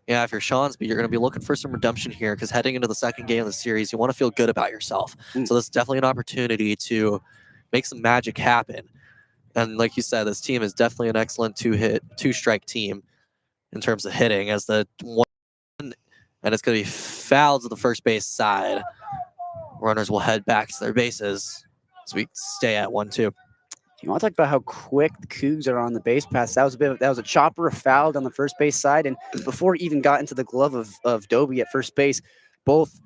Yeah, if you're Shawnsby, you're going to be looking for some redemption here because heading into the second game of the series, you want to feel good about yourself. So this is definitely an opportunity to make some magic happen. And like you said, this team is definitely an excellent 2-strike team in terms of hitting as the 1, and it's going to be fouled to the first base side. Runners will head back to their bases as we stay at 1-2. You want to talk about how quick the Cougs are on the base pass? That was a chopper, a foul down the first base side, and before it even got into the glove of Dobie at first base, both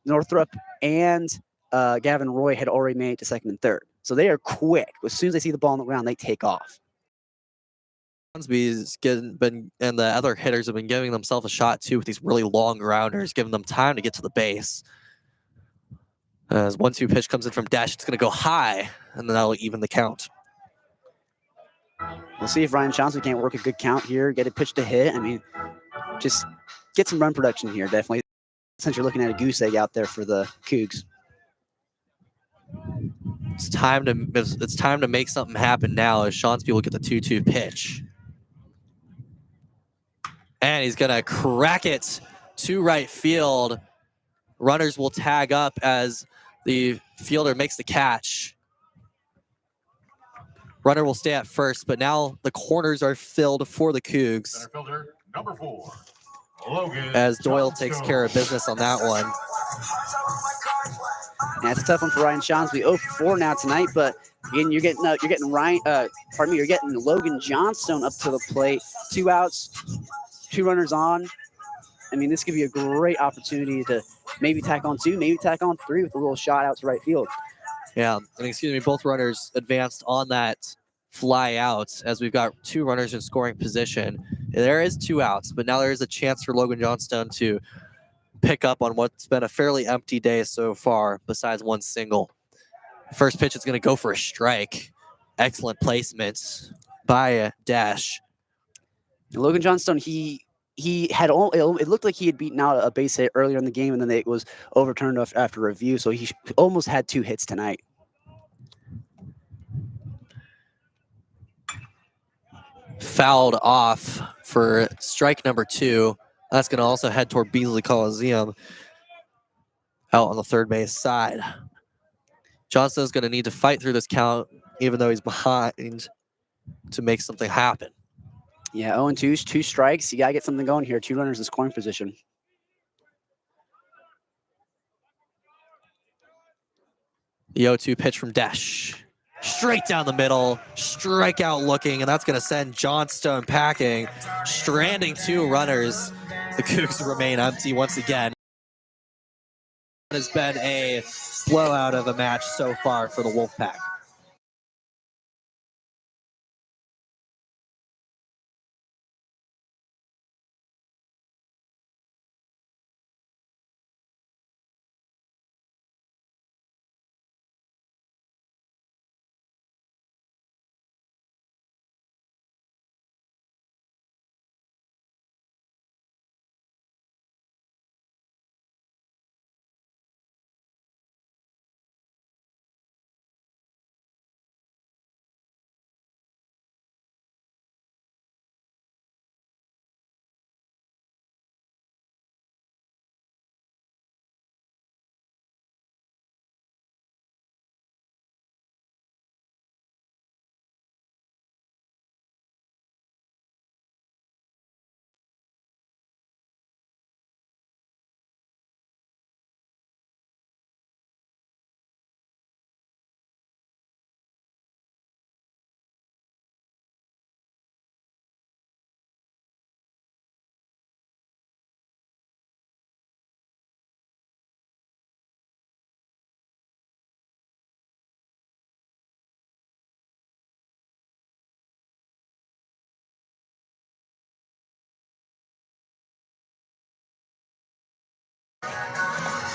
Northrup and Gavin Roy had already made it to second and third. So they are quick. As soon as they see the ball on the ground, they take off. And the other hitters have been giving themselves a shot too with these really long grounders, giving them time to get to the base. As 1-2 pitch comes in from Desch, it's going to go high, and then that'll even the count. We'll see if Ryan Shawnsby can't work a good count here, get a pitch to hit. I mean, just get some run production here, definitely, since you're looking at a goose egg out there for the Cougs. It's time to make something happen now as Shawnsby will get the 2-2 pitch. And he's going to crack it to right field. Runners will tag up as the fielder makes the catch. Runner will stay at first, but now the corners are filled for the Cougs. Center fielder, number 4, Logan As Doyle takes care of business on that one. Yeah, it's a tough one for Ryan Shawnsby. 0 for 4 now tonight, but again, you're getting Logan Johnstone up to the plate. 2 outs, 2 runners on. I mean, this could be a great opportunity to maybe tack on 2, maybe tack on 3 with a little shot out to right field. Yeah, and excuse me, both runners advanced on that fly out as we've got 2 runners in scoring position. There is 2 outs, but now there is a chance for Logan Johnstone to pick up on what's been a fairly empty day so far, besides 1 single. First pitch is going to go for a strike. Excellent placement by Desch. Logan Johnstone, he had it looked like he had beaten out a base hit earlier in the game, and then it was overturned after review. So he almost had 2 hits tonight. Fouled off for strike number 2. That's going to also head toward Beasley Coliseum out on the third base side. Johnston's going to need to fight through this count, even though he's behind, to make something happen. Yeah, 0-2, 2 strikes. You got to get something going here. 2 runners in scoring position. The 0-2 pitch from Desch. Straight down the middle, strikeout looking, and that's going to send Johnstone packing, stranding 2 runners. The Cougs remain empty once again. It has been a blowout of a match so far for the Wolfpack.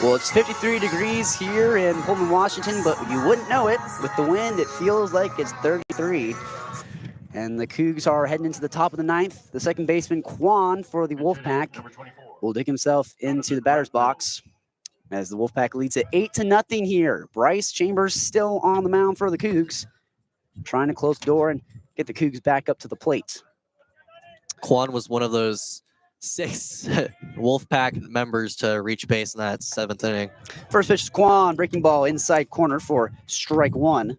Well, it's 53 degrees here in Pullman, Washington, but you wouldn't know it. With the wind, it feels like it's 33. And the Cougs are heading into the top of the ninth. The second baseman, Quan, for the Wolfpack, will dig himself into the batter's box as the Wolfpack leads it 8-0 here. Bryce Chambers still on the mound for the Cougs, trying to close the door and get the Cougs back up to the plate. Quan was one of those 6 Wolfpack members to reach base in that 7th inning. First pitch is Quan, breaking ball inside corner for strike 1.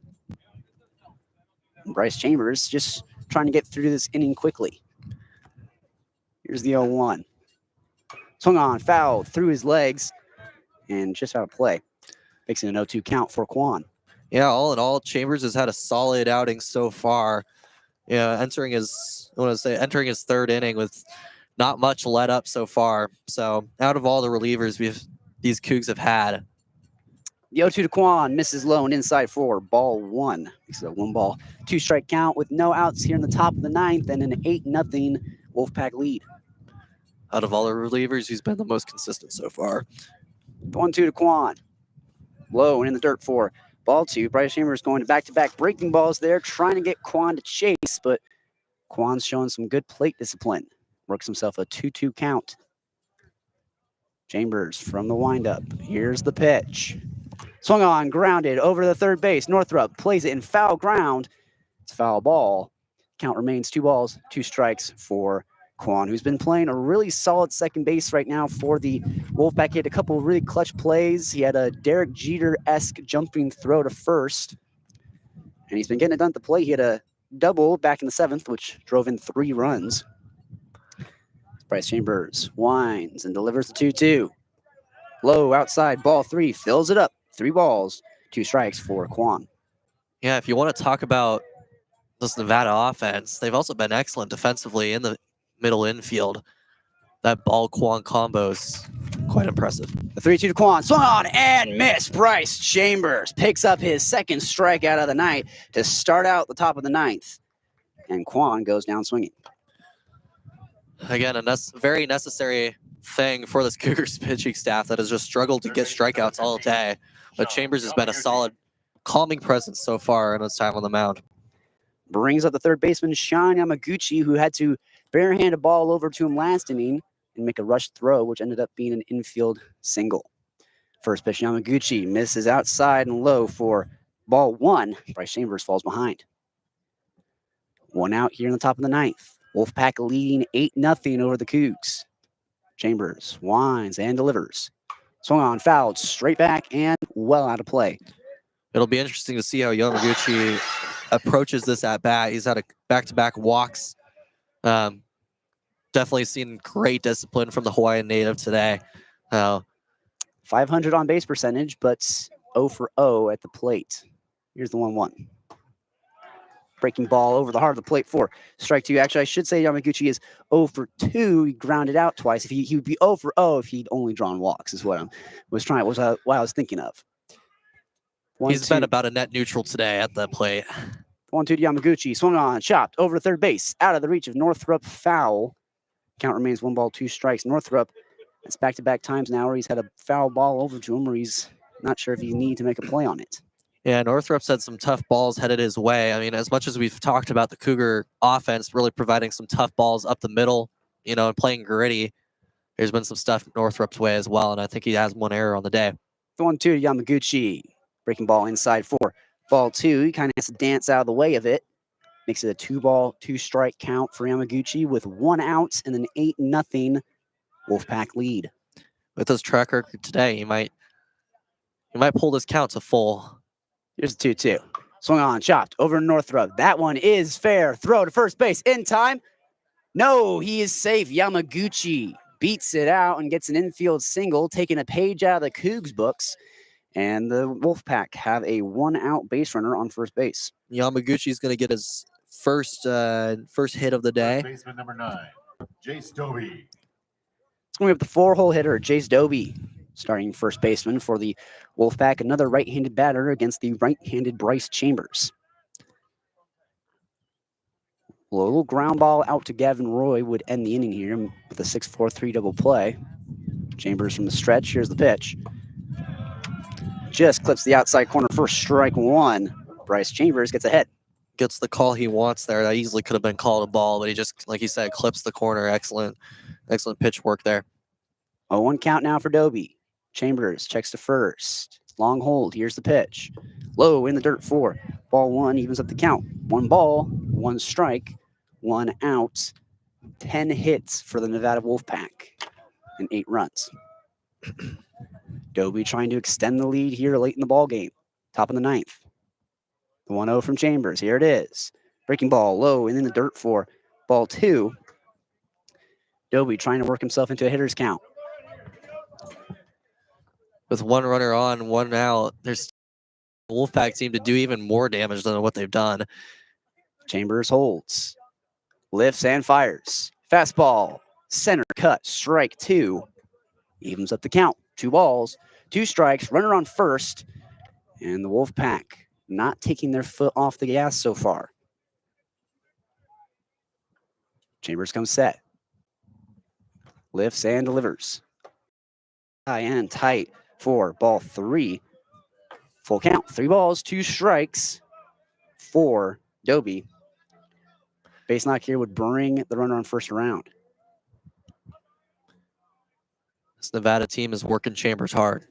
Bryce Chambers just trying to get through this inning quickly. Here's the 0-1. Swung on, foul through his legs, and just out of play. Makes it an 0-2 count for Quan. Yeah, all in all, Chambers has had a solid outing so far. Yeah, entering his 3rd inning with not much let up so far. So out of all the relievers these Cougs have had. The 0-2 to Quan, misses low and inside for ball 1. Makes it a 1-ball, 2-strike count with no outs here in the top of the 9th and an 8-0 Wolfpack lead. Out of all the relievers, he's been the most consistent so far. 1-2 to Quan. Low and in the dirt for ball 2. Bryce Chambers going to back-to-back breaking balls there, trying to get Quan to chase, but Quan's showing some good plate discipline. Works himself a 2-2 count. Chambers from the windup. Here's the pitch. Swung on, grounded over the third base. Northrup plays it in foul ground. It's a foul ball. Count remains 2 balls, 2 strikes for Quan, who's been playing a really solid second base right now for the Wolfpack. He had a couple of really clutch plays. He had a Derek Jeter-esque jumping throw to first, and he's been getting it done at the plate. He had a double back in the 7th, which drove in 3 runs. Bryce Chambers winds and delivers the 2-2. Low outside, ball 3, fills it up. 3 balls, 2 strikes for Quan. Yeah, if you want to talk about this Nevada offense, they've also been excellent defensively in the middle infield. That ball-Quan combo is quite impressive. The 3-2 to Quan, swung on and missed. Bryce Chambers picks up his 2nd strikeout of the night to start out the top of the 9th. And Quan goes down swinging. Again, a very necessary thing for this Cougars pitching staff that has just struggled to get strikeouts all day. But Chambers has been a solid, calming presence so far in his time on the mound. Brings up the third baseman, Sean Yamaguchi, who had to barehand a ball over to him last inning and make a rush throw, which ended up being an infield single. First pitch, Yamaguchi misses outside and low for ball 1. Bryce Chambers falls behind. 1 out here in the top of the 9th. Wolfpack leading 8-0 over the Cougs. Chambers winds and delivers. Swung on, fouled, straight back, and well out of play. It'll be interesting to see how Yamaguchi approaches this at bat. He's had a back-to-back walks. Definitely seen great discipline from the Hawaiian native today. 500 on base percentage, but 0 for 0 at the plate. Here's the 1-1. Breaking ball over the heart of the plate for strike 2. Actually, I should say Yamaguchi is 0 for 2. He grounded out twice. If he would be 0 for 0 if he'd only drawn walks, is what I was thinking of. He's been about a net neutral today at the plate. 1-2 to Yamaguchi. Swung on, chopped over to third base. Out of the reach of Northrup, foul. Count remains 1 ball, 2 strikes. Northrup, it's back-to-back times now where he's had a foul ball over to him where he's not sure if he needs to make a play on it. Yeah, Northrup's had some tough balls headed his way. I mean, as much as we've talked about the Cougar offense really providing some tough balls up the middle, and playing gritty, there's been some stuff Northrup's way as well, and I think he has 1 error on the day. 1-2 to Yamaguchi. Breaking ball inside for ball 2. He kind of has to dance out of the way of it. Makes it a 2 ball, 2 strike count for Yamaguchi with 1 out and an 8-0 Wolfpack lead. With his track record today, he might pull this count to full. Here's the 2-2. Swung on, chopped over to Northrup. That one is fair. Throw to first base in time. No, he is safe. Yamaguchi beats it out and gets an infield single, taking a page out of the Cougs books. And the Wolfpack have a 1-out base runner on first base. Yamaguchi's going to get his first hit of the day. Baseman number 9, Jace Dobie. It's going to be up the 4-hole hitter, Jace Dobie, starting first baseman for the Wolfpack. Another right-handed batter against the right-handed Bryce Chambers. A little ground ball out to Gavin Roy would end the inning here with a 6-4-3 double play. Chambers from the stretch. Here's the pitch. just clips the outside corner for strike one. Bryce Chambers gets ahead. Gets the call he wants there. That easily could have been called a ball, but he just, like he said, clips the corner. Excellent pitch work there. 0-1 count now for Dobie. Chambers checks to first. Long hold. Here's the pitch. Low in the dirt 4. Ball 1 evens up the count. 1 ball, 1 strike, 1 out. 10 hits for the Nevada Wolfpack and 8 runs. Dobie trying to extend the lead here late in the ball game. Top of the 9th. The 1-0 from Chambers. Here it is. Breaking ball low and in the dirt 4. Ball 2. Dobie trying to work himself into a hitter's count. With 1 runner on, 1 out, there's the Wolfpack team to do even more damage than what they've done. Chambers holds. Lifts and fires. Fastball. Center cut. Strike 2. Evens up the count. 2 balls, 2 strikes. Runner on first. And the Wolfpack not taking their foot off the gas so far. Chambers comes set. Lifts and delivers. High and tight for ball 3. Full count. 3 balls, 2 strikes for Dobie. Base knock here would bring the runner on first around. This Nevada team is working Chambers hard.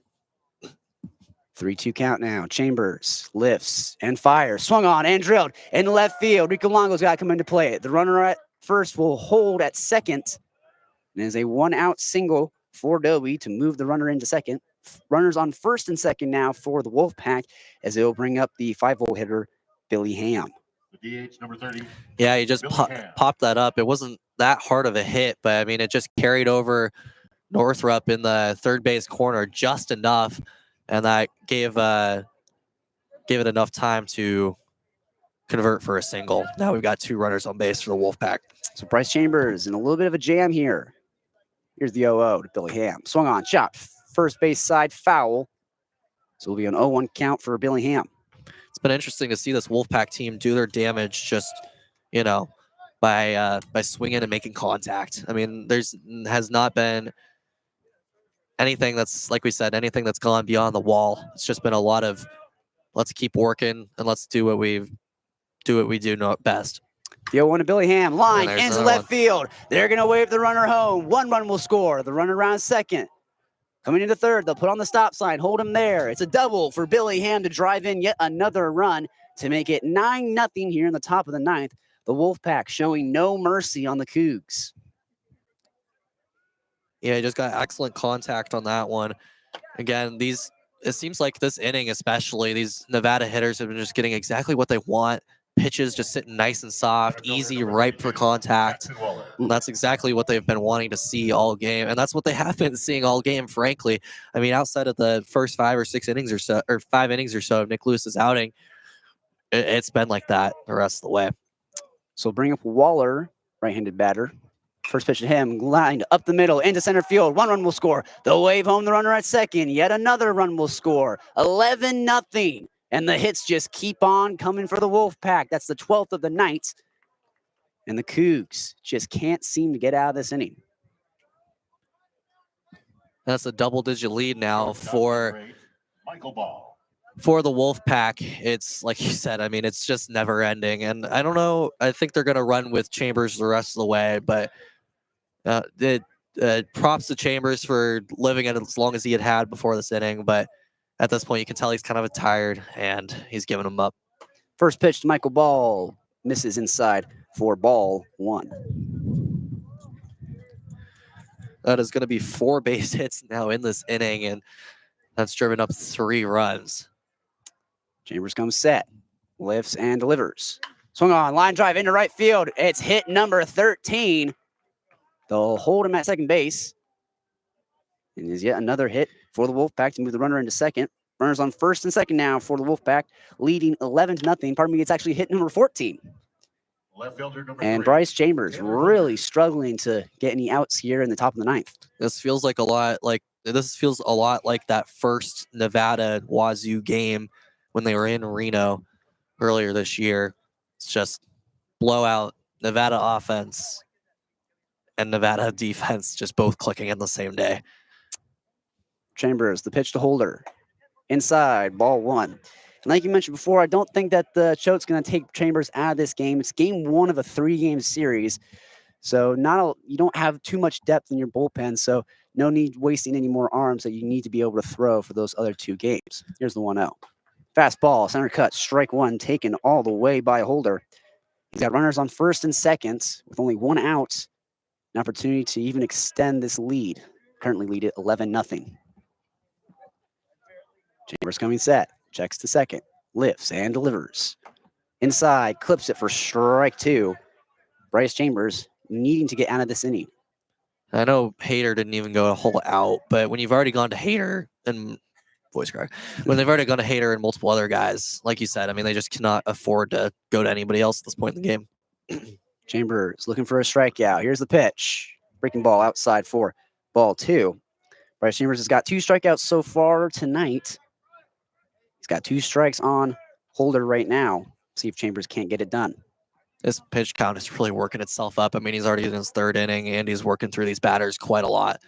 3-2 count now. Chambers lifts and fires. Swung on and drilled in the left field. Rico Longo's got to come into play. The runner at first will hold at second. And is a 1-out single for Dobie to move the runner into second. Runners on first and second now for the Wolfpack as they'll bring up the 5-hole hitter, Billy Ham. The DH number 30. Yeah, he just popped that up. It wasn't that hard of a hit, but I mean, it just carried over Northrup in the third base corner just enough, and that gave it enough time to convert for a single. Now we've got 2 runners on base for the Wolfpack. So Bryce Chambers in a little bit of a jam here. Here's the 0-0 to Billy Ham. Swung on, chopped, first base side foul. So it'll be an 0-1 count for Billy Ham. It's been interesting to see this Wolfpack team do their damage just, by swinging and making contact. I mean, has not been anything that's, like we said, anything that's gone beyond the wall. It's just been a lot of let's keep working and let's do what we do best. The 0-1 to Billy Ham. Line ends left one. field. They're going to wave the runner home. 1 run will score. The runner around second. Coming into third, they'll put on the stop sign. Hold him there. It's a double for Billy Ham to drive in yet another run to make it 9-0 here in the top of the 9th. The Wolfpack showing no mercy on the Cougs. Yeah, he just got excellent contact on that one. Again, it seems like this inning especially, these Nevada hitters have been just getting exactly what they want. Pitches just sitting nice and soft, easy, ripe for contact. And that's exactly what they've been wanting to see all game. And that's what they have been seeing all game, frankly. I mean, outside of the first 5 or 6 innings or so, or 5 innings or so of Nick Lewis's outing, it's been like that the rest of the way. So bring up Waller, right-handed batter. First pitch to him, lined up the middle, into center field. 1 run will score. They'll wave home the runner at second. Yet another run will score. 11-0. And the hits just keep on coming for the Wolfpack. That's the 12th of the night. And the Cougs just can't seem to get out of this inning. That's a double-digit lead now for Michael Ball. For the Wolfpack. It's like you said, I mean, it's just never ending. And I don't know, I think they're going to run with Chambers the rest of the way, but props to Chambers for living it as long as he had before this inning. But at this point, you can tell he's kind of tired, and he's giving him up. First pitch to Michael Ball. Misses inside for ball 1. That is going to be 4 base hits now in this inning, and that's driven up 3 runs. Chambers comes set. Lifts and delivers. Swung on. Line drive into right field. It's hit number 13. They'll hold him at second base. And is yet another hit for the Wolfpack to move the runner into second. Runners on first and second now for the Wolfpack, leading 11-0. Pardon me, it's actually hit number 14. Left fielder number And 3. Bryce Chambers really struggling to get any outs here in the top of the 9th. This feels a lot like that first Nevada Wazoo game when they were in Reno earlier this year. It's just blowout Nevada offense and Nevada defense just both clicking in the same day. Chambers, the pitch to Holder. inside, ball 1. And like you mentioned before, I don't think that the Choate's going to take Chambers out of this game. It's game 1 of a 3-game series. So you don't have too much depth in your bullpen, so no need wasting any more arms that you need to be able to throw for those other 2 games. Here's the 1-0. Fastball, center cut, strike 1, taken all the way by Holder. He's got runners on first and second with only 1 out. An opportunity to even extend this lead. Currently lead at 11-0. Chambers coming set, checks to second, lifts and delivers. Inside, clips it for strike 2. Bryce Chambers needing to get out of this inning. I know Hader didn't even go a whole out, but when you've already gone to Hader and voice crack, when they've already gone to Hader and multiple other guys, like you said, I mean, they just cannot afford to go to anybody else at this point in the game. Chambers looking for a strikeout. Here's the pitch. Breaking ball outside for ball 2. Bryce Chambers has got 2 strikeouts so far tonight. He's got 2 strikes on Holder right now. See if Chambers can't get it done. This pitch count is really working itself up. I mean, he's already in his 3rd inning, and he's working through these batters quite a lot.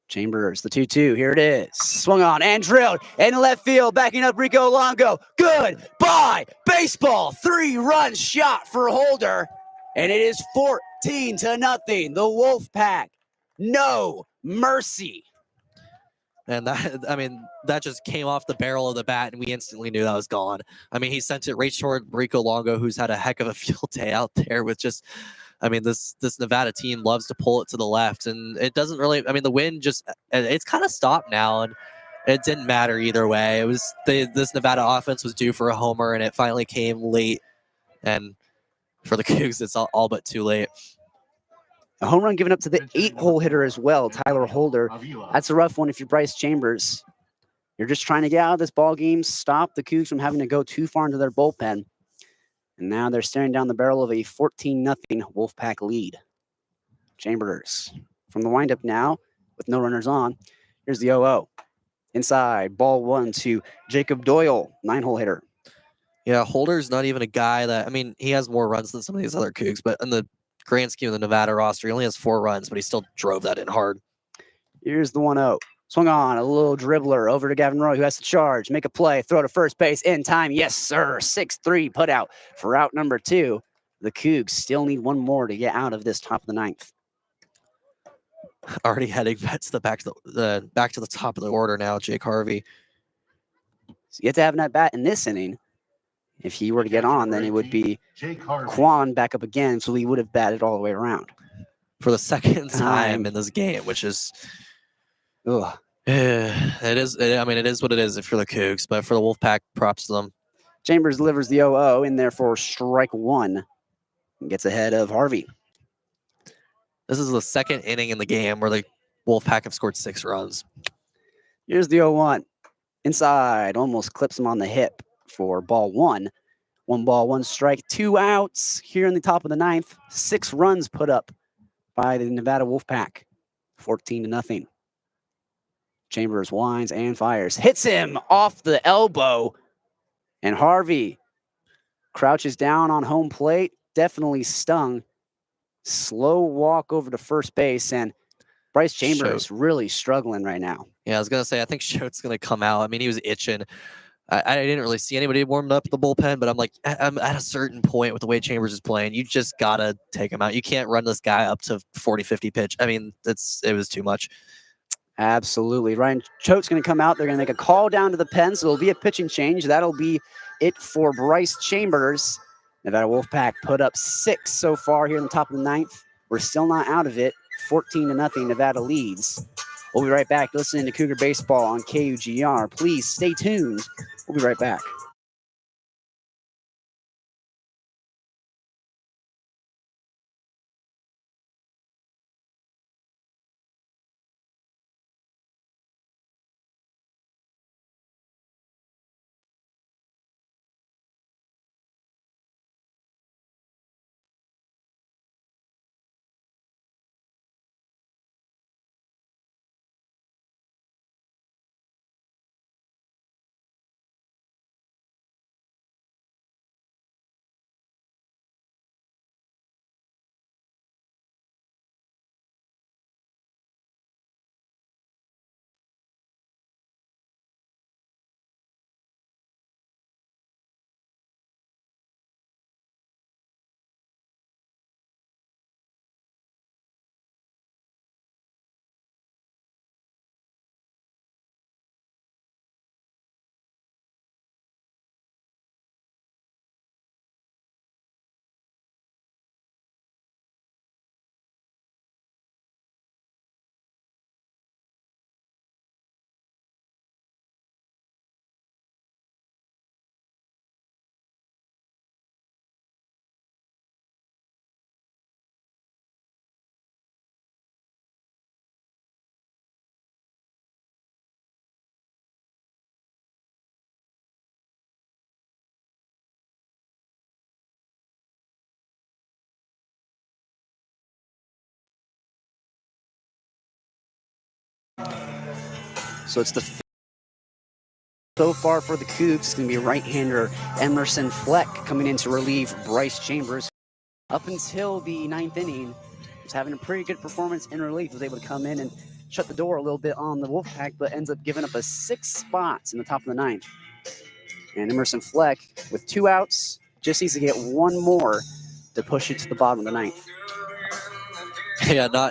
Chambers, the 2-2. Here it is. Swung on and drilled in left field. Backing up Rico Longo. Goodbye. Baseball. 3-run shot for Holder. And it is 14-0. The Wolfpack. No mercy. And that just came off the barrel of the bat, and we instantly knew that was gone. I mean, he sent it right toward Rico Longo, who's had a heck of a field day out there with just, I mean, this Nevada team loves to pull it to the left, and it doesn't really, I mean, the wind it's kind of stopped now, and it didn't matter either way. It was, this Nevada offense was due for a homer, and it finally came late, and for the Cougs, it's all but too late. A home run given up to the 8-hole hitter as well, Tyler Holder. That's a rough one if you're Bryce Chambers. You're just trying to get out of this ball game, stop the Cougs from having to go too far into their bullpen. And now they're staring down the barrel of a 14-0 Wolfpack lead. Chambers from the windup now with no runners on. Here's the 0-0. Inside, ball 1 to Jacob Doyle, 9-hole hitter. Yeah, Holder's not even a guy that, I mean, he has more runs than some of these other Cougs, but in the grand scheme of the Nevada roster, he only has 4 runs, but he still drove that in hard. Here's the 1-0. Swung on, a little dribbler over to Gavin Roy, who has to charge, make a play, throw to first base in time. Yes, sir. 6-3 put out for out number 2. The Cougs still need 1 more to get out of this top of the 9th. Already heading back to the top of the order now, Jake Harvey. So you have to have an at bat in this inning. If he were to get on, then it would be Quan back up again, so he would have batted all the way around. For the 2nd time in this game, which is... Ugh. It is what it is if you're the Cougs, but for the Wolfpack, props to them. Chambers delivers the 0-0 in there for strike 1 and gets ahead of Harvey. This is the 2nd inning in the game where the Wolfpack have scored 6 runs. Here's the 0-1. Inside, almost clips him on the hip for ball 1. 1 ball, 1 strike, 2 outs here in the top of the 9th. 6 runs put up by the Nevada Wolfpack. 14-0. Chambers winds and fires. Hits him off the elbow. And Harvey crouches down on home plate. Definitely stung. Slow walk over to first base. And Bryce Chambers really struggling right now. Yeah, I was going to say, I think Schote's going to come out. I mean, he was itching. I didn't really see anybody warmed up at the bullpen, but I'm at a certain point with the way Chambers is playing, you just got to take him out. You can't run this guy up to 40, 50 pitch. I mean, it was too much. Absolutely. Ryan Choate's going to come out. They're going to make a call down to the pen, so it'll be a pitching change. That'll be it for Bryce Chambers. Nevada Wolfpack put up 6 so far here in the top of the 9th. We're still not out of it. 14-0, Nevada leads. We'll be right back listening to Cougar Baseball on KUGR. Please stay tuned. We'll be right back. So it's the so far for the Cougs. It's going to be right-hander Emerson Fleck coming in to relieve Bryce Chambers. Up until the 9th inning, was having a pretty good performance in relief. Was able to come in and shut the door a little bit on the Wolfpack, but ends up giving up a 6 spots in the top of the 9th. And Emerson Fleck, with 2 outs, just needs to get 1 more to push it to the bottom of the 9th. Yeah,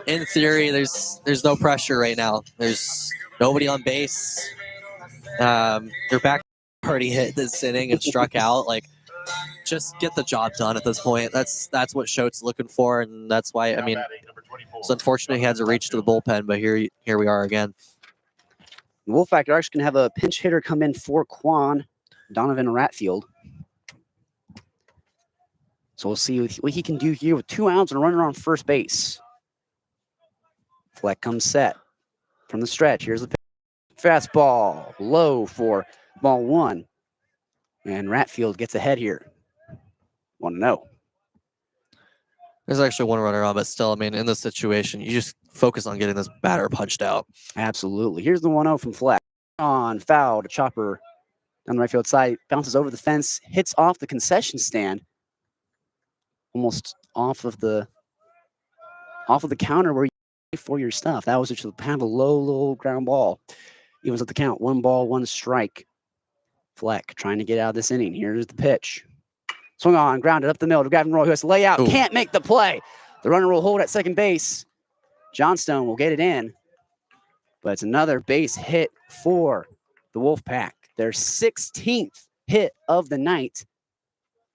in theory, there's no pressure right now. There's nobody on base. Your back already hit this inning and struck out. Like, just get the job done at this point. That's what Schote's looking for, and that's why. It's unfortunate he had to reach to the bullpen, but here we are again. The Wolfpack are actually going to have a pinch hitter come in for Quan, Donovan Ratfield. So we'll see what he can do here with 2 outs and a runner on first base. Fleck comes set from the stretch. Here's the pitch. Fastball low for ball 1. And Ratfield gets ahead here. 1-0. There's actually 1 runner on, but still, in this situation, you just focus on getting this batter punched out. Absolutely. Here's the 1-0 from Fleck. On foul to Chopper down the right field side. Bounces over the fence, hits off the concession stand. Almost off of the counter where you pay for your stuff. That was just kind of a low ground ball. Evens up the count. 1 ball, 1 strike. Fleck trying to get out of this inning. Here's the pitch. Swung on, grounded up the middle to Gavin Roy, who has to lay out. Ooh. Can't make the play. The runner will hold at second base. Johnstone will get it in. But it's another base hit for the Wolfpack. Their 16th hit of the night.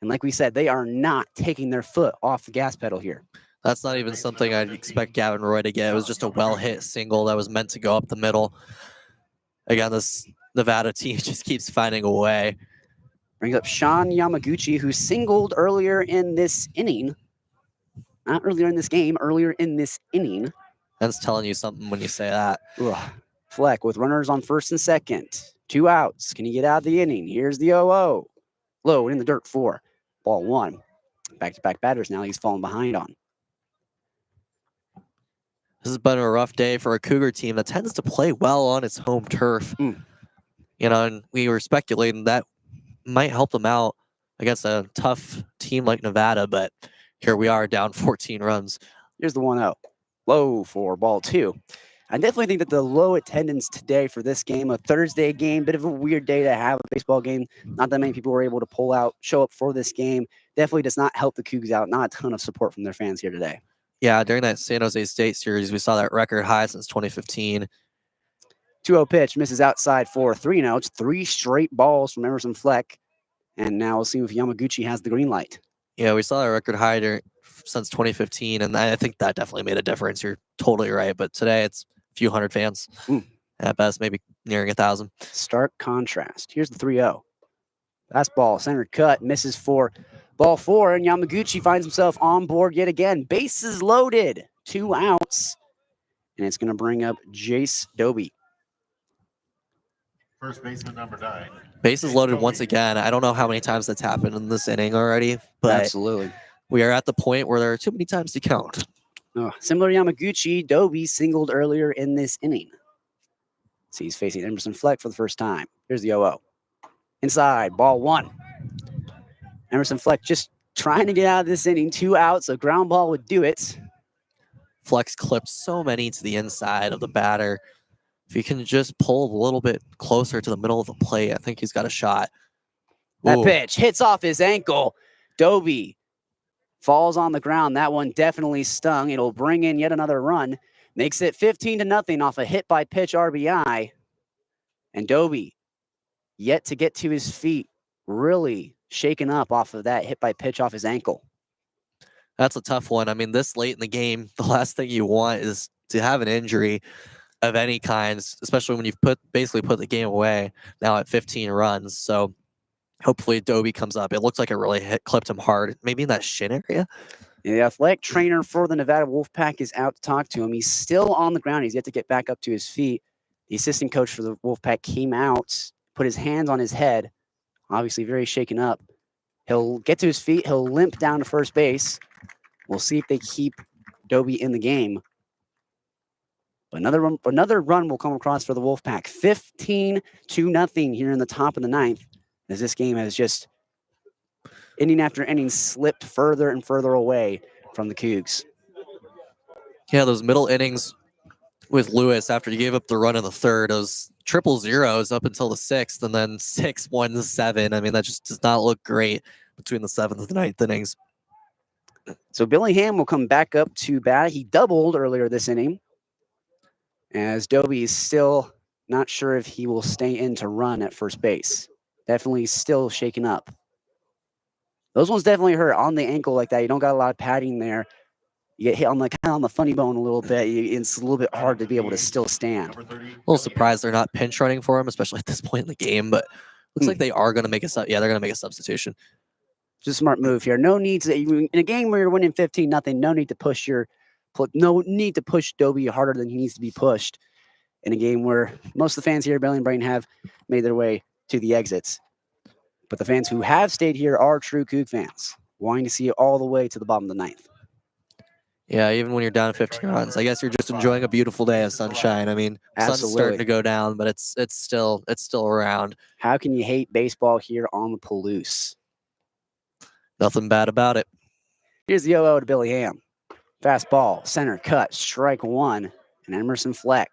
And like we said, they are not taking their foot off the gas pedal here. That's not even something I'd expect Gavin Roy to get. It was just a well-hit single that was meant to go up the middle. Again, this Nevada team just keeps finding a way. Brings up Sean Yamaguchi, who singled earlier in this inning. Not earlier in this game, earlier in this inning. That's telling you something when you say that. Ugh. Fleck with runners on first and second. 2 outs. Can he get out of the inning? Here's the 0-0. Low in the dirt for ball 1. Back-to-back batters now he's fallen behind on. This has been a rough day for a Cougar team that tends to play well on its home turf. And we were speculating that might help them out against a tough team like Nevada, but here we are down 14 runs. Here's the 1-0. Low for ball 2. I definitely think that the low attendance today for this game, a Thursday game, bit of a weird day to have a baseball game. Not that many people were able to show up for this game. Definitely does not help the Cougs out. Not a ton of support from their fans here today. Yeah, during that San Jose State series, we saw that record high since 2015. 2-0 pitch, misses outside for 3-0. It's 3 straight balls from Emerson Fleck. And now we'll see if Yamaguchi has the green light. Yeah, we saw a record high since 2015, and I think that definitely made a difference. You're totally right, but today it's a few hundred fans. At best, maybe nearing 1,000. Stark contrast. Here's the 3-0. Fastball, center cut, misses for ball 4, and Yamaguchi finds himself on board yet again. Bases loaded, 2 outs, and it's going to bring up Jace Doby. First baseman number 9. Bases loaded once again. I don't know how many times that's happened in this inning already, but absolutely, we are at the point where there are too many times to count. Similar to Yamaguchi, Doby singled earlier in this inning. So he's facing Emerson Fleck for the first time. Here's the 0-0. Inside, ball 1. Emerson Fleck just trying to get out of this inning. 2 outs, a ground ball would do it. Fleck's clipped so many to the inside of the batter. If he can just pull a little bit closer to the middle of the plate, I think he's got a shot. That pitch hits off his ankle. Doby falls on the ground. That one definitely stung. It'll bring in yet another run. Makes it 15-0 off a hit by pitch RBI. And Doby yet to get to his feet. Really shaken up off of that hit by pitch off his ankle. That's a tough one. This late in the game, the last thing you want is to have an injury of any kinds, especially when you've basically put the game away now at 15 runs. So hopefully Doby comes up. It looks like it really clipped him hard, maybe in that shin area. The athletic trainer for the Nevada Wolfpack is out to talk to him. He's still on the ground. He's yet to get back up to his feet. The assistant coach for the Wolfpack came out, put his hands on his head, obviously very shaken up. He'll get to his feet. He'll limp down to first base. We'll see if they keep Doby in the game. But another run will come across for the Wolfpack. 15-0 here in the top of the ninth, as this game has just inning after inning slipped further and further away from the Cougs. Yeah, those middle innings with Lewis after he gave up the run in the third, those triple zeros up until the sixth, and then 6-1-7. I mean, that just does not look great between the seventh and the ninth innings. So Billy Ham will come back up to bat. He doubled earlier this inning, as Dobie is still not sure if he will stay in to run at first base. Definitely still shaken up. Those ones definitely hurt on the ankle like that. You don't got a lot of padding there. You get hit on the funny bone a little bit. It's a little bit hard to be able to still stand. A little surprised they're not pinch running for him, especially at this point in the game. But looks like they are going to make they're going to make a substitution. Just a smart move here. No need to in a game where you're winning 15-0. No need to push Dobie harder than he needs to be pushed. In a game where most of the fans here at Belly and Brayton have made their way to the exits. But the fans who have stayed here are true Coug fans, wanting to see it all the way to the bottom of the ninth. Yeah, even when you're down 15 runs, I guess you're just enjoying a beautiful day of sunshine. I mean, sun's starting to go down, but it's still around. How can you hate baseball here on the Palouse? Nothing bad about it. Here's the 0-0 to Billy Ham. Fastball, center cut, strike one, and Emerson Fleck.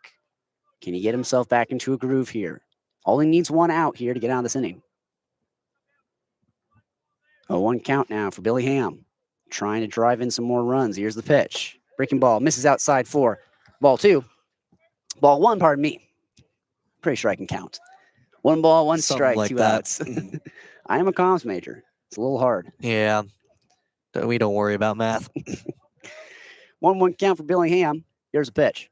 Can he get himself back into a groove here? Only needs one out here to get out of this inning. 0-1 count now for Billy Ham. Trying to drive in some more runs. Here's the pitch. Breaking ball, misses outside 4. Ball 2. Ball 1, pardon me. Pretty sure I can count. 1 ball, 1 strike, like 2 that. outs. I am a comms major. It's a little hard. Yeah, we don't worry about math. 1-1 count for Billy Ham. Here's a pitch.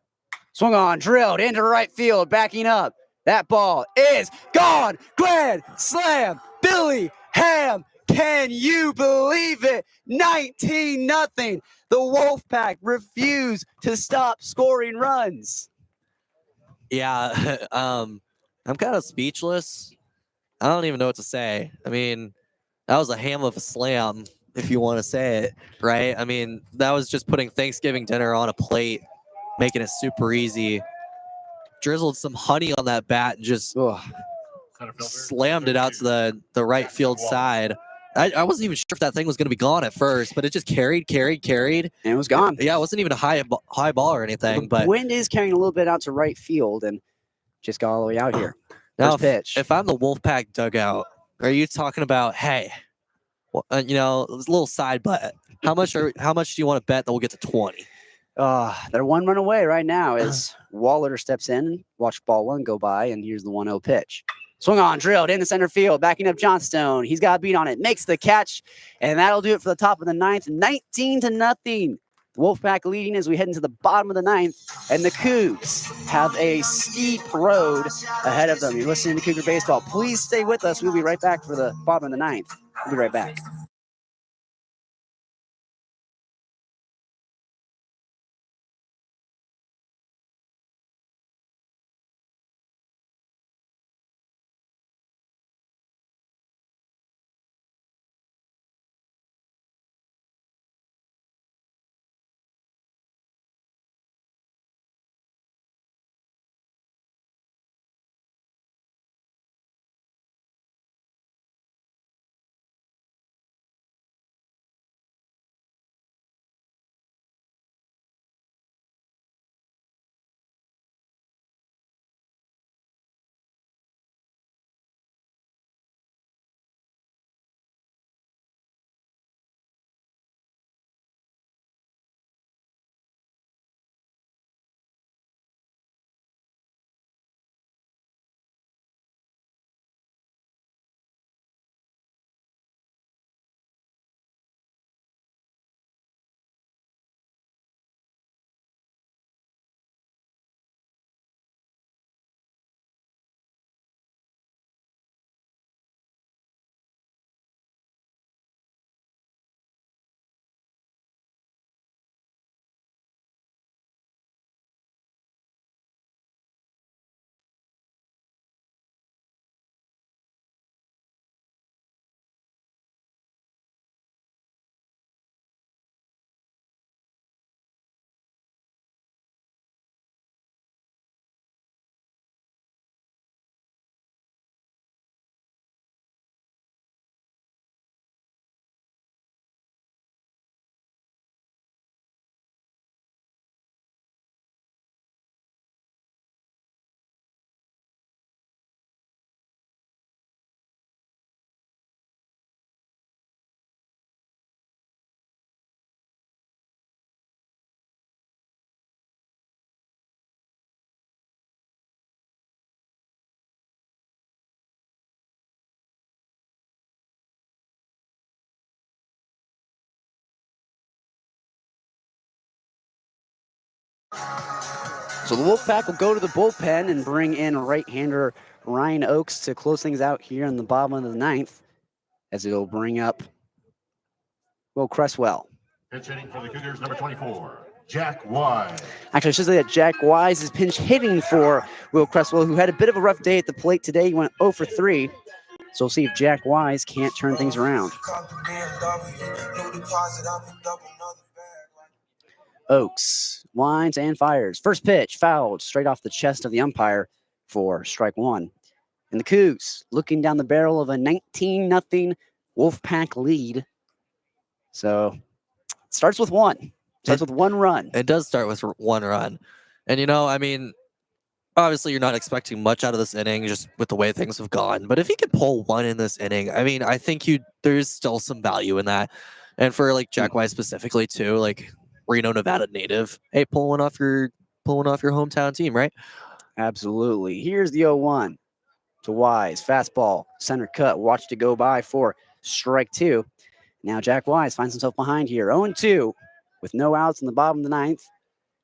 Swung on, drilled into right field, backing up. That ball is gone. Grand slam. Billy Ham. Can you believe it? 19-0. The Wolfpack refuse to stop scoring runs. Yeah, I'm kind of speechless. I don't even know what to say. I mean, that was a ham of a slam, if you want to say it, right? I mean, that was just putting Thanksgiving dinner on a plate, making it super easy. Drizzled some honey on that bat and just slammed it out to the right field side. I wasn't even sure if that thing was going to be gone at first, but it just carried. And it was gone. Yeah, it wasn't even a high ball or anything. But wind is carrying a little bit out to right field and just got all the way out here. Now, pitch. If I'm the Wolfpack dugout, are you talking about, hey, well, a little side bet? How much do you want to bet that we'll get to 20? They're 1 run away right now as Waller steps in, watch ball 1 go by, and here's the 1-0 pitch. Swung on, drilled into center field, backing up Johnstone. He's got a beat on it, makes the catch, and that'll do it for the top of the ninth. 19-0. The Wolfpack leading as we head into the bottom of the ninth, and the Cougs have a steep road ahead of them. You're listening to Cougar Baseball. Please stay with us. We'll be right back for the bottom of the ninth. We'll be right back. So the Wolfpack will go to the bullpen and bring in right-hander Ryan Oakes to close things out here in the bottom of the ninth, as he'll bring up Will Cresswell. Pitch hitting for the Cougars, number 24, Jack Wise. Actually, I should say that Jack Wise is pinch hitting for Will Cresswell, who had a bit of a rough day at the plate today. He went 0 for 3. So we'll see if Jack Wise can't turn things around. Oakes winds and fires. First pitch fouled straight off the chest of the umpire for strike one. And the Cougs looking down the barrel of a 19-0 Wolfpack lead. So it starts with one. Starts with one run. It does start with one run. And, you know, I mean, obviously you're not expecting much out of this inning just with the way things have gone. But if he could pull one in this inning, I mean, I think there's still some value in that. And for, like, Jack Wise specifically, too, like, Reno, Nevada native. Hey, pull one off your hometown team, right? Absolutely. Here's the 0-1 to Wise. Fastball, center cut, watched it go by for strike two. Now Jack Wise finds himself behind here. 0-2 with no outs in the bottom of the ninth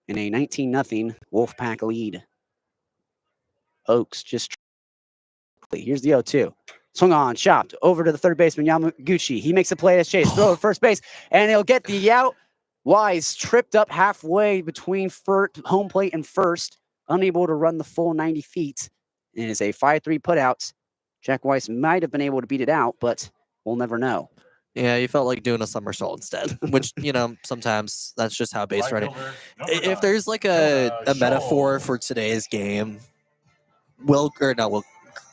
and a 19-0 Wolfpack lead. Oakes just here's the 0-2. Swung on, chopped over to the third baseman Yamaguchi. He makes a play as chase, throw to first base, and he'll get the out. Wise tripped up halfway between home plate and first, unable to run the full 90 feet. It is a 5-3 putout. Jack Wise might have been able to beat it out, but we'll never know. Yeah, you felt like doing a somersault instead, which, you know, sometimes that's just how base running. If there's like a metaphor for today's game,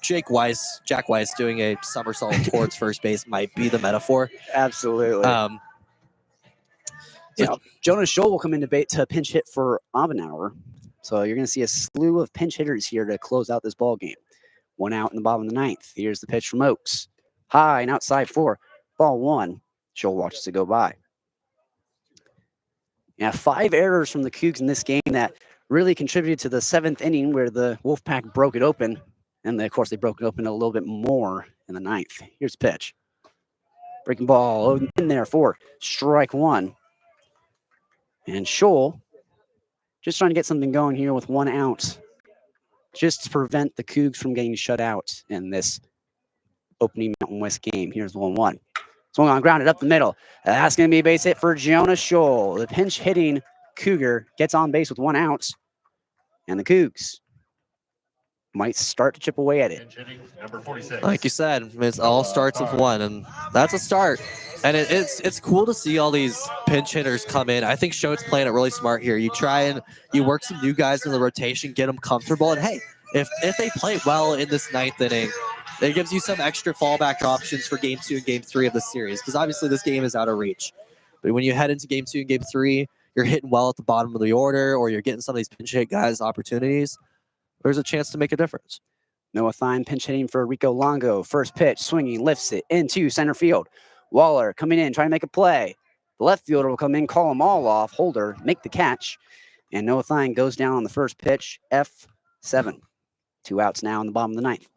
Jack Wise doing a somersault towards first base might be the metaphor. Absolutely. So Jonas Scholl will come in to pinch hit for Abenauer. So you're going to see a slew of pinch hitters here to close out this ball game. One out in the bottom of the ninth. Here's the pitch from Oakes. High and outside for ball one. Scholl watches it go by. Yeah, 5 errors from the Cougs in this game that really contributed to the 7th inning where the Wolfpack broke it open. And of course, they broke it open a little bit more in the ninth. Here's the pitch. Breaking ball in there for strike one. And Scholl just trying to get something going here with 1 out, just to prevent the Cougs from getting shut out in this opening Mountain West game. Here's 1-1. Swung on, grounded up the middle. That's going to be a base hit for Jonas Scholl. The pinch hitting Cougar gets on base with 1 out, and the Cougs might start to chip away at it. Number 46. Like you said, it all starts with one, and that's a start. And it's cool to see all these pinch hitters come in. I think Schotte's playing it really smart here. You try and you work some new guys in the rotation, get them comfortable, and hey, if they play well in this 9th inning, it gives you some extra fallback options for Game 2 and Game 3 of the series, because obviously this game is out of reach. But when you head into Game 2 and Game 3, you're hitting well at the bottom of the order, or you're getting some of these pinch hit guys opportunities, there's a chance to make a difference. Noah Thine pinch hitting for Rico Longo. First pitch, swinging, lifts it into center field. Waller coming in, trying to make a play. The left fielder will come in, call them all off. Holder, make the catch. And Noah Thine goes down on the first pitch, F7. 2 outs now in the bottom of the ninth.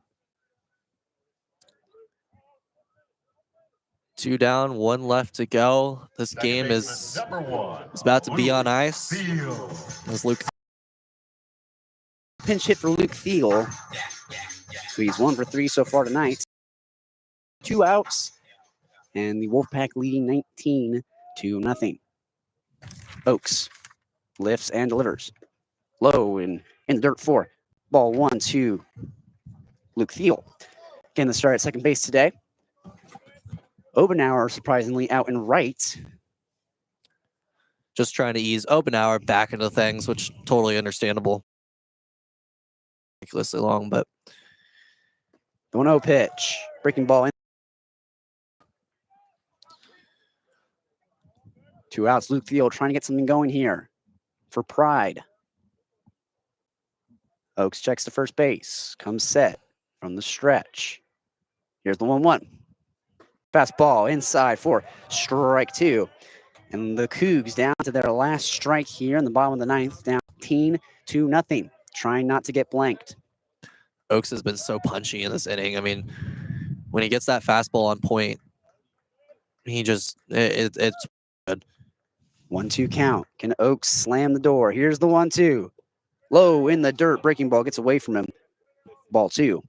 2 down, 1 left to go. This game is about to be on ice. As Luke pinch hit for Luke Thiel. So he's 1 for 3 so far tonight. 2 outs. And the Wolfpack leading 19-0. Oakes lifts and delivers. Low and in the dirt for ball 1 to Luke Thiel. Again, the start at second base today. Obenauer surprisingly out in right. just trying to ease Obenauer back into things, which totally understandable. Ridiculously long, but the 1-0 pitch, breaking ball in. 2 outs. Luke Thiel trying to get something going here for Pride. Oakes checks to first base, comes set from the stretch. Here's the 1-1. Fastball inside for strike 2. And the Cougs down to their last strike here in the bottom of the ninth, down 18-0, trying not to get blanked. Oakes has been so punchy in this inning. I mean, when he gets that fastball on point, he just, it's good. 1-2 count. Can Oakes slam the door? Here's the 1-2. Low in the dirt, breaking ball gets away from him. Ball 2.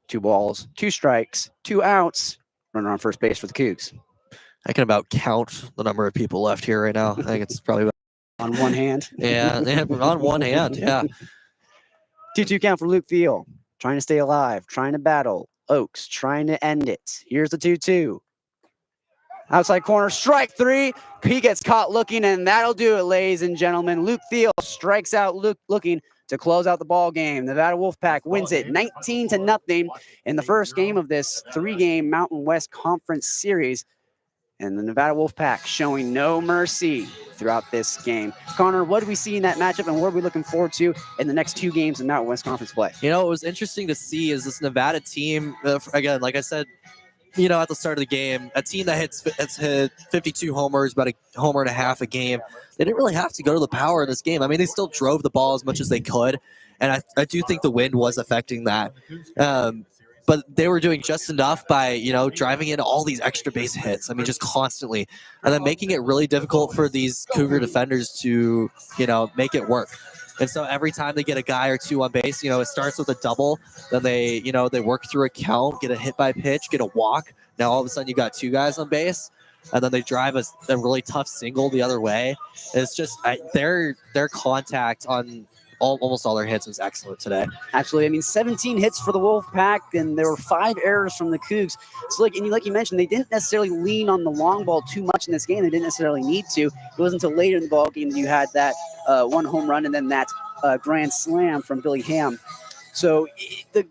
2 balls, 2 strikes, 2 outs. Runner on first base for the Cougs. I can about count the number of people left here right now. I think it's probably about, On one hand. yeah, on one hand. Yeah. 2-2 count for Luke Thiel. Trying to stay alive, trying to battle. Oaks trying to end it. Here's the 2-2. Outside corner, strike 3. He gets caught looking, and that'll do it, ladies and gentlemen. Luke Thiel strikes out looking to close out the ball game. Nevada Wolfpack wins it 19-0 in the first game of this 3-game Mountain West Conference series. And the Nevada Wolfpack showing no mercy throughout this game. Connor, what do we see in that matchup, and what are we looking forward to in the next 2 games in Mountain West Conference play? You know, it was interesting to see is this Nevada team, again, like I said, you know, at the start of the game, a team that has hit 52 homers, about a homer and a half a game. They didn't really have to go to the power in this game. I mean, they still drove the ball as much as they could, and I do think the wind was affecting that. But they were doing just enough by, you know, driving in all these extra base hits. I mean, just constantly, and then making it really difficult for these Cougar defenders to, you know, make it work. And so every time they get a guy or 2 on base, you know, it starts with a double. Then they, you know, they work through a count, get a hit by pitch, get a walk. Now all of a sudden you got 2 guys on base, and then they drive a really tough single the other way. It's just their contact on almost all their hits was excellent today. Absolutely. I mean, 17 hits for the Wolfpack, and there were 5 errors from the Cougs. So, like you mentioned, they didn't necessarily lean on the long ball too much in this game. They didn't necessarily need to. It wasn't until later in the ball game that you had that 1 home run and then that grand slam from Billy Ham. So the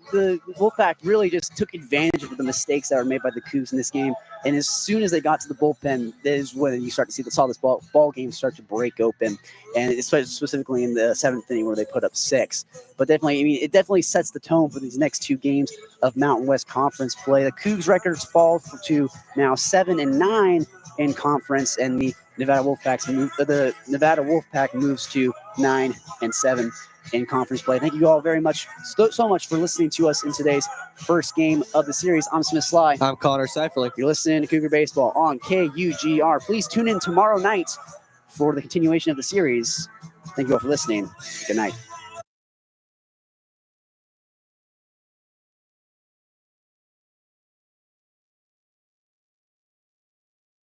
Wolfpack really just took advantage of the mistakes that were made by the Cougs in this game. And as soon as they got to the bullpen, that is when you start to saw this ball game start to break open. And especially specifically in the 7th inning where they put up 6. But definitely, I mean, it definitely sets the tone for these next 2 games of Mountain West Conference play. The Cougs records fall to now 7-9 in conference, and the Nevada Wolfpack moves to 9-7 in conference play. Thank you all very much, so much for listening to us in today's first game of the series. I'm Smith Slye. I'm Connor Seuferling. You're listening to Cougar Baseball on KUGR. Please tune in tomorrow night for the continuation of the series. Thank you all for listening. Good night.